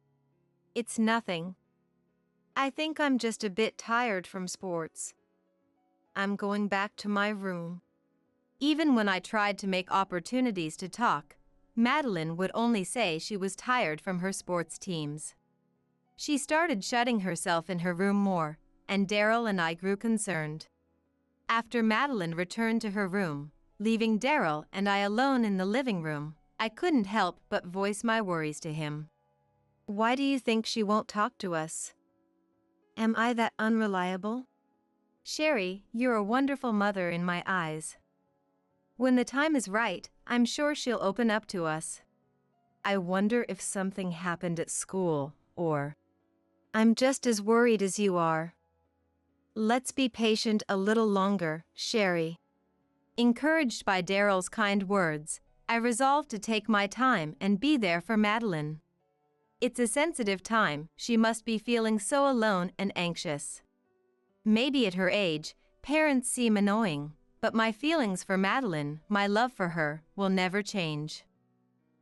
It's nothing. I think I'm just a bit tired from sports. I'm going back to my room. Even when I tried to make opportunities to talk, Madeline would only say she was tired from her sports teams. She started shutting herself in her room more, and Daryl and I grew concerned. After Madeline returned to her room, leaving Daryl and I alone in the living room, I couldn't help but voice my worries to him. Why do you think she won't talk to us? Am I that unreliable? Sherry, you're a wonderful mother in my eyes. When the time is right, I'm sure she'll open up to us. I wonder if something happened at school, or... I'm just as worried as you are. Let's be patient a little longer, Sherry. Encouraged by Daryl's kind words, I resolved to take my time and be there for Madeline. It's a sensitive time, she must be feeling so alone and anxious. Maybe at her age, parents seem annoying, but my feelings for Madeline, my love for her, will never change.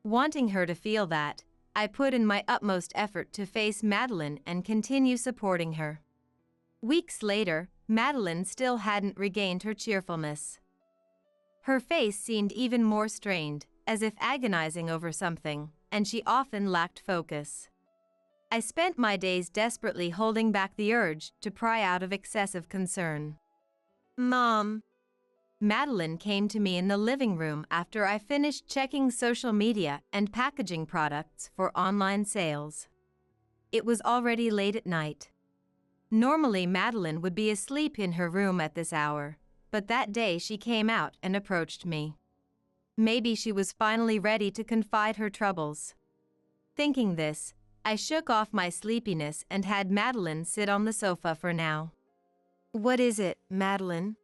Wanting her to feel that, I put in my utmost effort to face Madeline and continue supporting her. Weeks later, Madeline still hadn't regained her cheerfulness. Her face seemed even more strained, as if agonizing over something, and she often lacked focus. I spent my days desperately holding back the urge to pry out of excessive concern. Mom. Madeline came to me in the living room after I finished checking social media and packaging products for online sales. It was already late at night. Normally Madeline would be asleep in her room at this hour, but that day she came out and approached me. Maybe she was finally ready to confide her troubles. Thinking this, I shook off my sleepiness and had Madeline sit on the sofa for now. What is it, Madeline?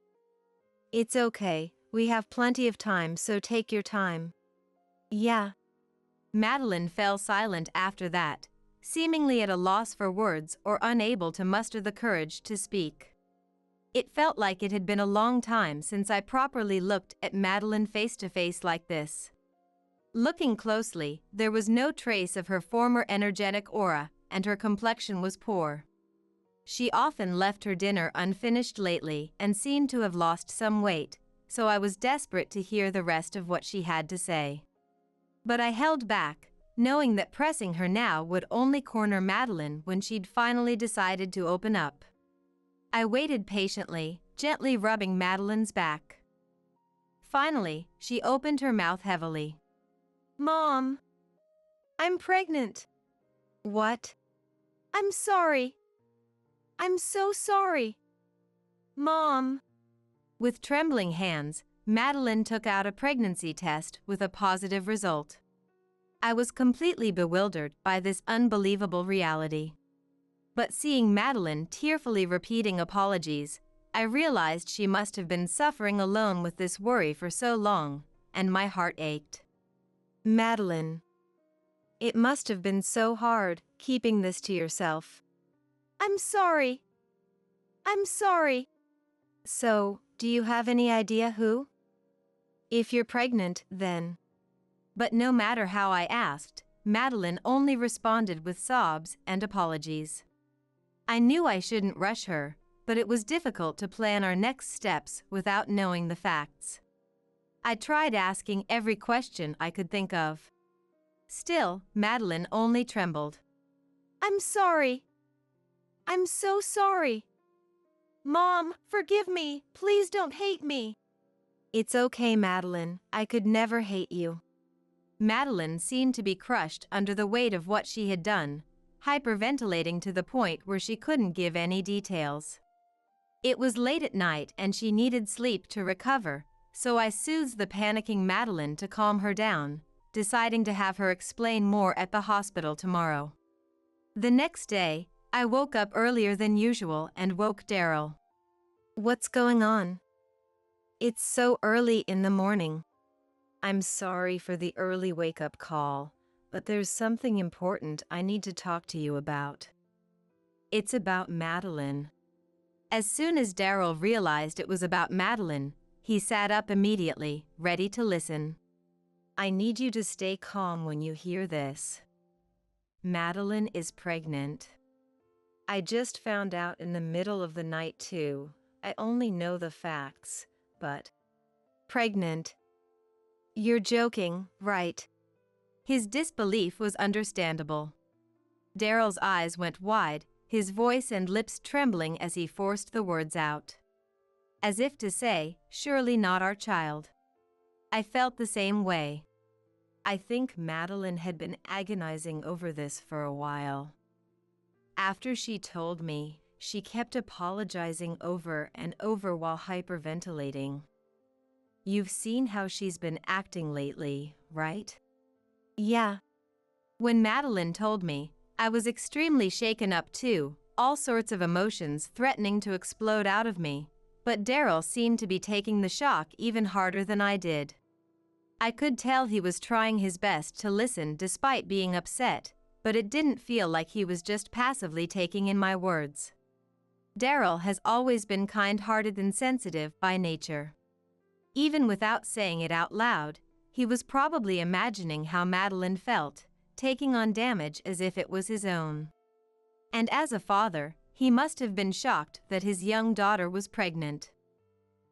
It's okay, we have plenty of time, so take your time. Yeah. Madeline fell silent after that, seemingly at a loss for words or unable to muster the courage to speak. It felt like it had been a long time since I properly looked at Madeline face to face like this. Looking closely, there was no trace of her former energetic aura, and her complexion was poor. She often left her dinner unfinished lately and seemed to have lost some weight, so I was desperate to hear the rest of what she had to say. But I held back, knowing that pressing her now would only corner Madeline when she'd finally decided to open up. I waited patiently, gently rubbing Madeline's back. Finally, she opened her mouth heavily. Mom, I'm pregnant. What? I'm sorry. I'm so sorry. Mom. With trembling hands, Madeline took out a pregnancy test with a positive result. I was completely bewildered by this unbelievable reality. But seeing Madeline tearfully repeating apologies, I realized she must have been suffering alone with this worry for so long, and my heart ached. Madeline. It must have been so hard, keeping this to yourself. I'm sorry. I'm sorry. So, do you have any idea who? If you're pregnant, then. But no matter how I asked, Madeline only responded with sobs and apologies. I knew I shouldn't rush her, but it was difficult to plan our next steps without knowing the facts. I tried asking every question I could think of. Still, Madeline only trembled. I'm sorry. I'm so sorry. Mom, forgive me. Please don't hate me. It's okay, Madeline. I could never hate you. Madeline seemed to be crushed under the weight of what she had done, hyperventilating to the point where she couldn't give any details. It was late at night and she needed sleep to recover, so I soothed the panicking Madeline to calm her down, deciding to have her explain more at the hospital tomorrow. The next day, I woke up earlier than usual and woke Daryl. What's going on? It's so early in the morning. I'm sorry for the early wake-up call, but there's something important I need to talk to you about. It's about Madeline. As soon as Daryl realized it was about Madeline, he sat up immediately, ready to listen. I need you to stay calm when you hear this. Madeline is pregnant. I just found out in the middle of the night too. I only know the facts, but... Pregnant. You're joking, right? His disbelief was understandable. Daryl's eyes went wide, his voice and lips trembling as he forced the words out. As if to say, surely not our child. I felt the same way. I think Madeline had been agonizing over this for a while. After she told me, she kept apologizing over and over while hyperventilating. You've seen how she's been acting lately, right? Yeah. When Madeline told me, I was extremely shaken up too, all sorts of emotions threatening to explode out of me, but Daryl seemed to be taking the shock even harder than I did. I could tell he was trying his best to listen despite being upset, but it didn't feel like he was just passively taking in my words. Daryl has always been kind-hearted and sensitive by nature. Even without saying it out loud, he was probably imagining how Madeline felt, taking on damage as if it was his own. And as a father, he must have been shocked that his young daughter was pregnant.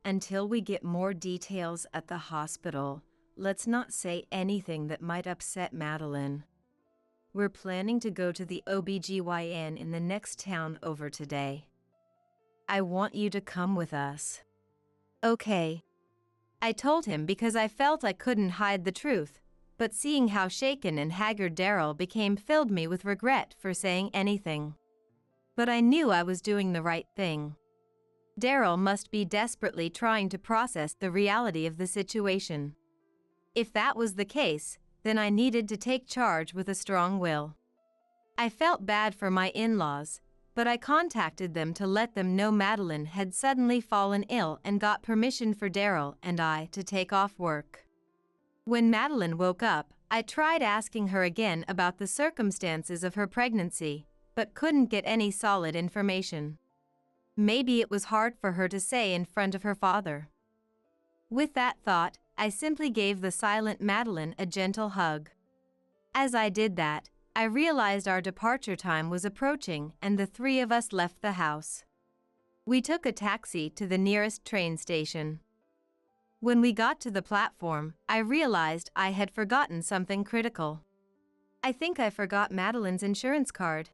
Until we get more details at the hospital, let's not say anything that might upset Madeline. We're planning to go to the OB/GYN in the next town over today. I want you to come with us. Okay. I told him because I felt I couldn't hide the truth, but seeing how shaken and haggard Daryl became filled me with regret for saying anything. But I knew I was doing the right thing. Daryl must be desperately trying to process the reality of the situation. If that was the case, then I needed to take charge with a strong will. I felt bad for my in-laws, but I contacted them to let them know Madeline had suddenly fallen ill and got permission for Daryl and I to take off work. When Madeline woke up, I tried asking her again about the circumstances of her pregnancy, but couldn't get any solid information. Maybe it was hard for her to say in front of her father. With that thought, I simply gave the silent Madeline a gentle hug. As I did that, I realized our departure time was approaching and the three of us left the house. We took a taxi to the nearest train station. When we got to the platform, I realized I had forgotten something critical. I think I forgot Madeline's insurance card.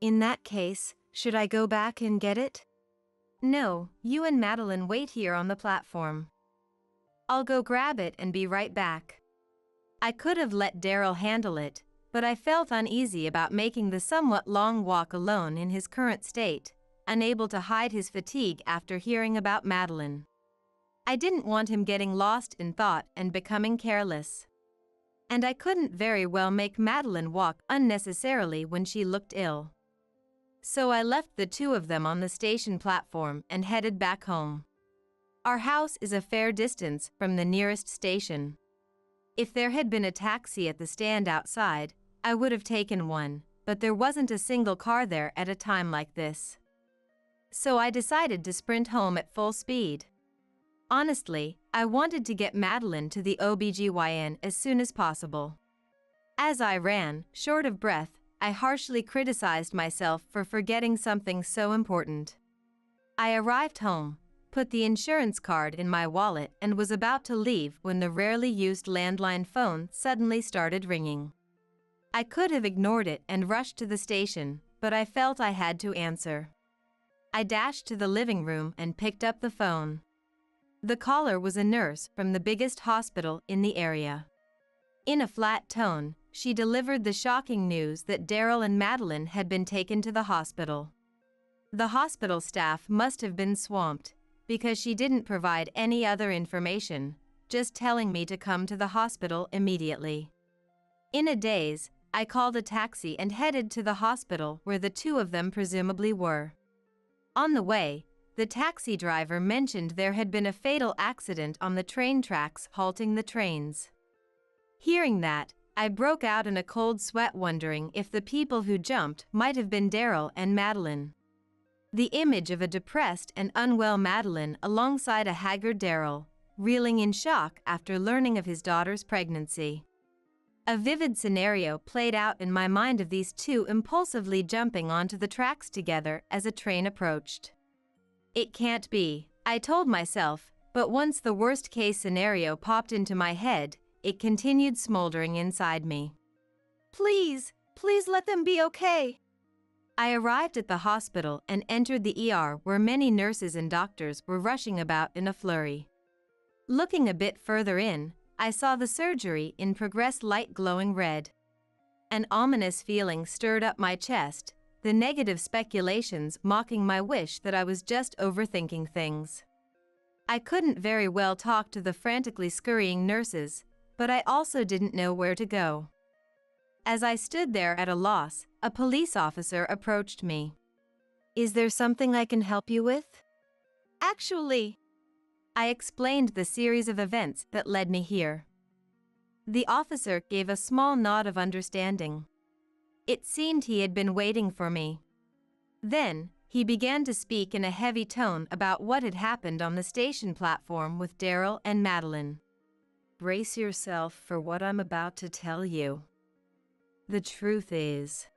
In that case, should I go back and get it? No, you and Madeline wait here on the platform. I'll go grab it and be right back. I could have let Daryl handle it, but I felt uneasy about making the somewhat long walk alone in his current state, unable to hide his fatigue after hearing about Madeline. I didn't want him getting lost in thought and becoming careless. And I couldn't very well make Madeline walk unnecessarily when she looked ill. So I left the two of them on the station platform and headed back home. Our house is a fair distance from the nearest station. If there had been a taxi at the stand outside, I would have taken one, but there wasn't a single car there at a time like this. So I decided to sprint home at full speed. Honestly, I wanted to get Madeline to the OBGYN as soon as possible. As I ran, short of breath, I harshly criticized myself for forgetting something so important. I arrived home, put the insurance card in my wallet and was about to leave when the rarely used landline phone suddenly started ringing. I could have ignored it and rushed to the station, but I felt I had to answer. I dashed to the living room and picked up the phone. The caller was a nurse from the biggest hospital in the area. In a flat tone, she delivered the shocking news that Daryl and Madeline had been taken to the hospital. The hospital staff must have been swamped, because she didn't provide any other information, just telling me to come to the hospital immediately. In a daze, I called a taxi and headed to the hospital where the two of them presumably were. On the way, the taxi driver mentioned there had been a fatal accident on the train tracks halting the trains. Hearing that, I broke out in a cold sweat wondering if the people who jumped might have been Daryl and Madeline. The image of a depressed and unwell Madeline alongside a haggard Daryl, reeling in shock after learning of his daughter's pregnancy. A vivid scenario played out in my mind of these two impulsively jumping onto the tracks together as a train approached. It can't be, I told myself, but once the worst-case scenario popped into my head, it continued smoldering inside me. Please let them be okay. I arrived at the hospital and entered the ER where many nurses and doctors were rushing about in a flurry. Looking a bit further in, I saw the surgery in progress, light glowing red. An ominous feeling stirred up my chest, the negative speculations mocking my wish that I was just overthinking things. I couldn't very well talk to the frantically scurrying nurses, but I also didn't know where to go. As I stood there at a loss, a police officer approached me. Is there something I can help you with? Actually, I explained the series of events that led me here. The officer gave a small nod of understanding. It seemed he had been waiting for me. Then, he began to speak in a heavy tone about what had happened on the station platform with Daryl and Madeline. Brace yourself for what I'm about to tell you. The truth is.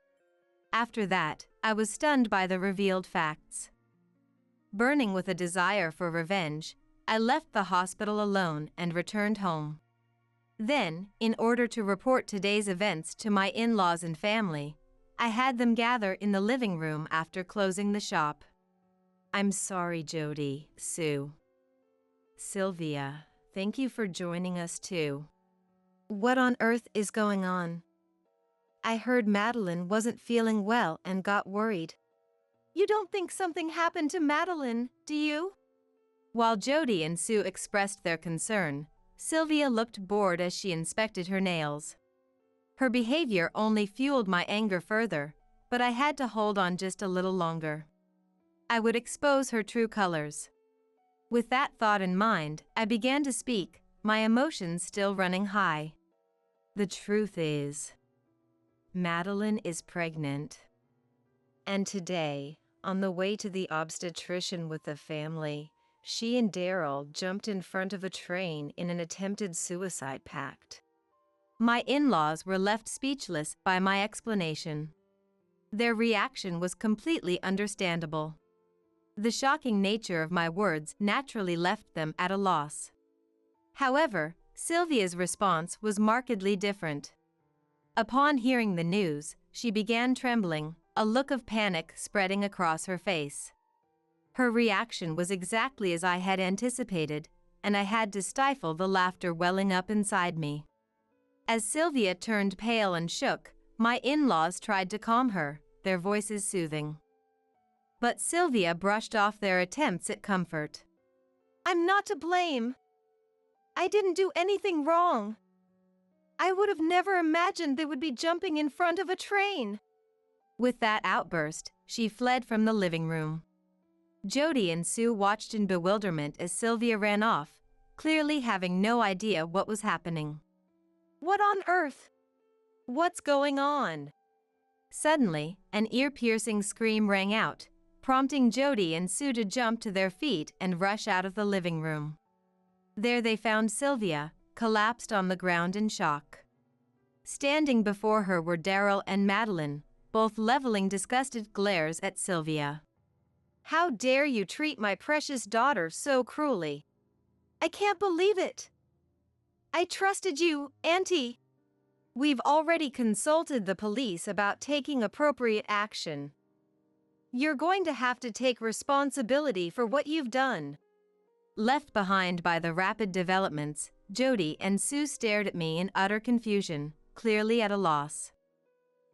After that, I was stunned by the revealed facts. Burning with a desire for revenge, I left the hospital alone and returned home. Then, in order to report today's events to my in-laws and family, I had them gather in the living room after closing the shop. I'm sorry, Jody, Sue. Sylvia, thank you for joining us too. What on earth is going on? I heard Madeline wasn't feeling well and got worried. You don't think something happened to Madeline, do you? While Jody and Sue expressed their concern, Sylvia looked bored as she inspected her nails. Her behavior only fueled my anger further, but I had to hold on just a little longer. I would expose her true colors. With that thought in mind, I began to speak, my emotions still running high. The truth is, Madeline is pregnant. And today, on the way to the obstetrician with the family, She and Daryl jumped in front of a train in an attempted suicide pact. My in-laws were left speechless by my explanation. Their reaction was completely understandable. The shocking nature of my words naturally left them at a loss. However, Sylvia's response was markedly different. Upon hearing the news, she began trembling, a look of panic spreading across her face. Her reaction was exactly as I had anticipated, and I had to stifle the laughter welling up inside me. As Sylvia turned pale and shook, my in-laws tried to calm her, their voices soothing. But Sylvia brushed off their attempts at comfort. "I'm not to blame. I didn't do anything wrong. I would have never imagined they would be jumping in front of a train." With that outburst, she fled from the living room. Jody and Sue watched in bewilderment as Sylvia ran off, clearly having no idea what was happening. "What on earth? What's going on?" Suddenly, an ear-piercing scream rang out, prompting Jody and Sue to jump to their feet and rush out of the living room. There they found Sylvia, collapsed on the ground in shock. Standing before her were Daryl and Madeline, both leveling disgusted glares at Sylvia. "How dare you treat my precious daughter so cruelly? I can't believe it. I trusted you, Auntie. We've already consulted the police about taking appropriate action. You're going to have to take responsibility for what you've done." Left behind by the rapid developments, Jody and Sue stared at me in utter confusion, clearly at a loss.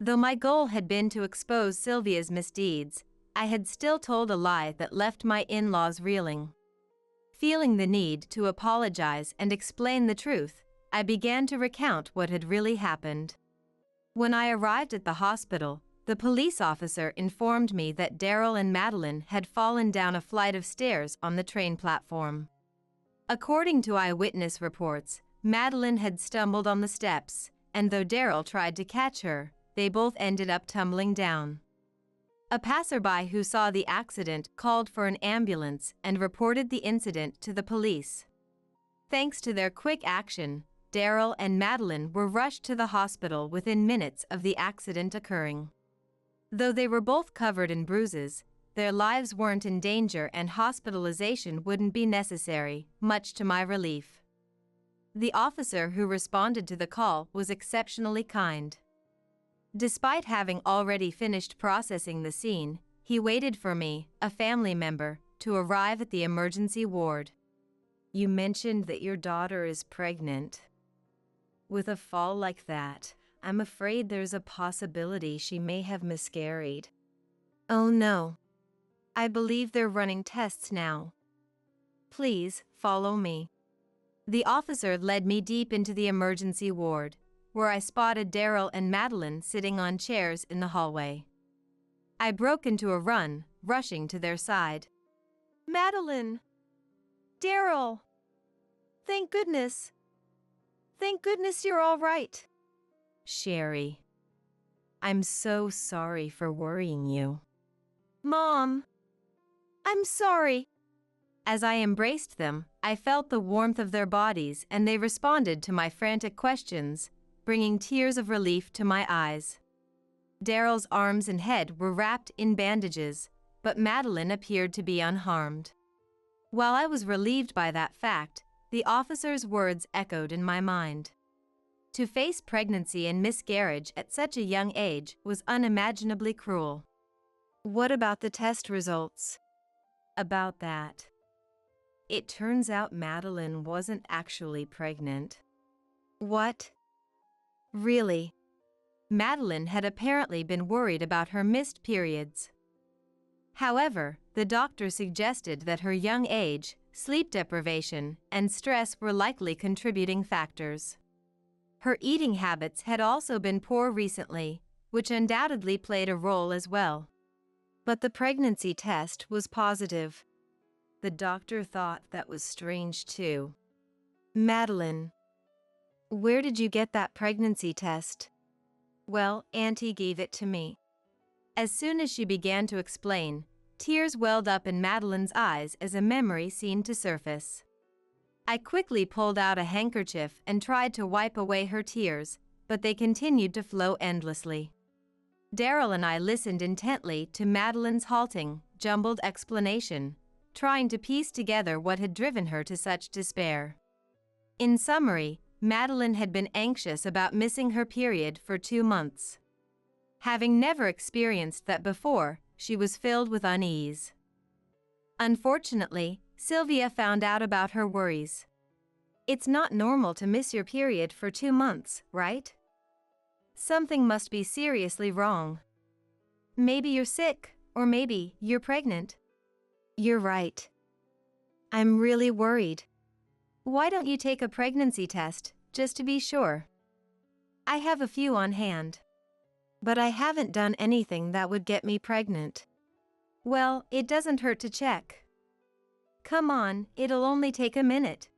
Though my goal had been to expose Sylvia's misdeeds, I had still told a lie that left my in-laws reeling. Feeling the need to apologize and explain the truth, I began to recount what had really happened. When I arrived at the hospital, the police officer informed me that Daryl and Madeline had fallen down a flight of stairs on the train platform. According to eyewitness reports, Madeline had stumbled on the steps, and though Daryl tried to catch her, they both ended up tumbling down. A passerby who saw the accident called for an ambulance and reported the incident to the police. Thanks to their quick action, Daryl and Madeline were rushed to the hospital within minutes of the accident occurring. Though they were both covered in bruises, their lives weren't in danger and hospitalization wouldn't be necessary, much to my relief. The officer who responded to the call was exceptionally kind. Despite having already finished processing the scene, he waited for me, a family member, to arrive at the emergency ward. "You mentioned that your daughter is pregnant. With a fall like that, I'm afraid there's a possibility she may have miscarried." "Oh no. I believe they're running tests now. Please, follow me." The officer led me deep into the emergency ward, where I spotted Daryl and Madeline sitting on chairs in the hallway. I broke into a run, rushing to their side. "Madeline! Daryl! Thank goodness! Thank goodness you're all right." "Sherry, I'm so sorry for worrying you." "Mom! I'm sorry." As I embraced them, I felt the warmth of their bodies and they responded to my frantic questions, bringing tears of relief to my eyes. Daryl's arms and head were wrapped in bandages, but Madeline appeared to be unharmed. While I was relieved by that fact, the officer's words echoed in my mind. To face pregnancy and miscarriage at such a young age was unimaginably cruel. "What about the test results?" About that. It turns out Madeline wasn't actually pregnant. "What? Really?" Madeline had apparently been worried about her missed periods. However, the doctor suggested that her young age, sleep deprivation, and stress were likely contributing factors. Her eating habits had also been poor recently, which undoubtedly played a role as well. "But the pregnancy test was positive." The doctor thought that was strange too. "Madeline, where did you get that pregnancy test?" "Well, Auntie gave it to me." As soon as she began to explain, Tears welled up in Madeline's eyes as a memory seemed to surface. I quickly pulled out a handkerchief and tried to wipe away her tears, but they continued to flow endlessly. Daryl and I listened intently to Madeline's halting, jumbled explanation, trying to piece together what had driven her to such despair. In summary, Madeline had been anxious about missing her period for 2 months. Having never experienced that before, she was filled with unease. Unfortunately, Sylvia found out about her worries. It's not normal to miss your period for 2 months, right? Something must be seriously wrong. Maybe you're sick, or maybe you're pregnant. You're right. I'm really worried. Why don't you take a pregnancy test, just to be sure? I have a few on hand. But I haven't done anything that would get me pregnant. Well, it doesn't hurt to check. Come on, it'll only take a minute.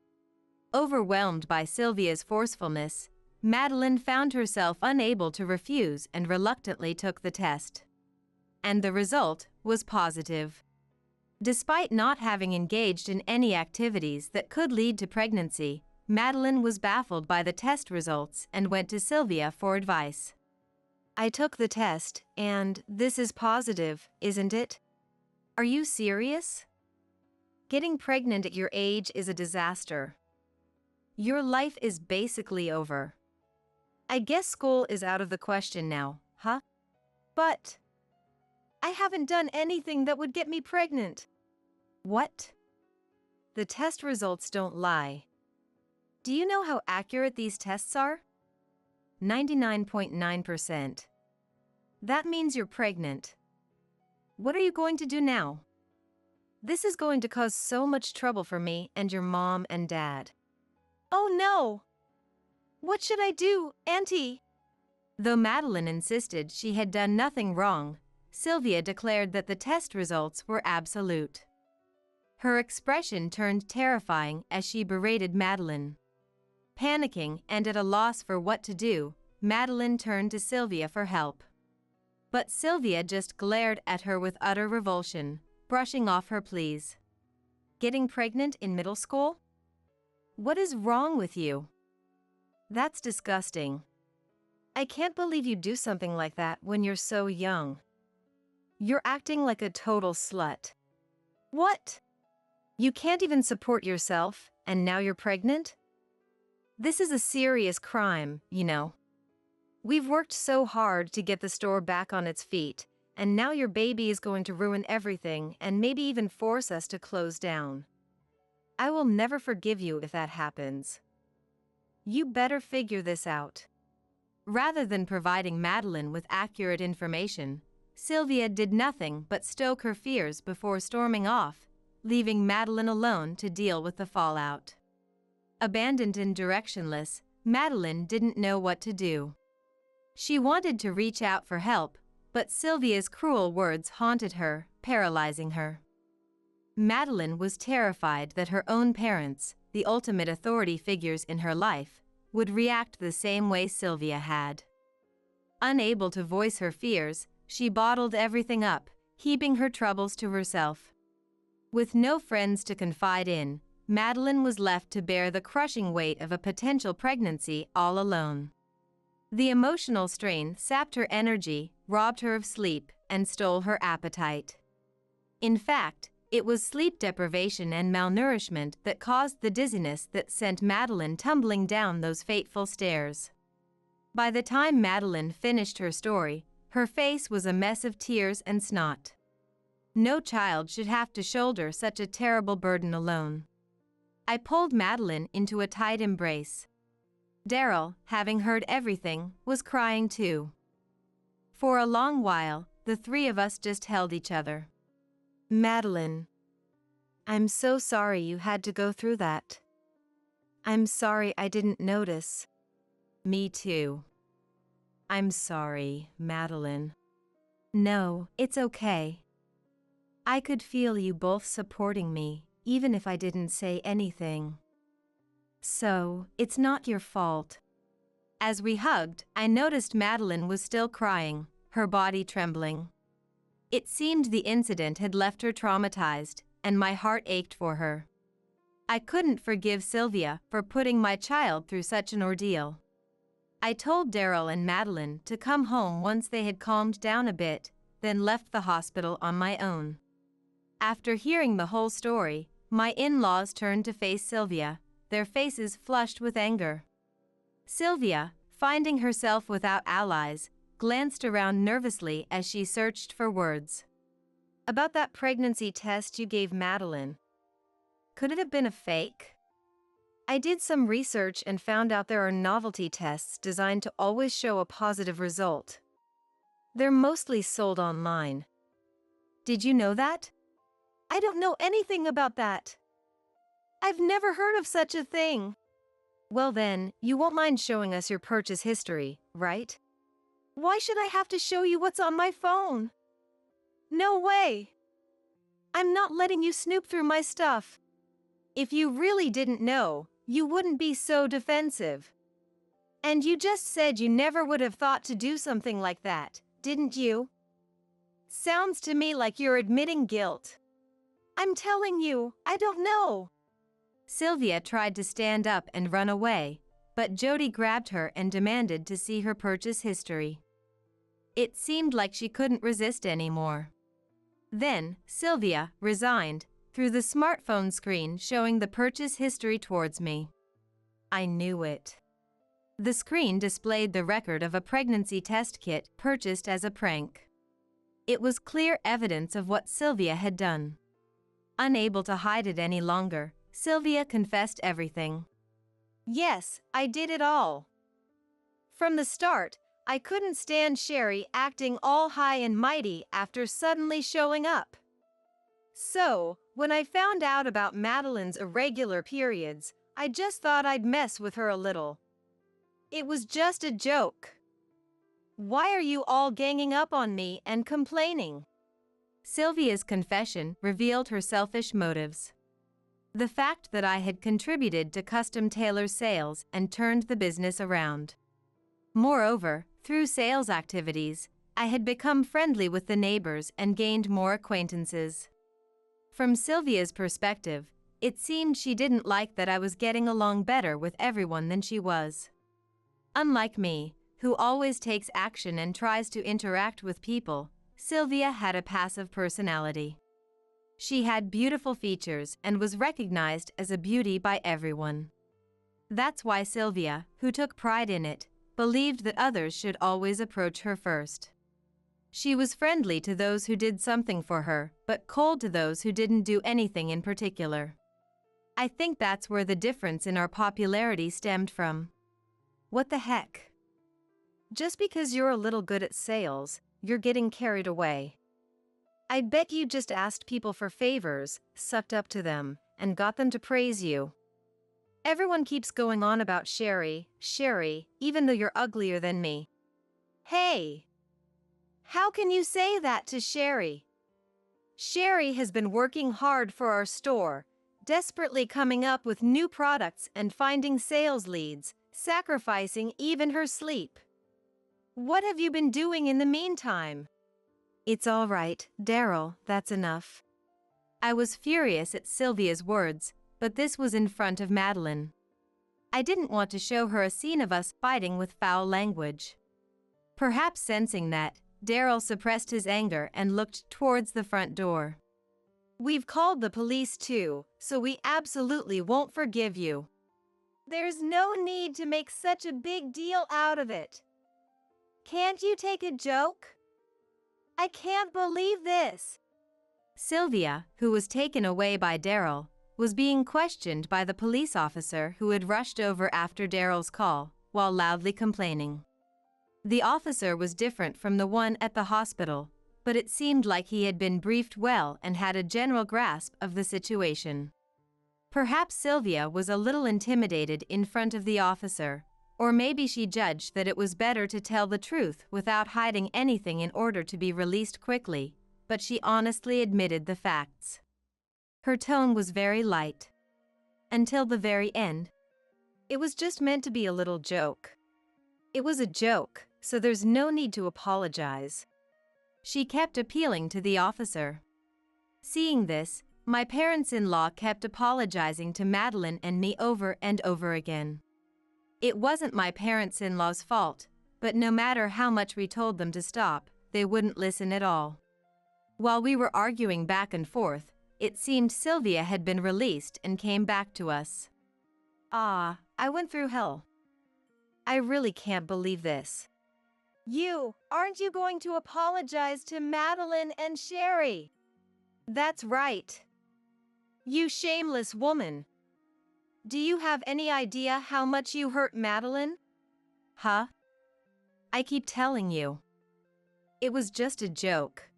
Overwhelmed by Sylvia's forcefulness, Madeline found herself unable to refuse and reluctantly took the test. And the result was positive. Despite not having engaged in any activities that could lead to pregnancy, Madeline was baffled by the test results and went to Sylvia for advice. I took the test, and this is positive, isn't it? Are you serious? Getting pregnant at your age is a disaster. Your life is basically over. I guess school is out of the question now, huh? But I haven't done anything that would get me pregnant. What? The test results don't lie. Do you know how accurate these tests are? 99.9%. That means you're pregnant. What are you going to do now? This is going to cause so much trouble for me and your mom and dad. Oh no! What should I do, Auntie? Though Madeline insisted she had done nothing wrong, Sylvia declared that the test results were absolute. Her expression turned terrifying as she berated Madeline. Panicking and at a loss for what to do, Madeline turned to Sylvia for help. But Sylvia just glared at her with utter revulsion, brushing off her pleas. Getting pregnant in middle school? What is wrong with you? That's disgusting. I can't believe you do something like that when you're so young. You're acting like a total slut. What? You can't even support yourself, and now you're pregnant? This is a serious crime, you know. We've worked so hard to get the store back on its feet, and now your baby is going to ruin everything and maybe even force us to close down. I will never forgive you if that happens. You better figure this out. Rather than providing Madeline with accurate information, Sylvia did nothing but stoke her fears before storming off, leaving Madeline alone to deal with the fallout. Abandoned and directionless, Madeline didn't know what to do. She wanted to reach out for help, but Sylvia's cruel words haunted her, paralyzing her. Madeline was terrified that her own parents, the ultimate authority figures in her life, would react the same way Sylvia had. Unable to voice her fears, she bottled everything up, heaping her troubles to herself. With no friends to confide in, Madeline was left to bear the crushing weight of a potential pregnancy all alone. The emotional strain sapped her energy, robbed her of sleep, and stole her appetite. In fact, it was sleep deprivation and malnourishment that caused the dizziness that sent Madeline tumbling down those fateful stairs. By the time Madeline finished her story, her face was a mess of tears and snot. No child should have to shoulder such a terrible burden alone. I pulled Madeline into a tight embrace. Daryl, having heard everything, was crying too. For a long while, the three of us just held each other. Madeline, I'm so sorry you had to go through that. I'm sorry I didn't notice. Me too. I'm sorry, Madeline. No, it's okay. I could feel you both supporting me, even if I didn't say anything. So, it's not your fault. As we hugged, I noticed Madeline was still crying, her body trembling. It seemed the incident had left her traumatized, and my heart ached for her. I couldn't forgive Sylvia for putting my child through such an ordeal. I told Daryl and Madeline to come home once they had calmed down a bit, then left the hospital on my own. After hearing the whole story, my in-laws turned to face Sylvia, their faces flushed with anger. Sylvia, finding herself without allies, glanced around nervously as she searched for words. About that pregnancy test you gave Madeline. Could it have been a fake? I did some research and found out there are novelty tests designed to always show a positive result. They're mostly sold online. Did you know that? I don't know anything about that. I've never heard of such a thing. Well then, you won't mind showing us your purchase history, right? Why should I have to show you what's on my phone? No way. I'm not letting you snoop through my stuff. If you really didn't know, you wouldn't be so defensive. And you just said you never would have thought to do something like that, didn't you? Sounds to me like you're admitting guilt. I'm telling you, I don't know. Sylvia tried to stand up and run away, but Jody grabbed her and demanded to see her purchase history. It seemed like she couldn't resist anymore. Then, Sylvia, resigned, threw the smartphone screen showing the purchase history towards me. I knew it. The screen displayed the record of a pregnancy test kit purchased as a prank. It was clear evidence of what Sylvia had done. Unable to hide it any longer, Sylvia confessed everything. Yes, I did it all. From the start, I couldn't stand Sherry acting all high and mighty after suddenly showing up. So, when I found out about Madeline's irregular periods, I just thought I'd mess with her a little. It was just a joke. Why are you all ganging up on me and complaining? Sylvia's confession revealed her selfish motives. The fact that I had contributed to Custom Tailor's sales and turned the business around. Moreover, through sales activities, I had become friendly with the neighbors and gained more acquaintances. From Sylvia's perspective, it seemed she didn't like that I was getting along better with everyone than she was. Unlike me, who always takes action and tries to interact with people, Sylvia had a passive personality. She had beautiful features and was recognized as a beauty by everyone. That's why Sylvia, who took pride in it, believed that others should always approach her first. She was friendly to those who did something for her, but cold to those who didn't do anything in particular. I think that's where the difference in our popularity stemmed from. What the heck? Just because you're a little good at sales, you're getting carried away. I bet you just asked people for favors, sucked up to them, and got them to praise you. Everyone keeps going on about Sherry, even though you're uglier than me. Hey! How can you say that to Sherry? Sherry has been working hard for our store, desperately coming up with new products and finding sales leads, sacrificing even her sleep. What have you been doing in the meantime? It's all right, Daryl, that's enough. I was furious at Sylvia's words, but this was in front of Madeline. I didn't want to show her a scene of us fighting with foul language. Perhaps sensing that, Daryl suppressed his anger and looked towards the front door. We've called the police too, so we absolutely won't forgive you. There's no need to make such a big deal out of it. Can't you take a joke? I can't believe this. Sylvia, who was taken away by Daryl, was being questioned by the police officer who had rushed over after Daryl's call, while loudly complaining. The officer was different from the one at the hospital, but it seemed like he had been briefed well and had a general grasp of the situation. Perhaps Sylvia was a little intimidated in front of the officer, or maybe she judged that it was better to tell the truth without hiding anything in order to be released quickly, but she honestly admitted the facts. Her tone was very light. Until the very end. It was just meant to be a little joke. It was a joke, so there's no need to apologize. She kept appealing to the officer. Seeing this, my parents-in-law kept apologizing to Madeline and me over and over again. It wasn't my parents-in-law's fault, but no matter how much we told them to stop, they wouldn't listen at all. While we were arguing back and forth, it seemed Sylvia had been released and came back to us. Ah, I went through hell. I really can't believe this. Aren't you going to apologize to Madeline and Sherry? That's right. You shameless woman. Do you have any idea how much you hurt Madeline? Huh? I keep telling you. It was just a joke.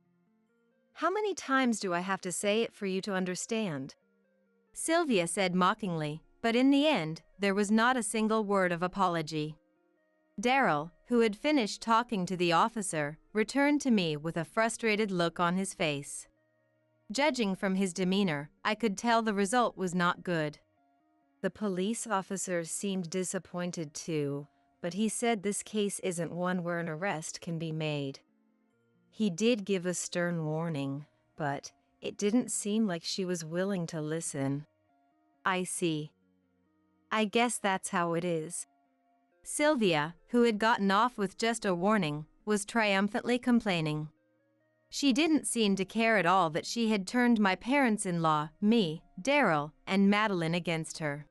How many times do I have to say it for you to understand? Sylvia said mockingly, but in the end, there was not a single word of apology. Daryl, who had finished talking to the officer, returned to me with a frustrated look on his face. Judging from his demeanor, I could tell the result was not good. The police officer seemed disappointed too, but he said this case isn't one where an arrest can be made. He did give a stern warning, but it didn't seem like she was willing to listen. I see. I guess that's how it is. Sylvia, who had gotten off with just a warning, was triumphantly complaining. She didn't seem to care at all that she had turned my parents-in-law, me, Daryl, and Madeline against her.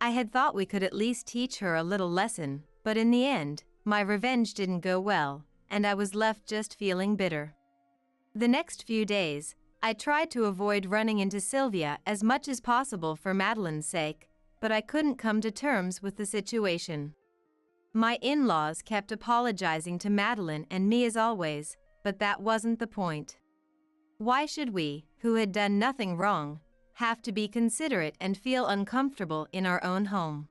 I had thought we could at least teach her a little lesson, but in the end, my revenge didn't go well, and I was left just feeling bitter. The next few days, I tried to avoid running into Sylvia as much as possible for Madeline's sake, but I couldn't come to terms with the situation. My in-laws kept apologizing to Madeline and me as always, but that wasn't the point. Why should we, who had done nothing wrong, have to be considerate and feel uncomfortable in our own home?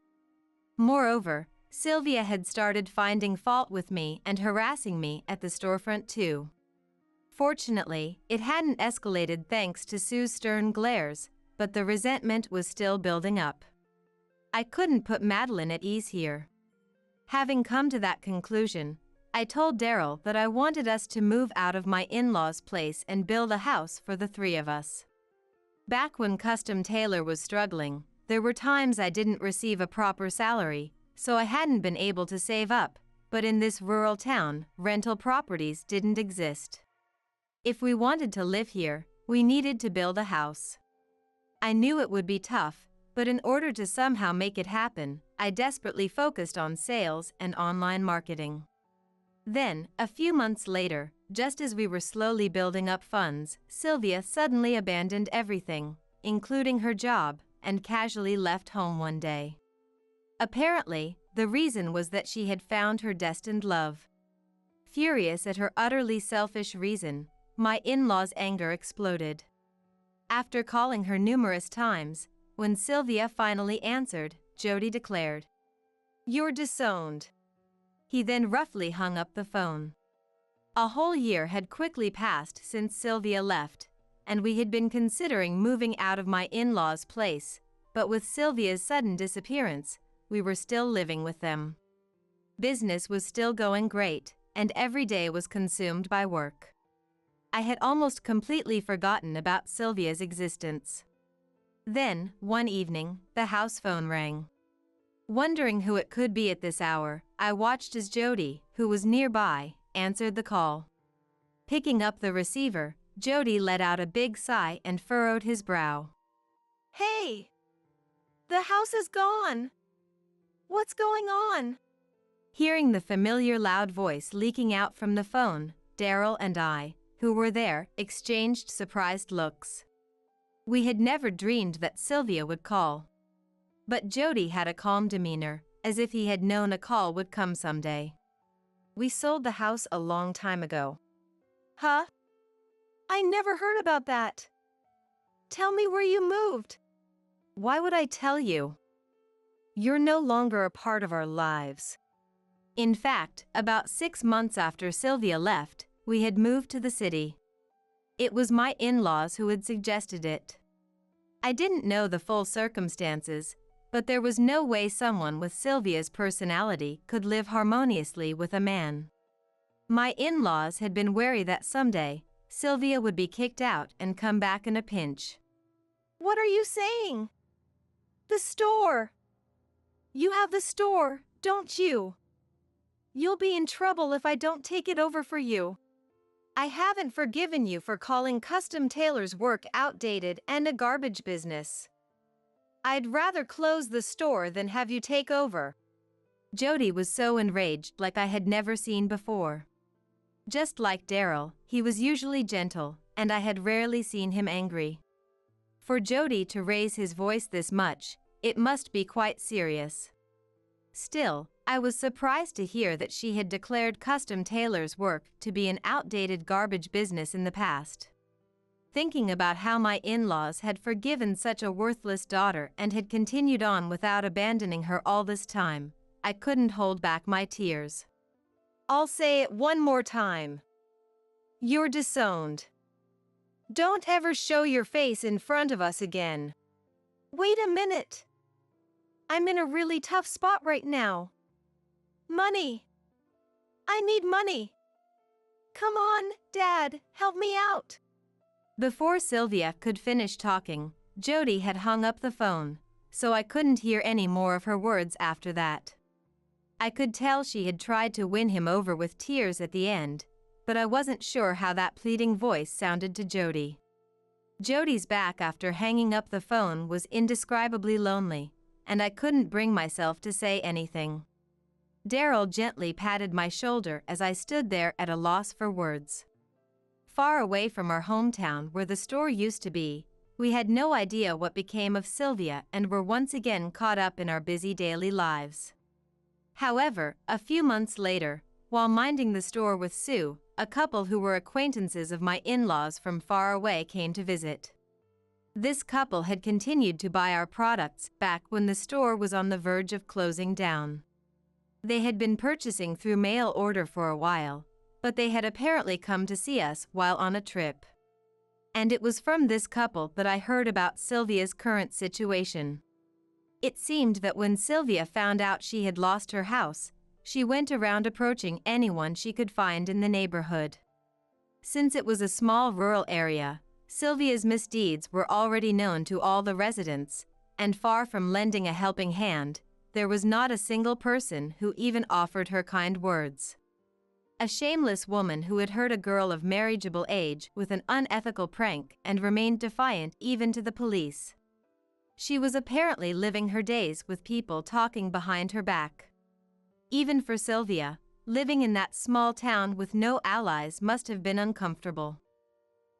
Moreover, Sylvia had started finding fault with me and harassing me at the storefront too. Fortunately, it hadn't escalated thanks to Sue's stern glares, but the resentment was still building up. I couldn't put Madeline at ease here. Having come to that conclusion, I told Daryl that I wanted us to move out of my in-laws' place and build a house for the three of us. Back when Custom Tailor was struggling, there were times I didn't receive a proper salary, so I hadn't been able to save up, but in this rural town, rental properties didn't exist. If we wanted to live here, we needed to build a house. I knew it would be tough, but in order to somehow make it happen, I desperately focused on sales and online marketing. Then, a few months later, just as we were slowly building up funds, Sylvia suddenly abandoned everything, including her job, and casually left home one day. Apparently, the reason was that she had found her destined love. Furious at her utterly selfish reason, my in-laws' anger exploded. After calling her numerous times, when Sylvia finally answered, Jody declared, "You're disowned." He then roughly hung up the phone. A whole year had quickly passed since Sylvia left, and we had been considering moving out of my in-laws' place, but with Sylvia's sudden disappearance, we were still living with them. Business was still going great, and every day was consumed by work. I had almost completely forgotten about Sylvia's existence. Then, one evening, the house phone rang. Wondering who it could be at this hour, I watched as Jody, who was nearby, answered the call. Picking up the receiver, Jody let out a big sigh and furrowed his brow. "Hey! The house is gone! What's going on?" Hearing the familiar loud voice leaking out from the phone, Daryl and I, who were there, exchanged surprised looks. We had never dreamed that Sylvia would call. But Jody had a calm demeanor, as if he had known a call would come someday. "We sold the house a long time ago." "Huh? I never heard about that. Tell me where you moved." "Why would I tell you? You're no longer a part of our lives." In fact, about 6 months after Sylvia left, we had moved to the city. It was my in-laws who had suggested it. I didn't know the full circumstances, but there was no way someone with Sylvia's personality could live harmoniously with a man. My in-laws had been wary that someday, Sylvia would be kicked out and come back in a pinch. What are you saying? The store. You have the store, don't you? You'll be in trouble if I don't take it over for you. I haven't forgiven you for calling custom tailors' work outdated and a garbage business. I'd rather close the store than have you take over. Jody was so enraged like I had never seen before. Just like Daryl, he was usually gentle, and I had rarely seen him angry. For Jody to raise his voice this much, it must be quite serious. Still, I was surprised to hear that she had declared custom tailors' work to be an outdated garbage business in the past. Thinking about how my in-laws had forgiven such a worthless daughter and had continued on without abandoning her all this time, I couldn't hold back my tears. I'll say it one more time. You're disowned. Don't ever show your face in front of us again. Wait a minute. I'm in a really tough spot right now. Money. I need money. Come on, Dad, help me out. Before Sylvia could finish talking, Jody had hung up the phone, so I couldn't hear any more of her words after that. I could tell she had tried to win him over with tears at the end, but I wasn't sure how that pleading voice sounded to Jody. Jody's back after hanging up the phone was indescribably lonely, and I couldn't bring myself to say anything. Daryl gently patted my shoulder as I stood there at a loss for words. Far away from our hometown where the store used to be, we had no idea what became of Sylvia and were once again caught up in our busy daily lives. However, a few months later, while minding the store with Sue, a couple who were acquaintances of my in-laws from far away came to visit. This couple had continued to buy our products back when the store was on the verge of closing down. They had been purchasing through mail order for a while, but they had apparently come to see us while on a trip. And it was from this couple that I heard about Sylvia's current situation. It seemed that when Sylvia found out she had lost her house, she went around approaching anyone she could find in the neighborhood. Since it was a small rural area, Sylvia's misdeeds were already known to all the residents, and far from lending a helping hand, there was not a single person who even offered her kind words. A shameless woman who had hurt a girl of marriageable age with an unethical prank and remained defiant even to the police. She was apparently living her days with people talking behind her back. Even for Sylvia, living in that small town with no allies must have been uncomfortable.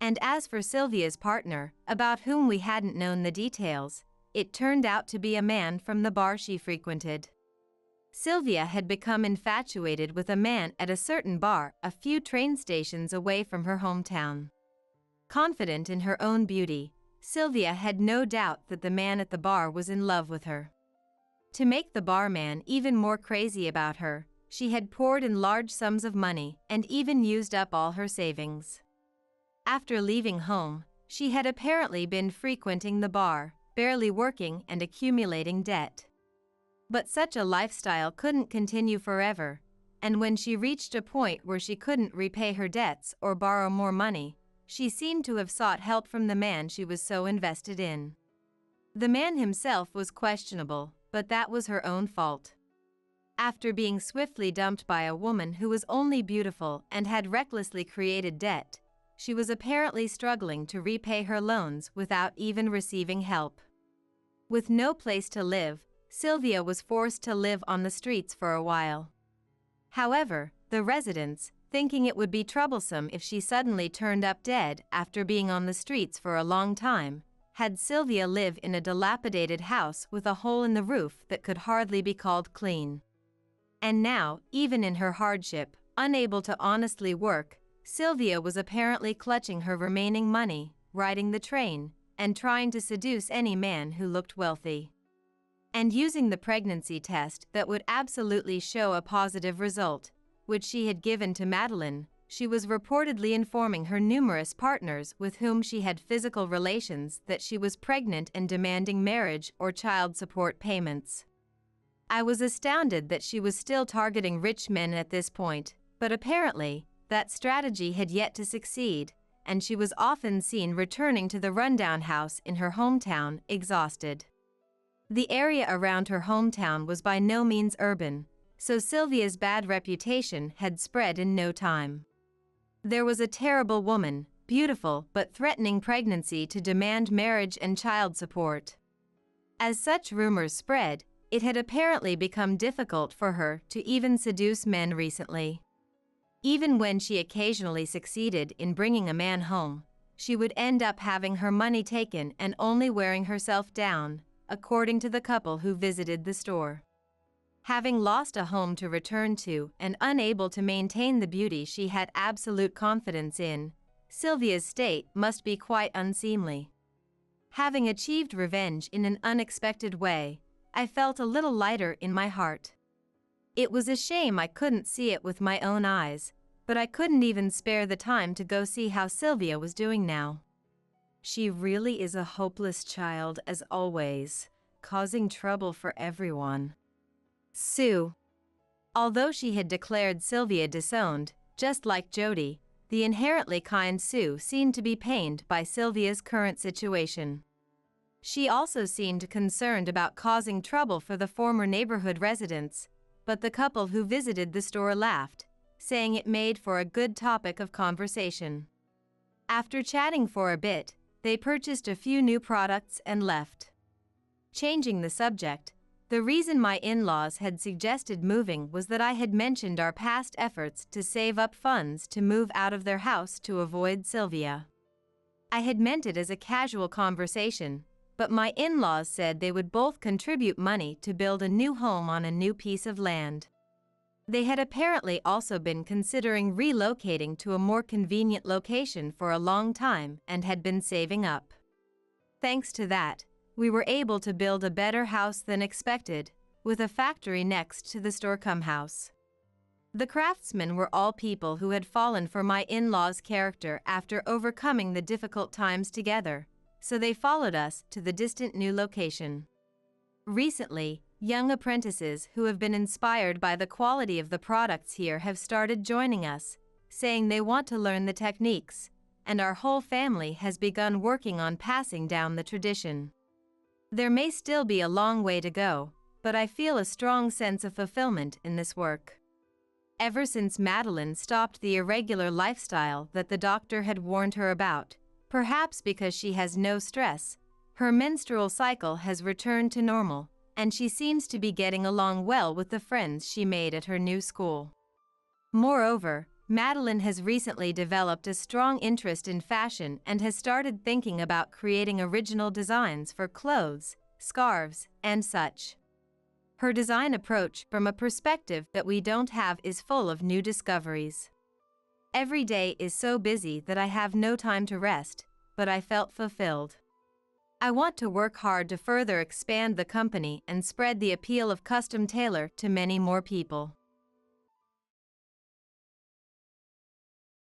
And as for Sylvia's partner, about whom we hadn't known the details, it turned out to be a man from the bar she frequented. Sylvia had become infatuated with a man at a certain bar a few train stations away from her hometown. Confident in her own beauty, Sylvia had no doubt that the man at the bar was in love with her. To make the barman even more crazy about her, she had poured in large sums of money and even used up all her savings. After leaving home, she had apparently been frequenting the bar, barely working and accumulating debt. But such a lifestyle couldn't continue forever, and when she reached a point where she couldn't repay her debts or borrow more money, she seemed to have sought help from the man she was so invested in. The man himself was questionable, but that was her own fault. After being swiftly dumped by a woman who was only beautiful and had recklessly created debt, she was apparently struggling to repay her loans without even receiving help. With no place to live, Sylvia was forced to live on the streets for a while. However, the residents, thinking it would be troublesome if she suddenly turned up dead after being on the streets for a long time, had Sylvia live in a dilapidated house with a hole in the roof that could hardly be called clean. And now, even in her hardship, unable to honestly work, Sylvia was apparently clutching her remaining money, riding the train, and trying to seduce any man who looked wealthy. And using the pregnancy test that would absolutely show a positive result, which she had given to Madeline, she was reportedly informing her numerous partners with whom she had physical relations that she was pregnant and demanding marriage or child support payments. I was astounded that she was still targeting rich men at this point, But apparently, that strategy had yet to succeed, and she was often seen returning to the rundown house in her hometown, exhausted. The area around her hometown was by no means urban, so Sylvia's bad reputation had spread in no time. There was a terrible woman, beautiful but threatening pregnancy to demand marriage and child support. As such rumors spread, it had apparently become difficult for her to even seduce men recently. Even when she occasionally succeeded in bringing a man home, she would end up having her money taken and only wearing herself down, according to the couple who visited the store. Having lost a home to return to and unable to maintain the beauty she had absolute confidence in, Sylvia's state must be quite unseemly. Having achieved revenge in an unexpected way, I felt a little lighter in my heart. It was a shame I couldn't see it with my own eyes, but I couldn't even spare the time to go see how Sylvia was doing now. She really is a hopeless child as always, causing trouble for everyone. Sue. Although she had declared Sylvia disowned, just like Jody, the inherently kind Sue seemed to be pained by Sylvia's current situation. She also seemed concerned about causing trouble for the former neighborhood residents, but the couple who visited the store laughed, saying it made for a good topic of conversation. After chatting for a bit, they purchased a few new products and left. Changing the subject, the reason my in-laws had suggested moving was that I had mentioned our past efforts to save up funds to move out of their house to avoid Sylvia. I had meant it as a casual conversation, but my in-laws said they would both contribute money to build a new home on a new piece of land. They had apparently also been considering relocating to a more convenient location for a long time and had been saving up. Thanks to that, we were able to build a better house than expected, with a factory next to the store-cum house. The craftsmen were all people who had fallen for my in-laws' character after overcoming the difficult times together, so they followed us to the distant new location. Recently, young apprentices who have been inspired by the quality of the products here have started joining us, saying they want to learn the techniques, and our whole family has begun working on passing down the tradition. There may still be a long way to go, but I feel a strong sense of fulfillment in this work. Ever since Madeline stopped the irregular lifestyle that the doctor had warned her about, perhaps because she has no stress, her menstrual cycle has returned to normal, and she seems to be getting along well with the friends she made at her new school. Moreover, Madeline has recently developed a strong interest in fashion and has started thinking about creating original designs for clothes, scarves, and such. Her design approach from a perspective that we don't have is full of new discoveries. Every day is so busy that I have no time to rest, but I felt fulfilled. I want to work hard to further expand the company and spread the appeal of custom tailor to many more people.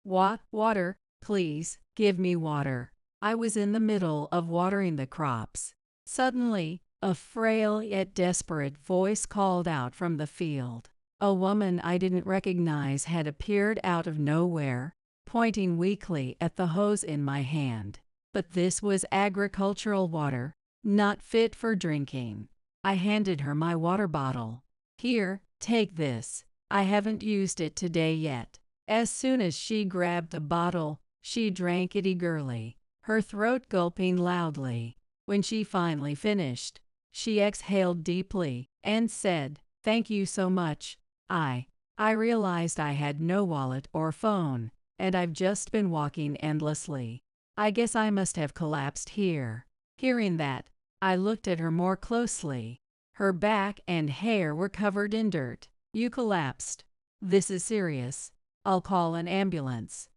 Water, please, give me water. I was in the middle of watering the crops. Suddenly, a frail yet desperate voice called out from the field. A woman I didn't recognize had appeared out of nowhere, pointing weakly at the hose in my hand. But this was agricultural water, not fit for drinking. I handed her my water bottle. Here, take this. I haven't used it today yet. As soon as she grabbed the bottle, she drank it eagerly, her throat gulping loudly. When she finally finished, she exhaled deeply and said, "Thank you so much." I realized I had no wallet or phone, and I've just been walking endlessly. I guess I must have collapsed here. Hearing that, I looked at her more closely. Her back and hair were covered in dirt. "You collapsed. This is serious. I'll call an ambulance."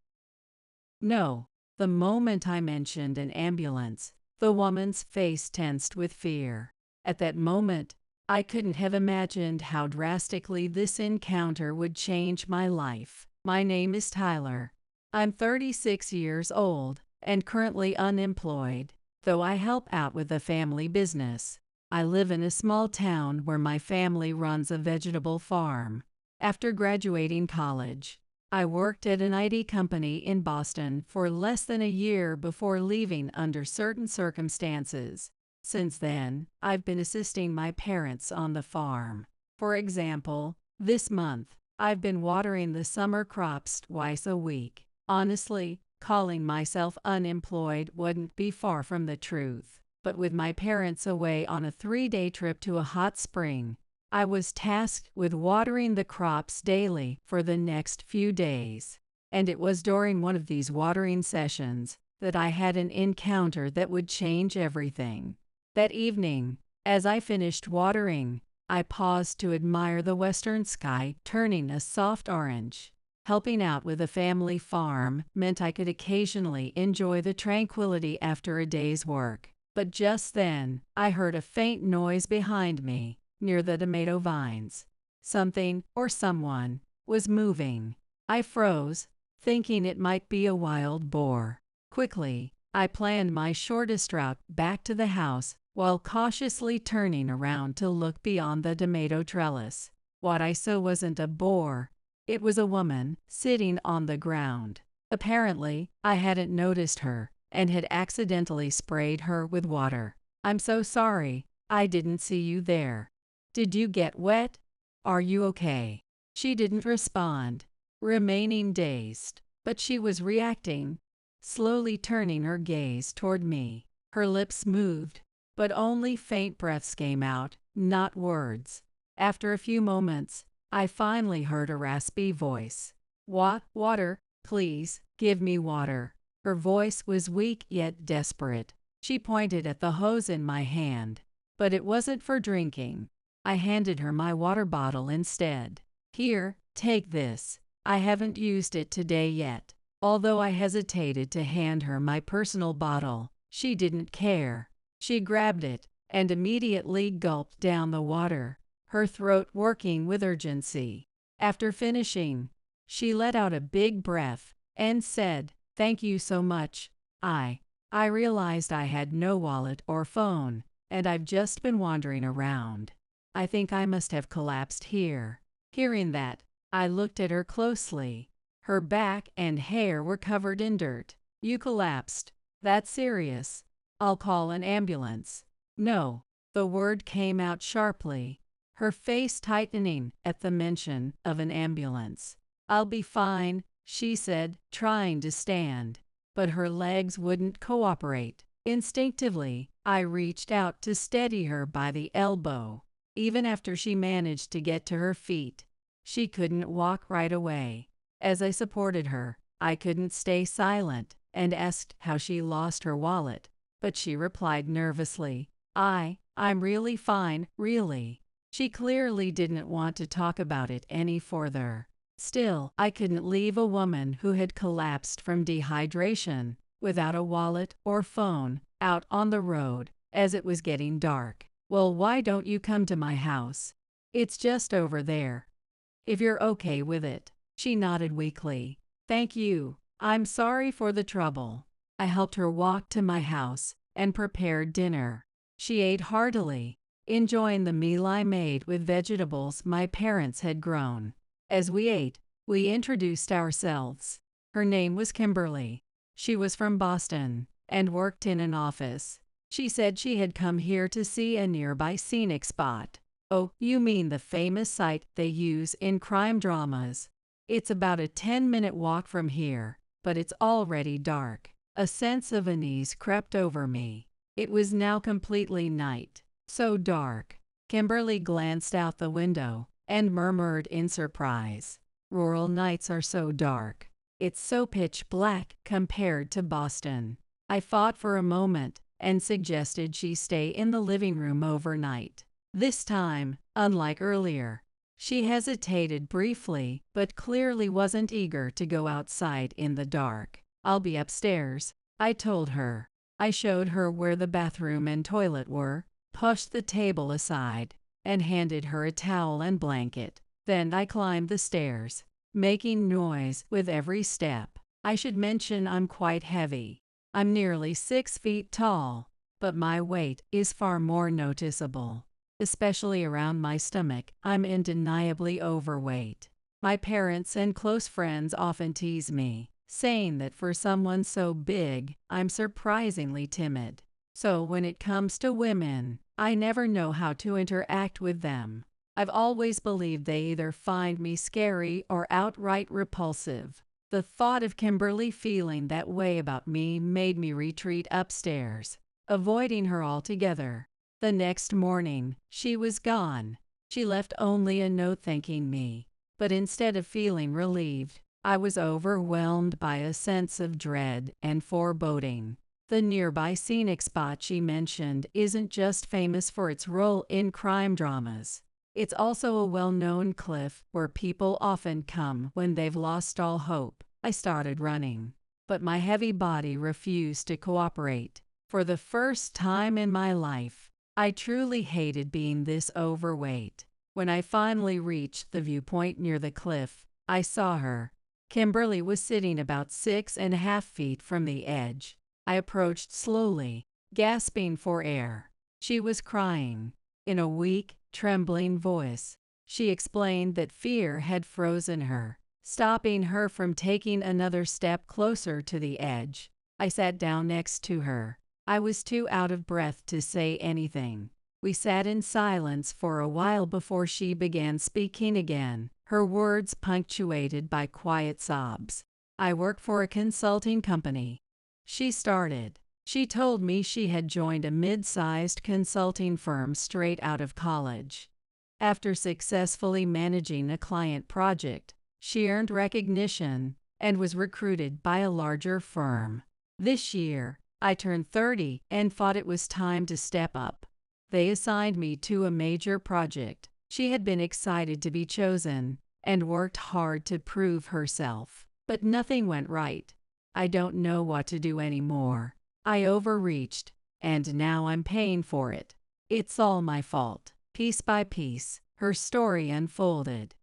No. The moment I mentioned an ambulance, the woman's face tensed with fear. At that moment, I couldn't have imagined how drastically this encounter would change my life. My name is Tyler. I'm 36 years old and currently unemployed, though I help out with a family business. I live in a small town where my family runs a vegetable farm. After graduating college, I worked at an IT company in Boston for less than a year before leaving under certain circumstances. Since then, I've been assisting my parents on the farm. For example, this month, I've been watering the summer crops twice a week. Honestly, calling myself unemployed wouldn't be far from the truth. But with my parents away on a 3-day trip to a hot spring, I was tasked with watering the crops daily for the next few days. And it was during one of these watering sessions that I had an encounter that would change everything. That evening, as I finished watering, I paused to admire the western sky turning a soft orange. Helping out with a family farm meant I could occasionally enjoy the tranquility after a day's work. But just then, I heard a faint noise behind me, near the tomato vines. Something, or someone, was moving. I froze, thinking it might be a wild boar. Quickly, I planned my shortest route back to the house, while cautiously turning around to look beyond the tomato trellis. What I saw wasn't a boar. It was a woman, sitting on the ground. Apparently, I hadn't noticed her, and had accidentally sprayed her with water. "I'm so sorry, I didn't see you there. Did you get wet? Are you okay?" She didn't respond, remaining dazed, but she was reacting, slowly turning her gaze toward me. Her lips moved, but only faint breaths came out, not words. After a few moments, I finally heard a raspy voice. Water, please, give me water." Her voice was weak yet desperate. She pointed at the hose in my hand, but it wasn't for drinking. I handed her my water bottle instead. "Here, take this. I haven't used it today yet." Although I hesitated to hand her my personal bottle, she didn't care. She grabbed it and immediately gulped down the water, her throat working with urgency. After finishing, she let out a big breath and said, "Thank you so much. I realized I had no wallet or phone, and I've just been wandering around. I think I must have collapsed here." Hearing that, I looked at her closely. Her back and hair were covered in dirt. "You collapsed? That's serious. I'll call an ambulance." "No." The word came out sharply, her face tightening at the mention of an ambulance. "I'll be fine," she said, trying to stand, but her legs wouldn't cooperate. Instinctively, I reached out to steady her by the elbow. Even after she managed to get to her feet, she couldn't walk right away. As I supported her, I couldn't stay silent and asked how she lost her wallet, but she replied nervously, I'm really fine, really." She clearly didn't want to talk about it any further. Still, I couldn't leave a woman who had collapsed from dehydration, without a wallet or phone, out on the road, as it was getting dark. "Well, why don't you come to my house? It's just over there, if you're okay with it." She nodded weakly. "Thank you. I'm sorry for the trouble." I helped her walk to my house and prepared dinner. She ate heartily, enjoying the meal I made with vegetables my parents had grown. As we ate, we introduced ourselves. Her name was Kimberly. She was from Boston and worked in an office. She said she had come here to see a nearby scenic spot. "Oh, you mean the famous site they use in crime dramas? It's about a 10-minute walk from here, but it's already dark." A sense of unease crept over me. It was now completely night. So dark. Kimberly glanced out the window and murmured in surprise, "Rural nights are so dark. It's so pitch black compared to Boston." I fought for a moment and suggested she stay in the living room overnight. This time, unlike earlier, she hesitated briefly but clearly wasn't eager to go outside in the dark. "I'll be upstairs," I told her. I showed her where the bathroom and toilet were, pushed the table aside, and handed her a towel and blanket. Then I climbed the stairs, making noise with every step. I should mention I'm quite heavy. I'm nearly 6 feet tall, but my weight is far more noticeable. Especially around my stomach, I'm undeniably overweight. My parents and close friends often tease me, saying that for someone so big, I'm surprisingly timid. So when it comes to women, I never know how to interact with them. I've always believed they either find me scary or outright repulsive. The thought of Kimberly feeling that way about me made me retreat upstairs, avoiding her altogether. The next morning, she was gone. She left only a note thanking me. But instead of feeling relieved, I was overwhelmed by a sense of dread and foreboding. The nearby scenic spot she mentioned isn't just famous for its role in crime dramas. It's also a well-known cliff where people often come when they've lost all hope. I started running, but my heavy body refused to cooperate. For the first time in my life, I truly hated being this overweight. When I finally reached the viewpoint near the cliff, I saw her. Kimberly was sitting about 6.5 feet from the edge. I approached slowly, gasping for air. She was crying. In a weak, trembling voice, she explained that fear had frozen her, stopping her from taking another step closer to the edge. I sat down next to her. I was too out of breath to say anything. We sat in silence for a while before she began speaking again, her words punctuated by quiet sobs. I work for a consulting company. She started. She told me she had joined a mid-sized consulting firm straight out of college. After successfully managing a client project, she earned recognition and was recruited by a larger firm. This year, I turned 30 and thought it was time to step up. They assigned me to a major project. She had been excited to be chosen and worked hard to prove herself. But nothing went right. I don't know what to do anymore. I overreached, and now I'm paying for it. It's all my fault. Piece by piece, her story unfolded.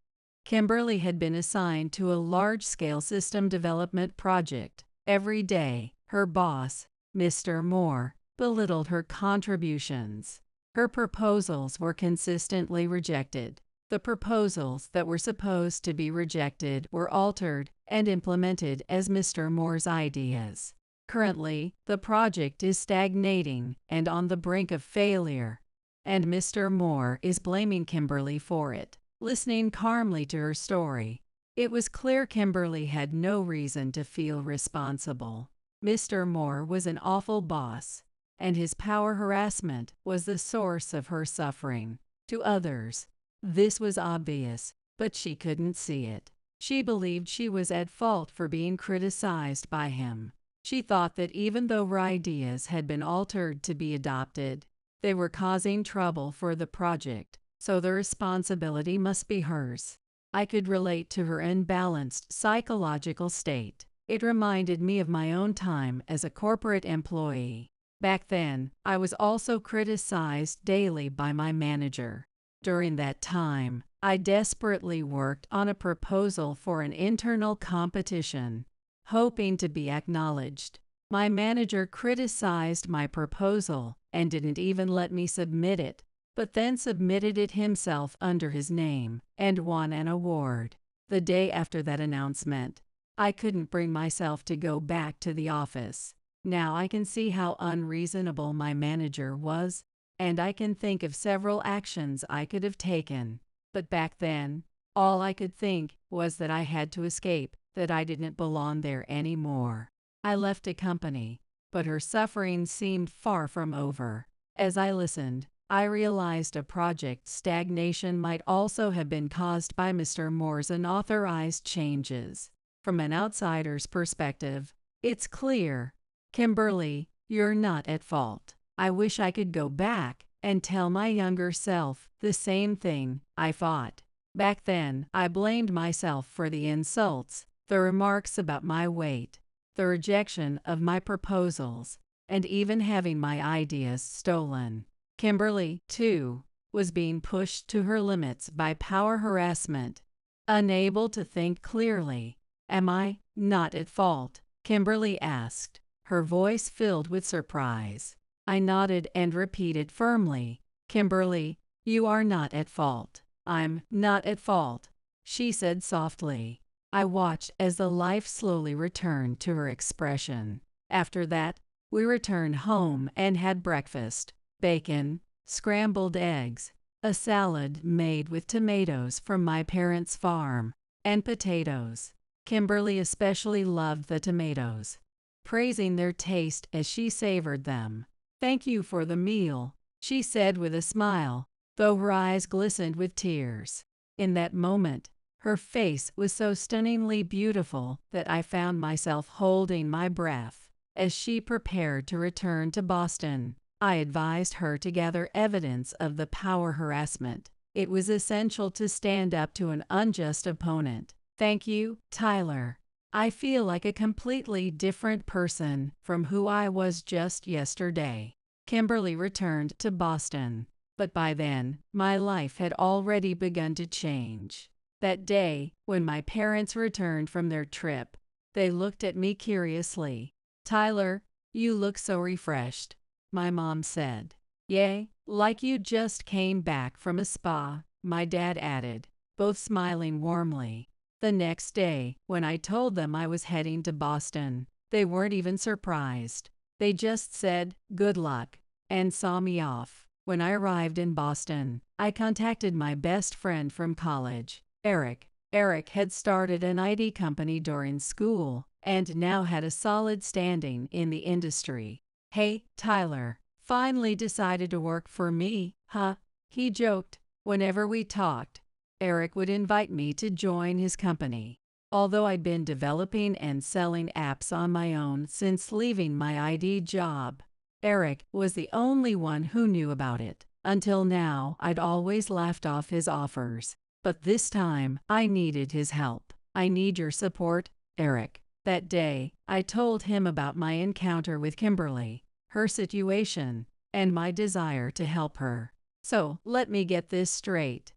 Kimberly had been assigned to a large-scale system development project. Every day, her boss, Mr. Moore, belittled her contributions. Her proposals were consistently rejected. The proposals that were supposed to be rejected were altered and implemented as Mr. Moore's ideas. Currently, the project is stagnating and on the brink of failure, and Mr. Moore is blaming Kimberly for it. Listening calmly to her story, it was clear Kimberly had no reason to feel responsible. Mr. Moore was an awful boss, and his power harassment was the source of her suffering. To others, this was obvious, but she couldn't see it. She believed she was at fault for being criticized by him. She thought that even though her ideas had been altered to be adopted, they were causing trouble for the project, so the responsibility must be hers. I could relate to her unbalanced psychological state. It reminded me of my own time as a corporate employee. Back then, I was also criticized daily by my manager. During that time, I desperately worked on a proposal for an internal competition, hoping to be acknowledged. My manager criticized my proposal and didn't even let me submit it, but then submitted it himself under his name and won an award. The day after that announcement, I couldn't bring myself to go back to the office. Now I can see how unreasonable my manager was, and I can think of several actions I could have taken. But back then, all I could think was that I had to escape, that I didn't belong there anymore. I left a company, but her suffering seemed far from over. As I listened, I realized a project stagnation might also have been caused by Mr. Moore's unauthorized changes. From an outsider's perspective, it's clear. Kimberly, you're not at fault. I wish I could go back and tell my younger self the same thing, I thought. Back then, I blamed myself for the insults, the remarks about my weight, the rejection of my proposals, and even having my ideas stolen. Kimberly, too, was being pushed to her limits by power harassment. Unable to think clearly. Am I not at fault? Kimberly asked, her voice filled with surprise. I nodded and repeated firmly, Kimberly, you are not at fault. I'm not at fault. she said softly. I watched as the life slowly returned to her expression. After that, we returned home and had breakfast: bacon, scrambled eggs, a salad made with tomatoes from my parents' farm, and potatoes. Kimberly especially loved the tomatoes, praising their taste as she savored them. "Thank you for the meal," she said with a smile, though her eyes glistened with tears. In that moment, her face was so stunningly beautiful that I found myself holding my breath. As she prepared to return to Boston, I advised her to gather evidence of the power harassment. It was essential to stand up to an unjust opponent. "Thank you, Tyler. I feel like a completely different person from who I was just yesterday." Kimberly returned to Boston, but by then, my life had already begun to change. That day, when my parents returned from their trip, they looked at me curiously. "Tyler, you look so refreshed," my mom said. "Yay, like you just came back from a spa," my dad added, both smiling warmly. The next day, when I told them I was heading to Boston, they weren't even surprised. They just said, "Good luck," and saw me off. When I arrived in Boston, I contacted my best friend from college, Eric. Eric had started an IT company during school and now had a solid standing in the industry. "Hey, Tyler, finally decided to work for me, huh?" he joked. Whenever we talked, Eric would invite me to join his company. Although I'd been developing and selling apps on my own since leaving my ID job, Eric was the only one who knew about it. Until now, I'd always laughed off his offers. But this time, I needed his help. "I need your support, Eric." That day, I told him about my encounter with Kimberly, her situation, and my desire to help her. "So, let me get this straight.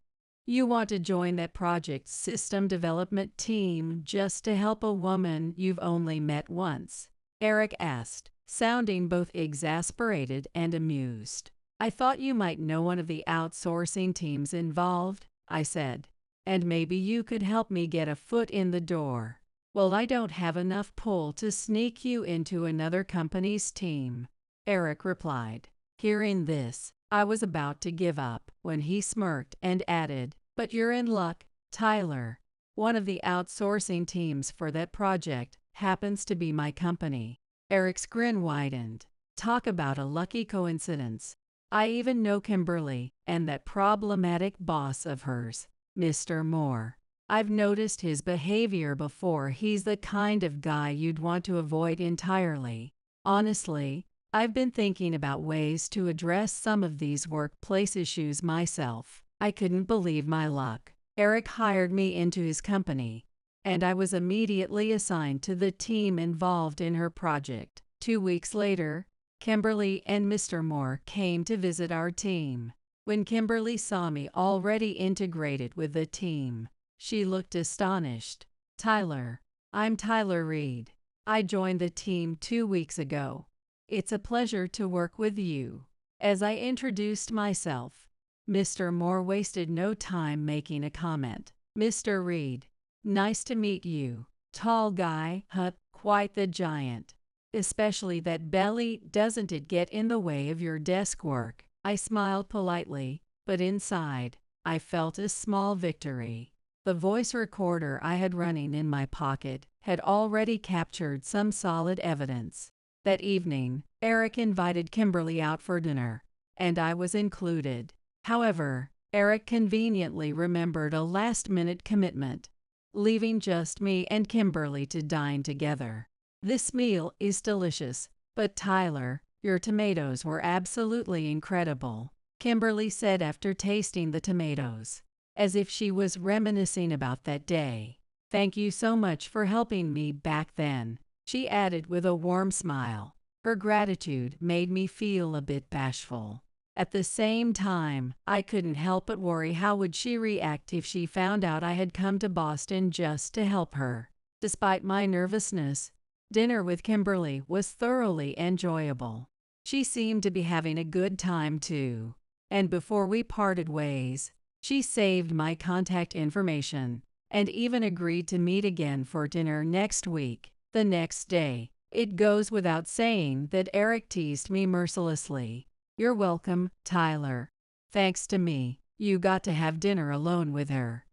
You want to join that project system development team just to help a woman you've only met once?" Eric asked, sounding both exasperated and amused. "I thought you might know one of the outsourcing teams involved," I said, "and maybe you could help me get a foot in the door." "Well, I don't have enough pull to sneak you into another company's team," Eric replied. Hearing this, I was about to give up when he smirked and added, "But you're in luck, Tyler. One of the outsourcing teams for that project happens to be my company." Eric's grin widened. Talk about a lucky coincidence. I even know Kimberly and that problematic boss of hers, Mr. Moore. I've noticed his behavior before. He's the kind of guy you'd want to avoid entirely. Honestly, I've been thinking about ways to address some of these workplace issues myself. I couldn't believe my luck. Eric hired me into his company, and I was immediately assigned to the team involved in her project. 2 weeks later, Kimberly and Mr. Moore came to visit our team. When Kimberly saw me already integrated with the team, she looked astonished. "Tyler, I'm Tyler Reed. I joined the team 2 weeks ago. It's a pleasure to work with you." As I introduced myself, Mr. Moore wasted no time making a comment. "Mr. Reed, nice to meet you. Tall guy, huh? Quite the giant. Especially that belly, doesn't it get in the way of your desk work?" I smiled politely, but inside, I felt a small victory. The voice recorder I had running in my pocket had already captured some solid evidence. That evening, Eric invited Kimberly out for dinner, and I was included. However, Eric conveniently remembered a last-minute commitment, leaving just me and Kimberly to dine together. "This meal is delicious, but Tyler, your tomatoes were absolutely incredible," Kimberly said after tasting the tomatoes, as if she was reminiscing about that day. "Thank you so much for helping me back then," she added with a warm smile. Her gratitude made me feel a bit bashful. At the same time, I couldn't help but worry how would she react if she found out I had come to Boston just to help her. Despite my nervousness, dinner with Kimberly was thoroughly enjoyable. She seemed to be having a good time too, and before we parted ways, she saved my contact information and even agreed to meet again for dinner next week. The next day, it goes without saying that Eric teased me mercilessly. "You're welcome, Tyler. Thanks to me, you got to have dinner alone with her.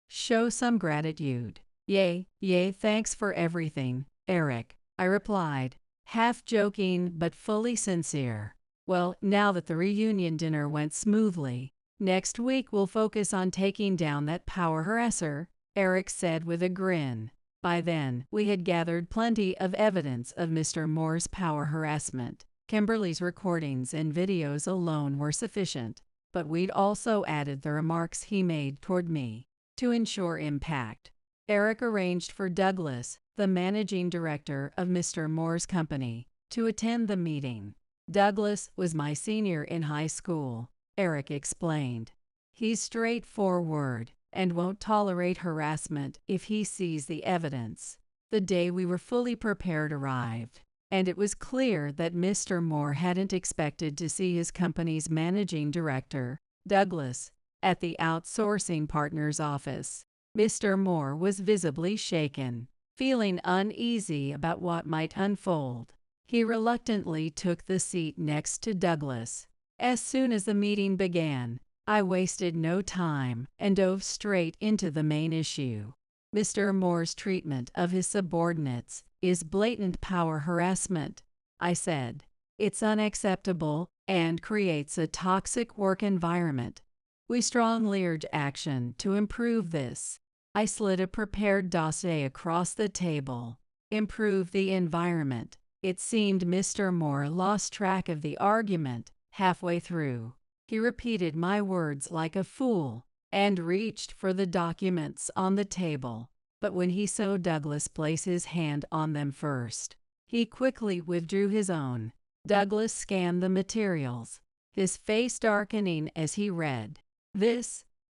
Show some gratitude." "Yay, thanks for everything, Eric," I replied, half joking but fully sincere. "Well, now that the reunion dinner went smoothly, next week we'll focus on taking down that power harasser," Eric said with a grin. By then, we had gathered plenty of evidence of Mr. Moore's power harassment. Kimberly's recordings and videos alone were sufficient, but we'd also added the remarks he made toward me. To ensure impact, Eric arranged for Douglas, the managing director of Mr. Moore's company, to attend the meeting. "Douglas was my senior in high school," Eric explained. "He's straightforward and won't tolerate harassment if he sees the evidence." The day we were fully prepared arrived, and it was clear that Mr. Moore hadn't expected to see his company's managing director, Douglas, at the outsourcing partner's office. Mr. Moore was visibly shaken, feeling uneasy about what might unfold. He reluctantly took the seat next to Douglas. As soon as the meeting began, I wasted no time and dove straight into the main issue. "Mr. Moore's treatment of his subordinates is blatant power harassment," I said. "It's unacceptable and creates a toxic work environment. We strongly urge action to improve this." I slid a prepared dossier across the table. "Improve the environment." It seemed Mr. Moore lost track of the argument halfway through. He repeated my words like a fool and reached for the documents on the table. But when he saw Douglas place his hand on them first, he quickly withdrew his own. Douglas scanned the materials, his face darkening as he read.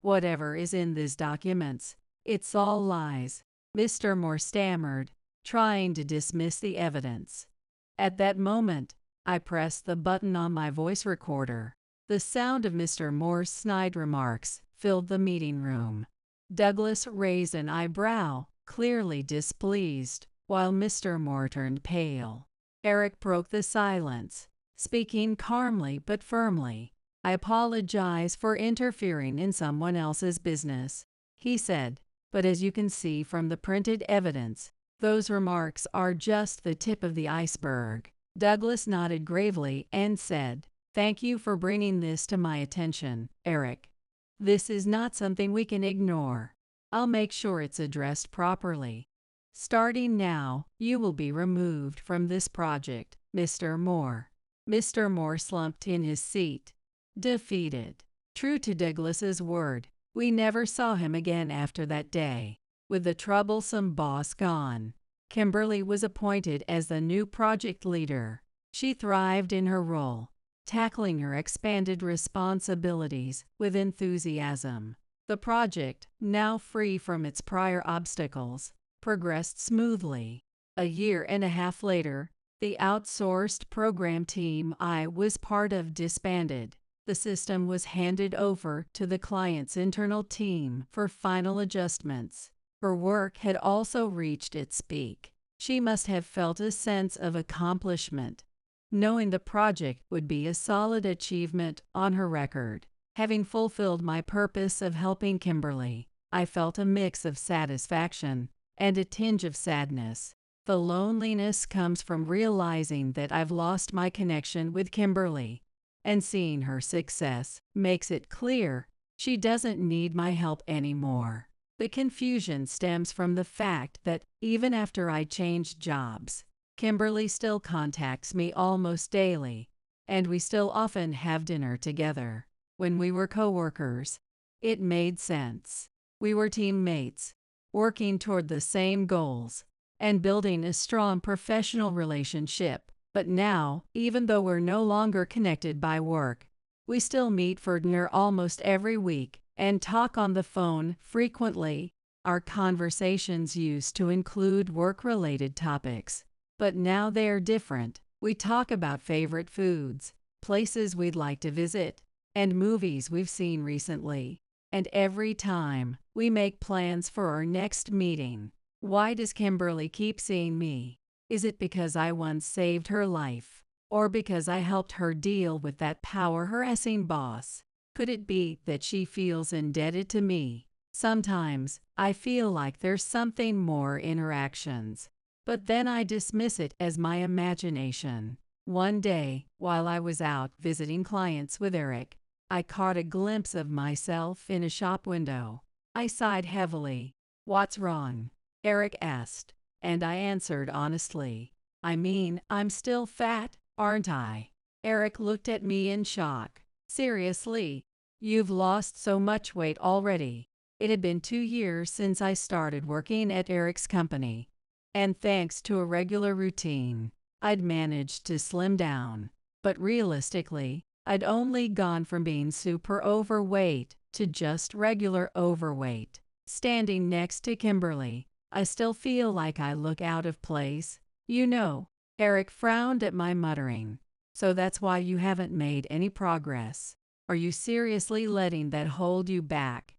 Whatever is in these documents, it's all lies," Mr. Moore stammered, trying to dismiss the evidence. At that moment, I pressed the button on my voice recorder. The sound of Mr. Moore's snide remarks filled the meeting room. Douglas raised an eyebrow, clearly displeased, while Mr. Moore turned pale. Eric broke the silence, speaking calmly but firmly. "I apologize for interfering in someone else's business," he said, "but as you can see from the printed evidence, those remarks are just the tip of the iceberg." Douglas nodded gravely and said, "Thank you for bringing this to my attention, Eric. This is not something we can ignore. I'll make sure it's addressed properly. Starting now, you will be removed from this project, Mr. Moore." Mr. Moore slumped in his seat, defeated. True to Douglas's word, we never saw him again after that day. With the troublesome boss gone, Kimberly was appointed as the new project leader. She thrived in her role, tackling her expanded responsibilities with enthusiasm. The project, now free from its prior obstacles, progressed smoothly. A year and a half later, the outsourced program team I was part of disbanded. The system was handed over to the client's internal team for final adjustments. Her work had also reached its peak. She must have felt a sense of accomplishment, knowing the project would be a solid achievement on her record. Having fulfilled my purpose of helping Kimberly, I felt a mix of satisfaction and a tinge of sadness. The loneliness comes from realizing that I've lost my connection with Kimberly, and seeing her success makes it clear she doesn't need my help anymore. The confusion stems from the fact that even after I changed jobs, Kimberly still contacts me almost daily, and we still often have dinner together. When we were coworkers, it made sense. We were teammates, working toward the same goals and building a strong professional relationship. But now, even though we're no longer connected by work, we still meet for dinner almost every week and talk on the phone frequently. Our conversations used to include work-related topics, but now they are different. We talk about favorite foods, places we'd like to visit, and movies we've seen recently. And every time we make plans for our next meeting, why does Kimberly keep seeing me? Is it because I once saved her life? Or because I helped her deal with that power-harassing boss? Could it be that she feels indebted to me? Sometimes I feel like there's something more in her actions, but then I dismiss it as my imagination. One day, while I was out visiting clients with Eric, I caught a glimpse of myself in a shop window. I sighed heavily. "What's wrong?" Eric asked, and I answered honestly. "I mean, I'm still fat, aren't I?" Eric looked at me in shock. "Seriously? You've lost so much weight already." It had been 2 years since I started working at Eric's company, and thanks to a regular routine, I'd managed to slim down. But realistically, I'd only gone from being super overweight to just regular overweight. Standing next to Kimberly, I still feel like I look out of place. "You know," Eric frowned at my muttering. "So that's why you haven't made any progress. Are you seriously letting that hold you back?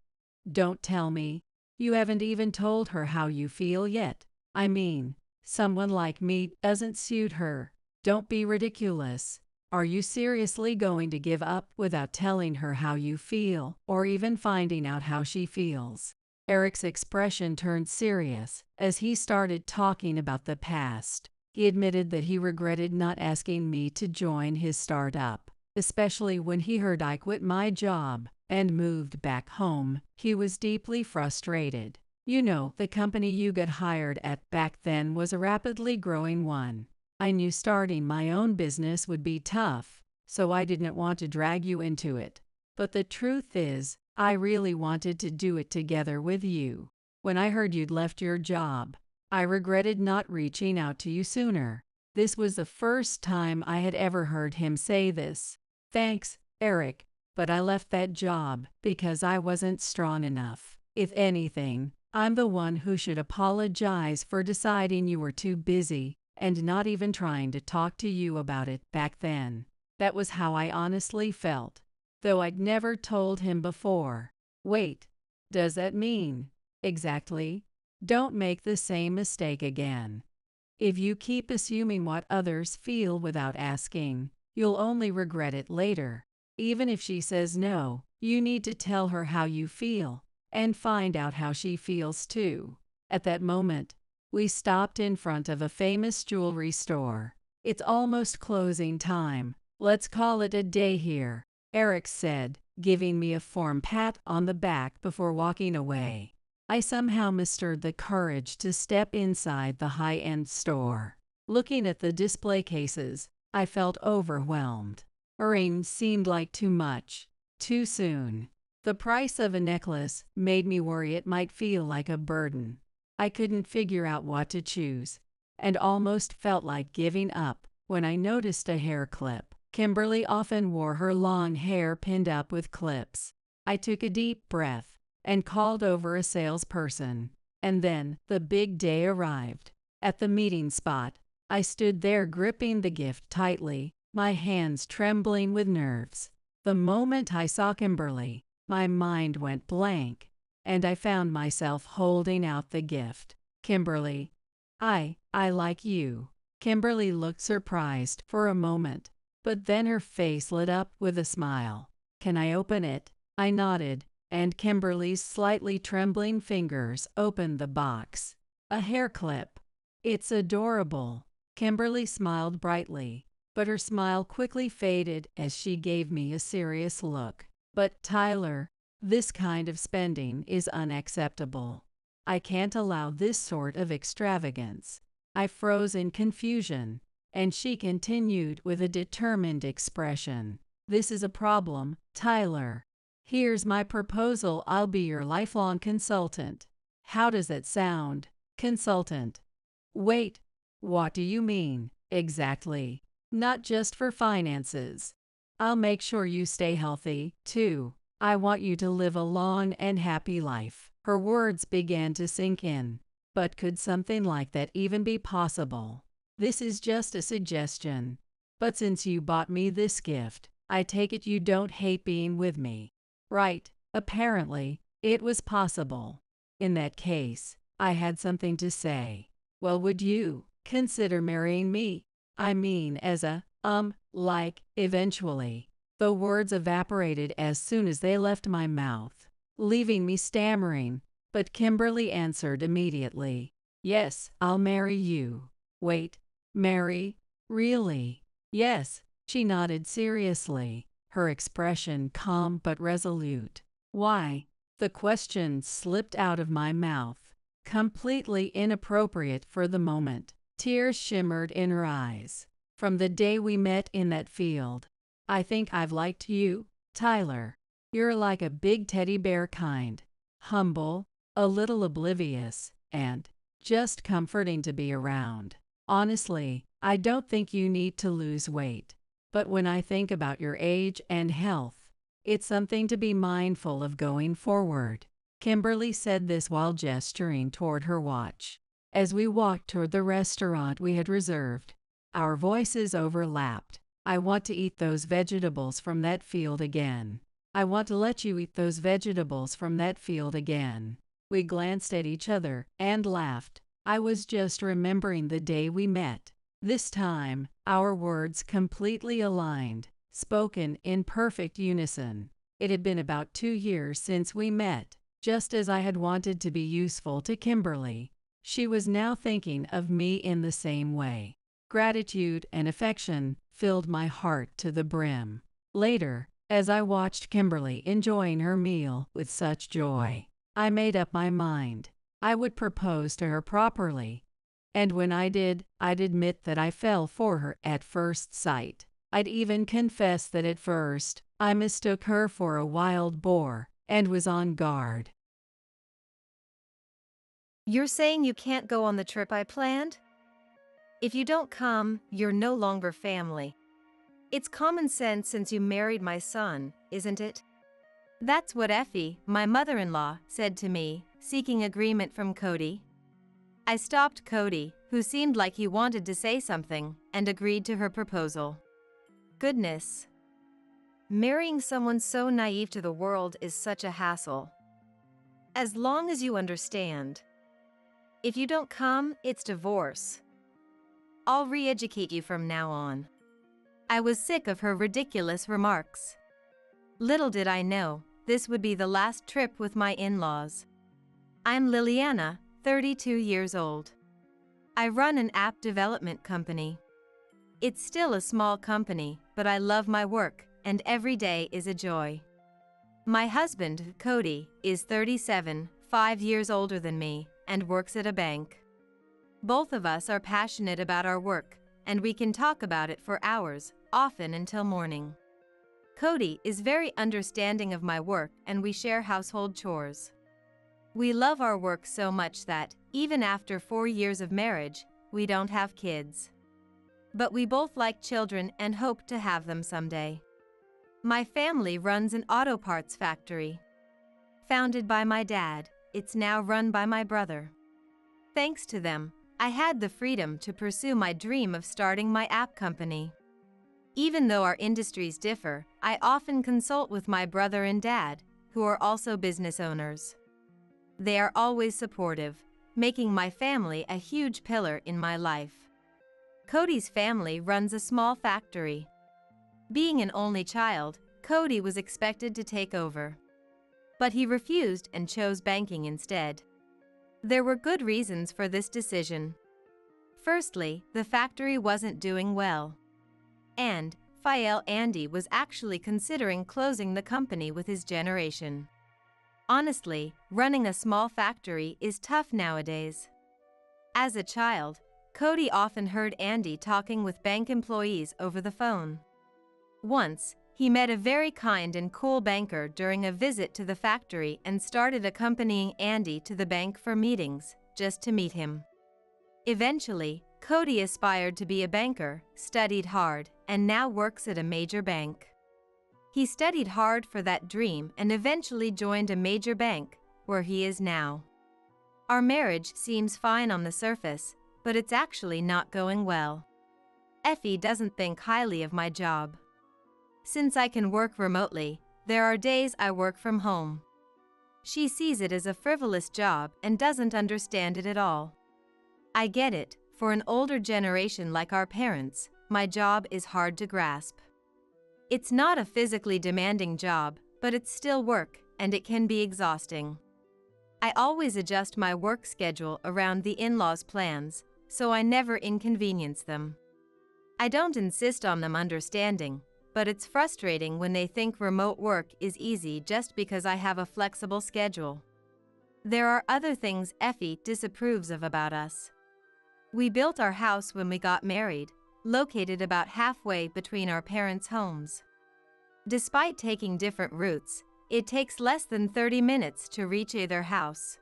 Don't tell me you haven't even told her how you feel yet. I mean, someone like me doesn't suit her. Don't be ridiculous. Are you seriously going to give up without telling her how you feel, or even finding out how she feels?" Eric's expression turned serious as he started talking about the past. He admitted that he regretted not asking me to join his startup, especially when he heard I quit my job and moved back home. He was deeply frustrated. "You know, the company you got hired at back then was a rapidly growing one. I knew starting my own business would be tough, so I didn't want to drag you into it. But the truth is, I really wanted to do it together with you. When I heard you'd left your job, I regretted not reaching out to you sooner." This was the first time I had ever heard him say this. "Thanks, Eric, but I left that job because I wasn't strong enough. If anything, I'm the one who should apologize for deciding you were too busy and not even trying to talk to you about it back then." That was how I honestly felt, though I'd never told him before. Wait, does that mean? Exactly. Don't make the same mistake again. If you keep assuming what others feel without asking, you'll only regret it later. Even if she says no, you need to tell her how you feel and find out how she feels too. At that moment, we stopped in front of a famous jewelry store. "It's almost closing time. Let's call it a day here," Eric said, giving me a firm pat on the back before walking away. I somehow mustered the courage to step inside the high-end store. Looking at the display cases, I felt overwhelmed. Earrings seemed like too much, too soon. The price of a necklace made me worry it might feel like a burden. I couldn't figure out what to choose, and almost felt like giving up when I noticed a hair clip. Kimberly often wore her long hair pinned up with clips. I took a deep breath and called over a salesperson. And then the big day arrived. At the meeting spot, I stood there gripping the gift tightly, my hands trembling with nerves. The moment I saw Kimberly, my mind went blank, and I found myself holding out the gift. "Kimberly, I like you." Kimberly looked surprised for a moment, but then her face lit up with a smile. "Can I open it?" I nodded, and Kimberly's slightly trembling fingers opened the box. A hair clip. "It's adorable." Kimberly smiled brightly, but her smile quickly faded as she gave me a serious look. "But Tyler, this kind of spending is unacceptable. I can't allow this sort of extravagance." I froze in confusion, and she continued with a determined expression. "This is a problem, Tyler. Here's my proposal. I'll be your lifelong consultant." How does that sound? Consultant. Wait, what do you mean, exactly? Not just for finances. I'll make sure you stay healthy, too. I want you to live a long and happy life. Her words began to sink in. But could something like that even be possible? This is just a suggestion. But since you bought me this gift, I take it you don't hate being with me. Right, Apparently, it was possible. In that case, I had something to say. Well, would you consider marrying me? I mean, as a, eventually. The words evaporated as soon as they left my mouth, leaving me stammering, but Kimberly answered immediately. Yes, I'll marry you. Wait, marry? Really? Yes, she nodded seriously, her expression calm but resolute. Why? The question slipped out of my mouth, completely inappropriate for the moment. Tears shimmered in her eyes. From the day we met in that field, I think I've liked you, Tyler. You're like a big teddy bear kind, humble, a little oblivious, and just comforting to be around. Honestly, I don't think you need to lose weight. But when I think about your age and health, it's something to be mindful of going forward. Kimberly said this while gesturing toward her watch. As we walked toward the restaurant we had reserved, our voices overlapped. I want to eat those vegetables from that field again. I want to let you eat those vegetables from that field again. We glanced at each other and laughed. I was just remembering the day we met. This time, our words completely aligned, spoken in perfect unison. It had been about 2 years since we met. Just as I had wanted to be useful to Kimberly, she was now thinking of me in the same way. Gratitude and affection filled my heart to the brim. Later, as I watched Kimberly enjoying her meal with such joy, I made up my mind. I would propose to her properly. And when I did, I'd admit that I fell for her at first sight. I'd even confess that at first, I mistook her for a wild boar and was on guard. You're saying you can't go on the trip I planned? If you don't come, you're no longer family. It's common sense since you married my son, isn't it? That's what Effie, my mother-in-law, said to me, seeking agreement from Cody. I stopped Cody, who seemed like he wanted to say something, and agreed to her proposal. Goodness. Marrying someone so naive to the world is such a hassle. As long as you understand. If you don't come, it's divorce. I'll re-educate you from now on. I was sick of her ridiculous remarks. Little did I know, this would be the last trip with my in-laws. I'm Liliana, 32 years old. I run an app development company. It's still a small company, but I love my work, and every day is a joy. My husband, Cody, is 37, 5 years older than me, and works at a bank. Both of us are passionate about our work, and we can talk about it for hours, often until morning. Cody is very understanding of my work, and we share household chores. We love our work so much that, even after 4 years of marriage, we don't have kids. But we both like children and hope to have them someday. My family runs an auto parts factory. Founded by my dad, it's now run by my brother. Thanks to them, I had the freedom to pursue my dream of starting my app company. Even though our industries differ, I often consult with my brother and dad, who are also business owners. They are always supportive, making my family a huge pillar in my life. Cody's family runs a small factory. Being an only child, Cody was expected to take over. But he refused and chose banking instead. There were good reasons for this decision. Firstly, the factory wasn't doing well. And Fael Andy was actually considering closing the company with his generation. Honestly, running a small factory is tough nowadays. As a child, Cody often heard Andy talking with bank employees over the phone. Once, he met a very kind and cool banker during a visit to the factory and started accompanying Andy to the bank for meetings, just to meet him. Eventually, Cody aspired to be a banker, studied hard, and now works at a major bank. He studied hard for that dream and eventually joined a major bank, where he is now. Our marriage seems fine on the surface, but it's actually not going well. Effie doesn't think highly of my job. Since I can work remotely, There are days I work from home. She sees it as a frivolous job and doesn't understand it at all. I get it, for an older generation like our parents, my job is hard to grasp. It's not a physically demanding job, but it's still work, and it can be exhausting. I always adjust my work schedule around the in-laws' plans, so I never inconvenience them. I don't insist on them understanding, but it's frustrating when they think remote work is easy just because I have a flexible schedule. There are other things Effie disapproves of about us. We built our house when we got married, located about halfway between our parents' homes. Despite taking different routes, it takes less than 30 minutes to reach either house.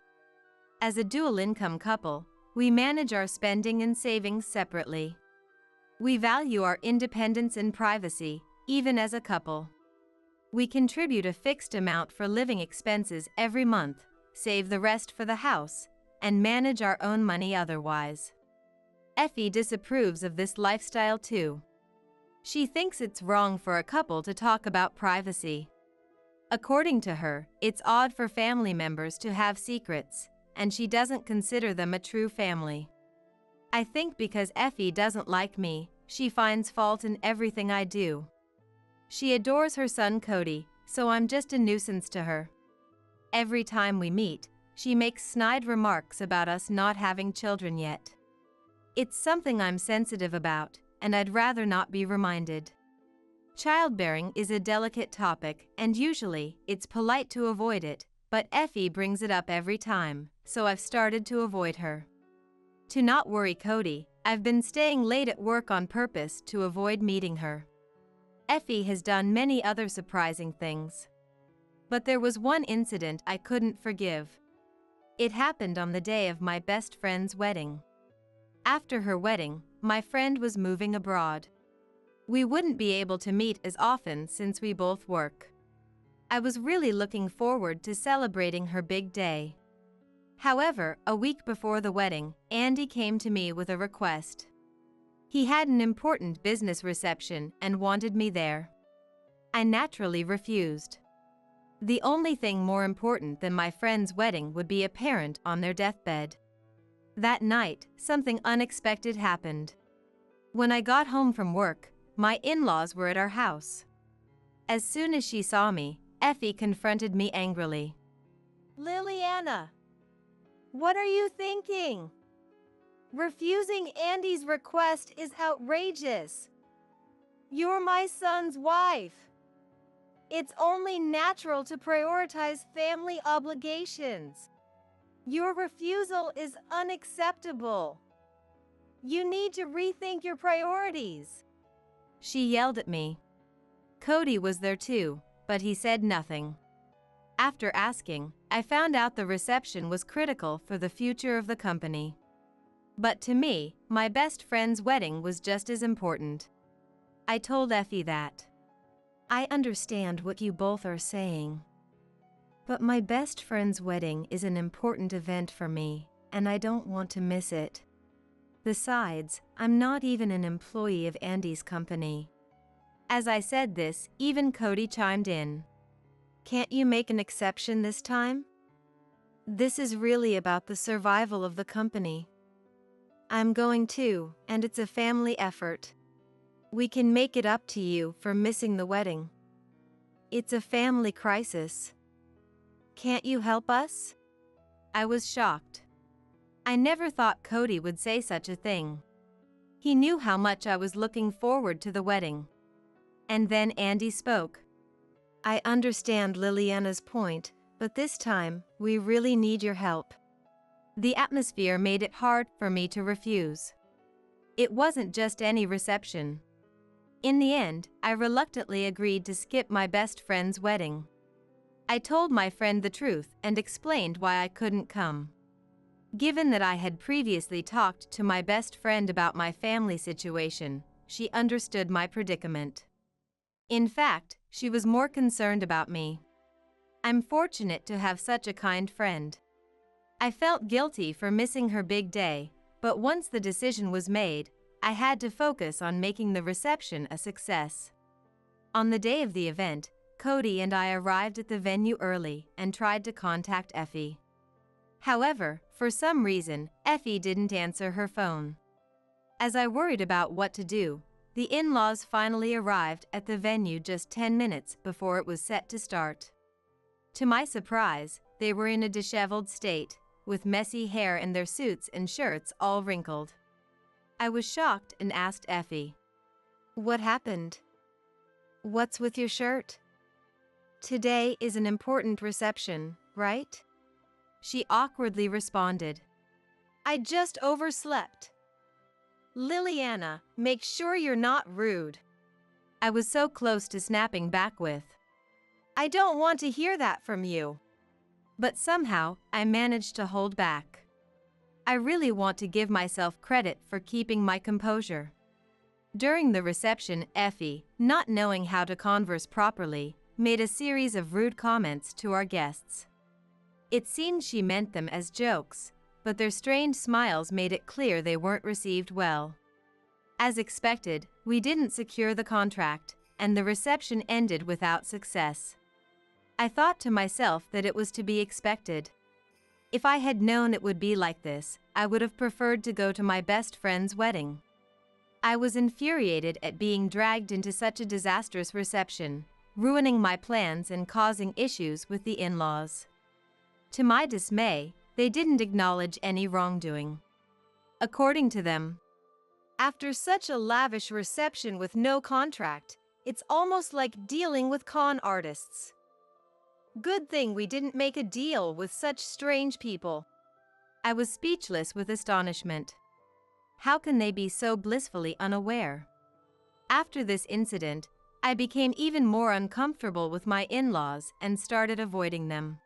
As a dual-income couple, we manage our spending and savings separately. We value our independence and privacy, even as a couple. We contribute a fixed amount for living expenses every month, save the rest for the house, and manage our own money otherwise. Effie disapproves of this lifestyle too. She thinks it's wrong for a couple to talk about privacy. According to her, it's odd for family members to have secrets, and she doesn't consider them a true family. I think because Effie doesn't like me, she finds fault in everything I do. She adores her son Cody, so I'm just a nuisance to her. Every time we meet, she makes snide remarks about us not having children yet. It's something I'm sensitive about, and I'd rather not be reminded. Childbearing is a delicate topic, and usually, it's polite to avoid it, but Effie brings it up every time, so I've started to avoid her. To not worry Cody, I've been staying late at work on purpose to avoid meeting her. Effie has done many other surprising things. But there was one incident I couldn't forgive. It happened on the day of my best friend's wedding. After her wedding, my friend was moving abroad. We wouldn't be able to meet as often since we both work. I was really looking forward to celebrating her big day. However, a week before the wedding, Andy came to me with a request. He had an important business reception and wanted me there. I naturally refused. The only thing more important than my friend's wedding would be a parent on their deathbed. That night, something unexpected happened. When I got home from work, my in-laws were at our house. As soon as she saw me, Effie confronted me angrily. Liliana, what are you thinking? Refusing Andy's request is outrageous. You're my son's wife. It's only natural to prioritize family obligations. Your refusal is unacceptable. You need to rethink your priorities. She yelled at me. Cody was there too, but he said nothing. After asking, I found out the reception was critical for the future of the company. But to me, my best friend's wedding was just as important. I told Effie that. I understand what you both are saying. But my best friend's wedding is an important event for me, and I don't want to miss it. Besides, I'm not even an employee of Andy's company. As I said this, even Cody chimed in. Can't you make an exception this time? This is really about the survival of the company. I'm going too, and it's a family effort. We can make it up to you for missing the wedding. It's a family crisis. Can't you help us? I was shocked. I never thought Cody would say such a thing. He knew how much I was looking forward to the wedding. And then Andy spoke. I understand Liliana's point, but this time, we really need your help. The atmosphere made it hard for me to refuse. It wasn't just any reception. In the end, I reluctantly agreed to skip my best friend's wedding. I told my friend the truth and explained why I couldn't come. Given that I had previously talked to my best friend about my family situation, she understood my predicament. In fact, she was more concerned about me. I'm fortunate to have such a kind friend. I felt guilty for missing her big day, but once the decision was made, I had to focus on making the reception a success. On the day of the event, Cody and I arrived at the venue early and tried to contact Effie. However, for some reason, Effie didn't answer her phone. As I worried about what to do, the in-laws finally arrived at the venue just 10 minutes before it was set to start. To my surprise, they were in a disheveled state, with messy hair and their suits and shirts all wrinkled. I was shocked and asked Effie, "What happened? What's with your shirt? Today is an important reception, right?" She awkwardly responded, "I just overslept." "Liliana, make sure you're not rude." I was so close to snapping back with, "I don't want to hear that from you." But somehow, I managed to hold back. I really want to give myself credit for keeping my composure. During the reception, Effie, not knowing how to converse properly, made a series of rude comments to our guests. It seemed she meant them as jokes, but their strained smiles made it clear they weren't received well. As expected, we didn't secure the contract, and the reception ended without success. I thought to myself that it was to be expected. If I had known it would be like this, I would have preferred to go to my best friend's wedding. I was infuriated at being dragged into such a disastrous reception, ruining my plans and causing issues with the in-laws. To my dismay, they didn't acknowledge any wrongdoing. According to them, "After such a lavish reception with no contract, it's almost like dealing with con artists. Good thing we didn't make a deal with such strange people." I was speechless with astonishment. How can they be so blissfully unaware? After this incident, I became even more uncomfortable with my in-laws and started avoiding them.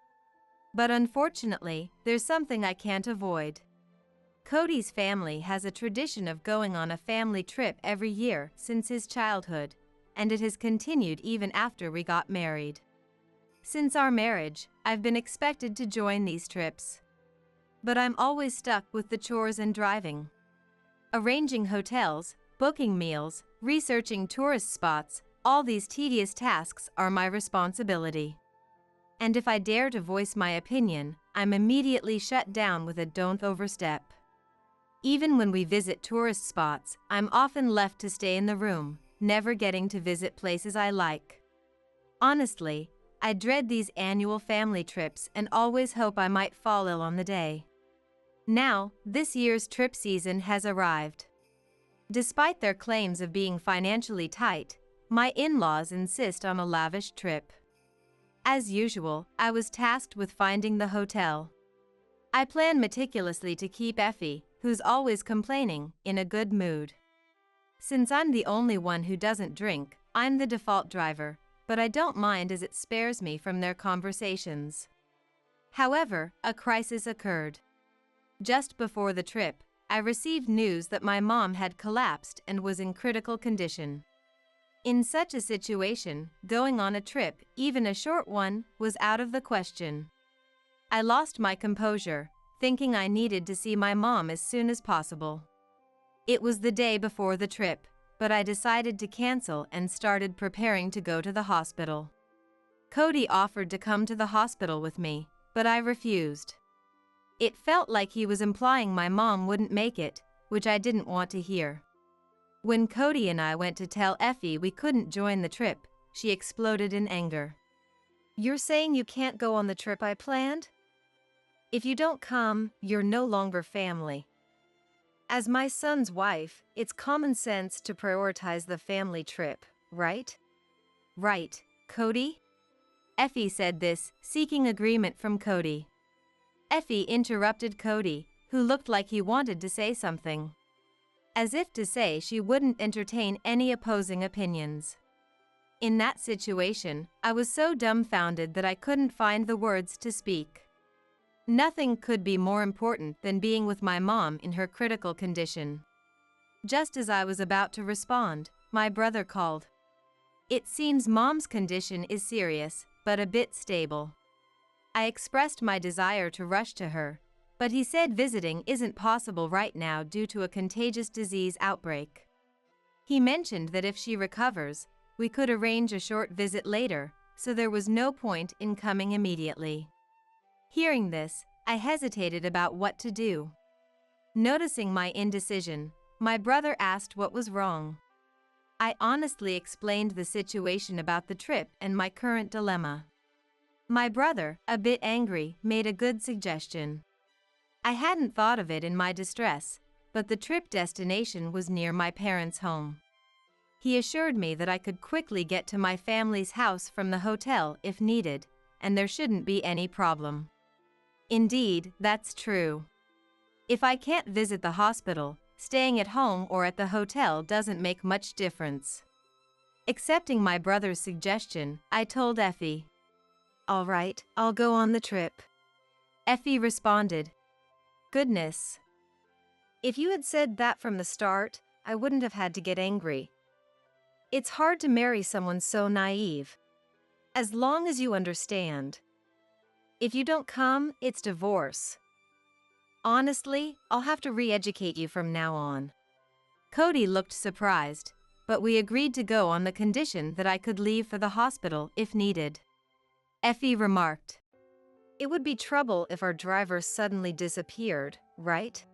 But unfortunately, there's something I can't avoid. Cody's family has a tradition of going on a family trip every year since his childhood, and it has continued even after we got married. Since our marriage, I've been expected to join these trips. But I'm always stuck with the chores and driving. Arranging hotels, booking meals, researching tourist spots, all these tedious tasks are my responsibility. And if I dare to voice my opinion, I'm immediately shut down with a "don't overstep." Even when we visit tourist spots, I'm often left to stay in the room, never getting to visit places I like. Honestly, I dread these annual family trips and always hope I might fall ill on the day. Now, this year's trip season has arrived. Despite their claims of being financially tight, my in-laws insist on a lavish trip. As usual, I was tasked with finding the hotel. I plan meticulously to keep Effie, who's always complaining, in a good mood. Since I'm the only one who doesn't drink, I'm the default driver, but I don't mind as it spares me from their conversations. However, a crisis occurred. Just before the trip, I received news that my mom had collapsed and was in critical condition. In such a situation, going on a trip, even a short one, was out of the question. I lost my composure, thinking I needed to see my mom as soon as possible. It was the day before the trip, but I decided to cancel and started preparing to go to the hospital. Cody offered to come to the hospital with me, but I refused. It felt like he was implying my mom wouldn't make it, which I didn't want to hear. When Cody and I went to tell Effie we couldn't join the trip, she exploded in anger. "You're saying you can't go on the trip I planned? If you don't come, you're no longer family. As my son's wife, it's common sense to prioritize the family trip, right?" "Right, Cody?" Effie said this, seeking agreement from Cody. Effie interrupted Cody, who looked like he wanted to say something. As if to say she wouldn't entertain any opposing opinions. In that situation, I was so dumbfounded that I couldn't find the words to speak. Nothing could be more important than being with my mom in her critical condition. Just as I was about to respond, my brother called. "It seems Mom's condition is serious, but a bit stable." I expressed my desire to rush to her, but he said visiting isn't possible right now due to a contagious disease outbreak. He mentioned that if she recovers, we could arrange a short visit later, so there was no point in coming immediately. Hearing this, I hesitated about what to do. Noticing my indecision, my brother asked what was wrong. I honestly explained the situation about the trip and my current dilemma. My brother, a bit angry, made a good suggestion. I hadn't thought of it in my distress, but the trip destination was near my parents' home. He assured me that I could quickly get to my family's house from the hotel if needed, and there shouldn't be any problem. Indeed, that's true. If I can't visit the hospital, staying at home or at the hotel doesn't make much difference. Accepting my brother's suggestion, I told Effie. All right, I'll go on the trip. Effie responded, "Goodness. If you had said that from the start, I wouldn't have had to get angry. It's hard to marry someone so naive. As long as you understand. If you don't come, it's divorce. Honestly, I'll have to re-educate you from now on." Cody looked surprised, but we agreed to go on the condition that I could leave for the hospital if needed. Effie remarked, "It would be trouble if our driver suddenly disappeared, right?"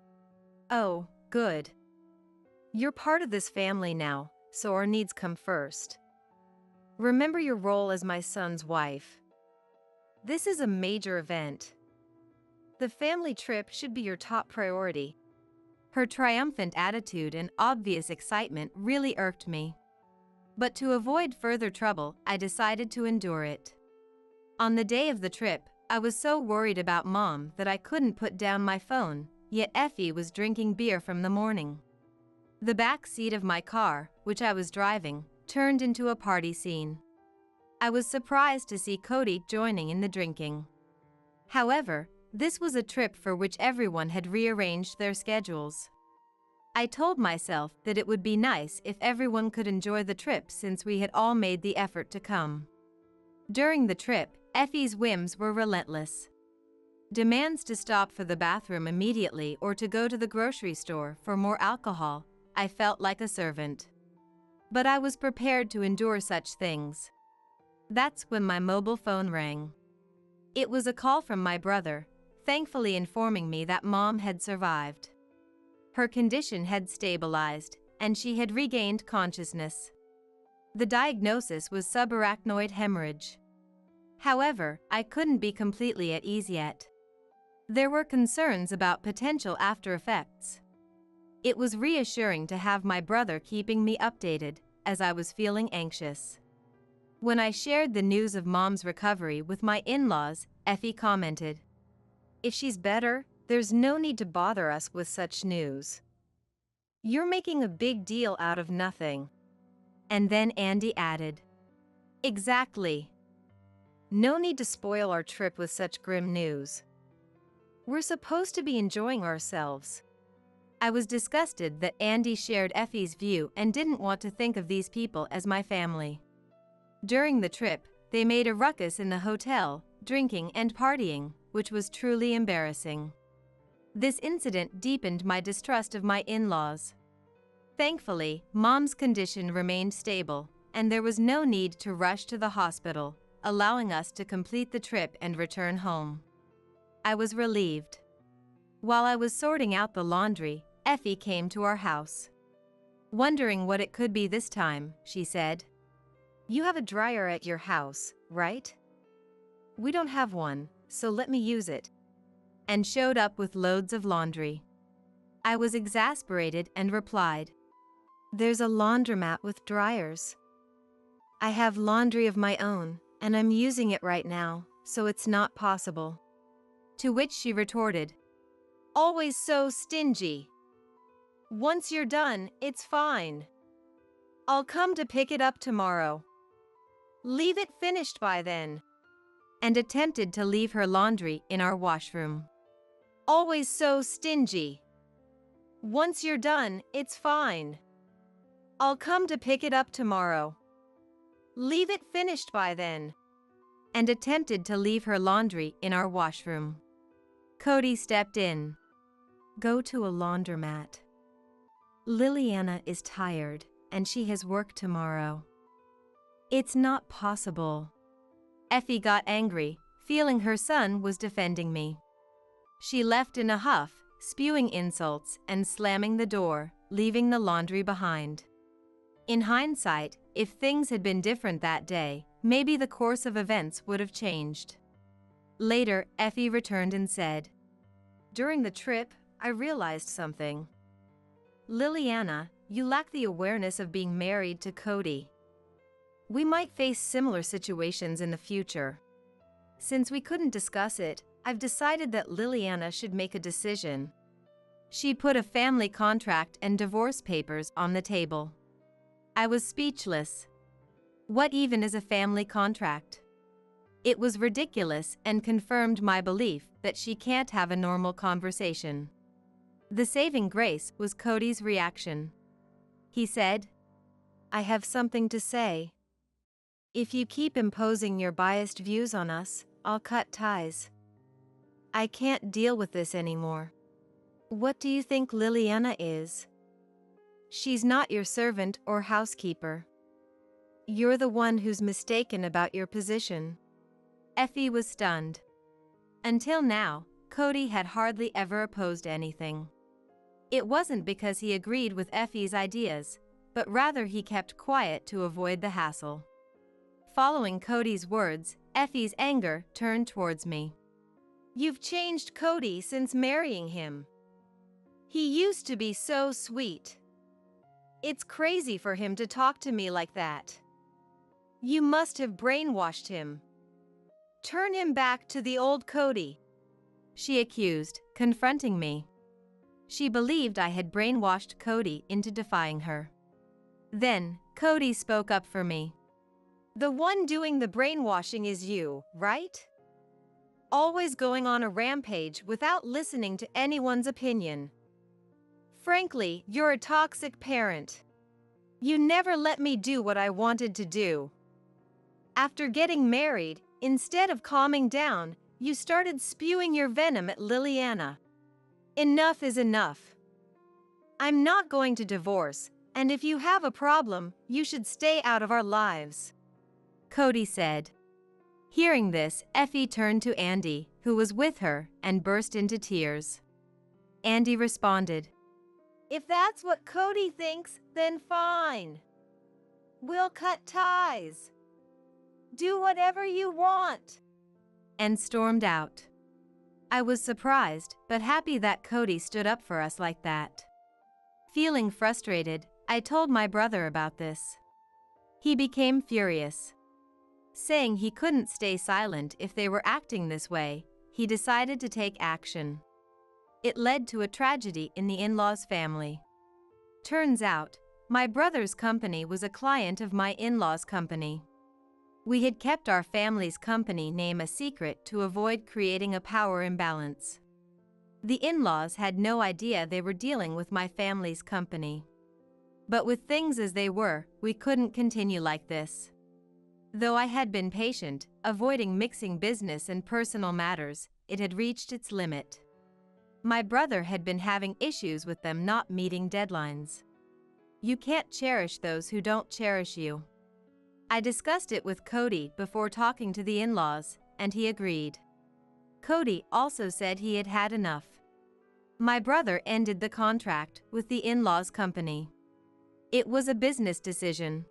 "Oh, good. You're part of this family now, so our needs come first. Remember your role as my son's wife. This is a major event. The family trip should be your top priority." Her triumphant attitude and obvious excitement really irked me. But to avoid further trouble, I decided to endure it. On the day of the trip, I was so worried about Mom that I couldn't put down my phone, yet Effie was drinking beer from the morning. The back seat of my car, which I was driving, turned into a party scene. I was surprised to see Cody joining in the drinking. However, this was a trip for which everyone had rearranged their schedules. I told myself that it would be nice if everyone could enjoy the trip since we had all made the effort to come. During the trip, Effie's whims were relentless. Demands to stop for the bathroom immediately or to go to the grocery store for more alcohol. I felt like a servant. But I was prepared to endure such things. That's when my mobile phone rang. It was a call from my brother, thankfully informing me that Mom had survived. Her condition had stabilized, and she had regained consciousness. The diagnosis was subarachnoid hemorrhage. However, I couldn't be completely at ease yet. There were concerns about potential after effects. It was reassuring to have my brother keeping me updated, as I was feeling anxious. When I shared the news of Mom's recovery with my in-laws, Effie commented, "If she's better, there's no need to bother us with such news. You're making a big deal out of nothing." And then Andy added, "Exactly. No need to spoil our trip with such grim news. We're supposed to be enjoying ourselves." I was disgusted that Andy shared Effie's view and didn't want to think of these people as my family. During the trip, they made a ruckus in the hotel, drinking and partying, which was truly embarrassing. This incident deepened my distrust of my in-laws. Thankfully, Mom's condition remained stable, and there was no need to rush to the hospital, allowing us to complete the trip and return home. I was relieved. While I was sorting out the laundry, Effie came to our house. Wondering what it could be this time, she said, "You have a dryer at your house, right? We don't have one, so let me use it." And showed up with loads of laundry. I was exasperated and replied, "There's a laundromat with dryers. I have laundry of my own, and I'm using it right now, so it's not possible." To which she retorted, "Always so stingy. Once you're done, it's fine. I'll come to pick it up tomorrow. Leave it finished by then." And attempted to leave her laundry in our washroom. "Always so stingy. Once you're done, it's fine. I'll come to pick it up tomorrow. Leave it finished by then." And attempted to leave her laundry in our washroom. Cody stepped in. "Go to a laundromat. Liliana is tired, and she has work tomorrow. It's not possible." Effie got angry, feeling her son was defending me. She left in a huff, spewing insults and slamming the door, leaving the laundry behind. In hindsight, if things had been different that day, maybe the course of events would have changed. Later, Effie returned and said, "During the trip, I realized something. Liliana, you lack the awareness of being married to Cody. We might face similar situations in the future. Since we couldn't discuss it, I've decided that Liliana should make a decision." She put a family contract and divorce papers on the table. I was speechless. What even is a family contract? It was ridiculous and confirmed my belief that she can't have a normal conversation. The saving grace was Cody's reaction. He said, "I have something to say. If you keep imposing your biased views on us, I'll cut ties. I can't deal with this anymore. What do you think Liliana is? She's not your servant or housekeeper. You're the one who's mistaken about your position." Effie was stunned. Until now, Cody had hardly ever opposed anything. It wasn't because he agreed with Effie's ideas, but rather he kept quiet to avoid the hassle. Following Cody's words, Effie's anger turned towards me. "You've changed Cody since marrying him. He used to be so sweet. It's crazy for him to talk to me like that. You must have brainwashed him. Turn him back to the old Cody," she accused, confronting me. She believed I had brainwashed Cody into defying her. Then, Cody spoke up for me. "The one doing the brainwashing is you, right? Always going on a rampage without listening to anyone's opinion. Frankly, you're a toxic parent. You never let me do what I wanted to do. After getting married, instead of calming down, you started spewing your venom at Liliana. Enough is enough. I'm not going to divorce, and if you have a problem, you should stay out of our lives," Cody said. Hearing this, Effie turned to Andy, who was with her, and burst into tears. Andy responded, "If that's what Cody thinks, then fine. We'll cut ties. Do whatever you want," and stormed out. I was surprised, but happy that Cody stood up for us like that. Feeling frustrated, I told my brother about this. He became furious. Saying he couldn't stay silent if they were acting this way, he decided to take action. It led to a tragedy in the in-laws' family. Turns out, my brother's company was a client of my in-laws' company. We had kept our family's company name a secret to avoid creating a power imbalance. The in-laws had no idea they were dealing with my family's company. But with things as they were, we couldn't continue like this. Though I had been patient, avoiding mixing business and personal matters, it had reached its limit. My brother had been having issues with them not meeting deadlines. You can't cherish those who don't cherish you. I discussed it with Cody before talking to the in-laws, and he agreed. Cody also said he had had enough. My brother ended the contract with the in-laws company. It was a business decision.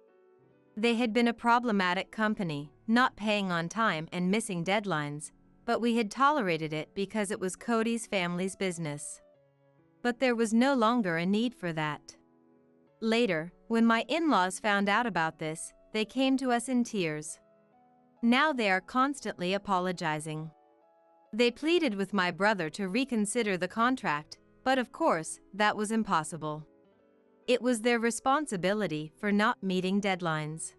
They had been a problematic company, not paying on time and missing deadlines, but we had tolerated it because it was Cody's family's business. But there was no longer a need for that. Later, when my in-laws found out about this, they came to us in tears. Now they are constantly apologizing. They pleaded with my brother to reconsider the contract, but of course, that was impossible. It was their responsibility for not meeting deadlines.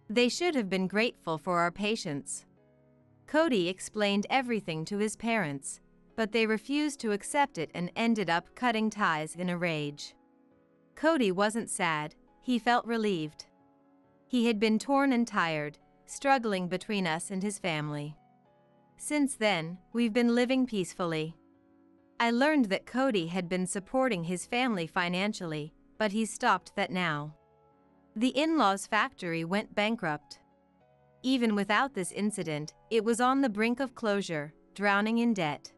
They should have been grateful for our patience. Cody explained everything to his parents, but they refused to accept it and ended up cutting ties in a rage. Cody wasn't sad, he felt relieved. He had been torn and tired, struggling between us and his family. Since then, we've been living peacefully. I learned that Cody had been supporting his family financially, but he's stopped that now. The in-laws factory went bankrupt. Even without this incident, it was on the brink of closure, drowning in debt.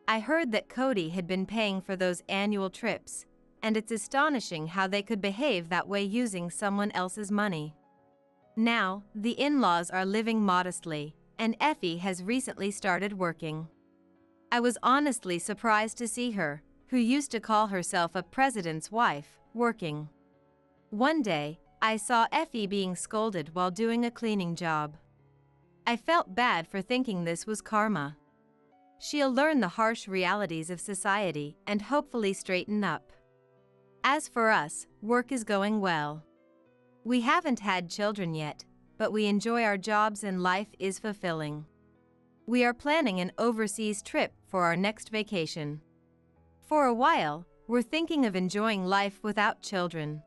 I heard that Cody had been paying for those annual trips, and it's astonishing how they could behave that way using someone else's money. Now, the in-laws are living modestly, and Effie has recently started working. I was honestly surprised to see her, who used to call herself a president's wife, working. One day, I saw Effie being scolded while doing a cleaning job. I felt bad for thinking this was karma. She'll learn the harsh realities of society and hopefully straighten up. As for us, work is going well. We haven't had children yet, but we enjoy our jobs and life is fulfilling. We are planning an overseas trip for our next vacation. For a while, we're thinking of enjoying life without children.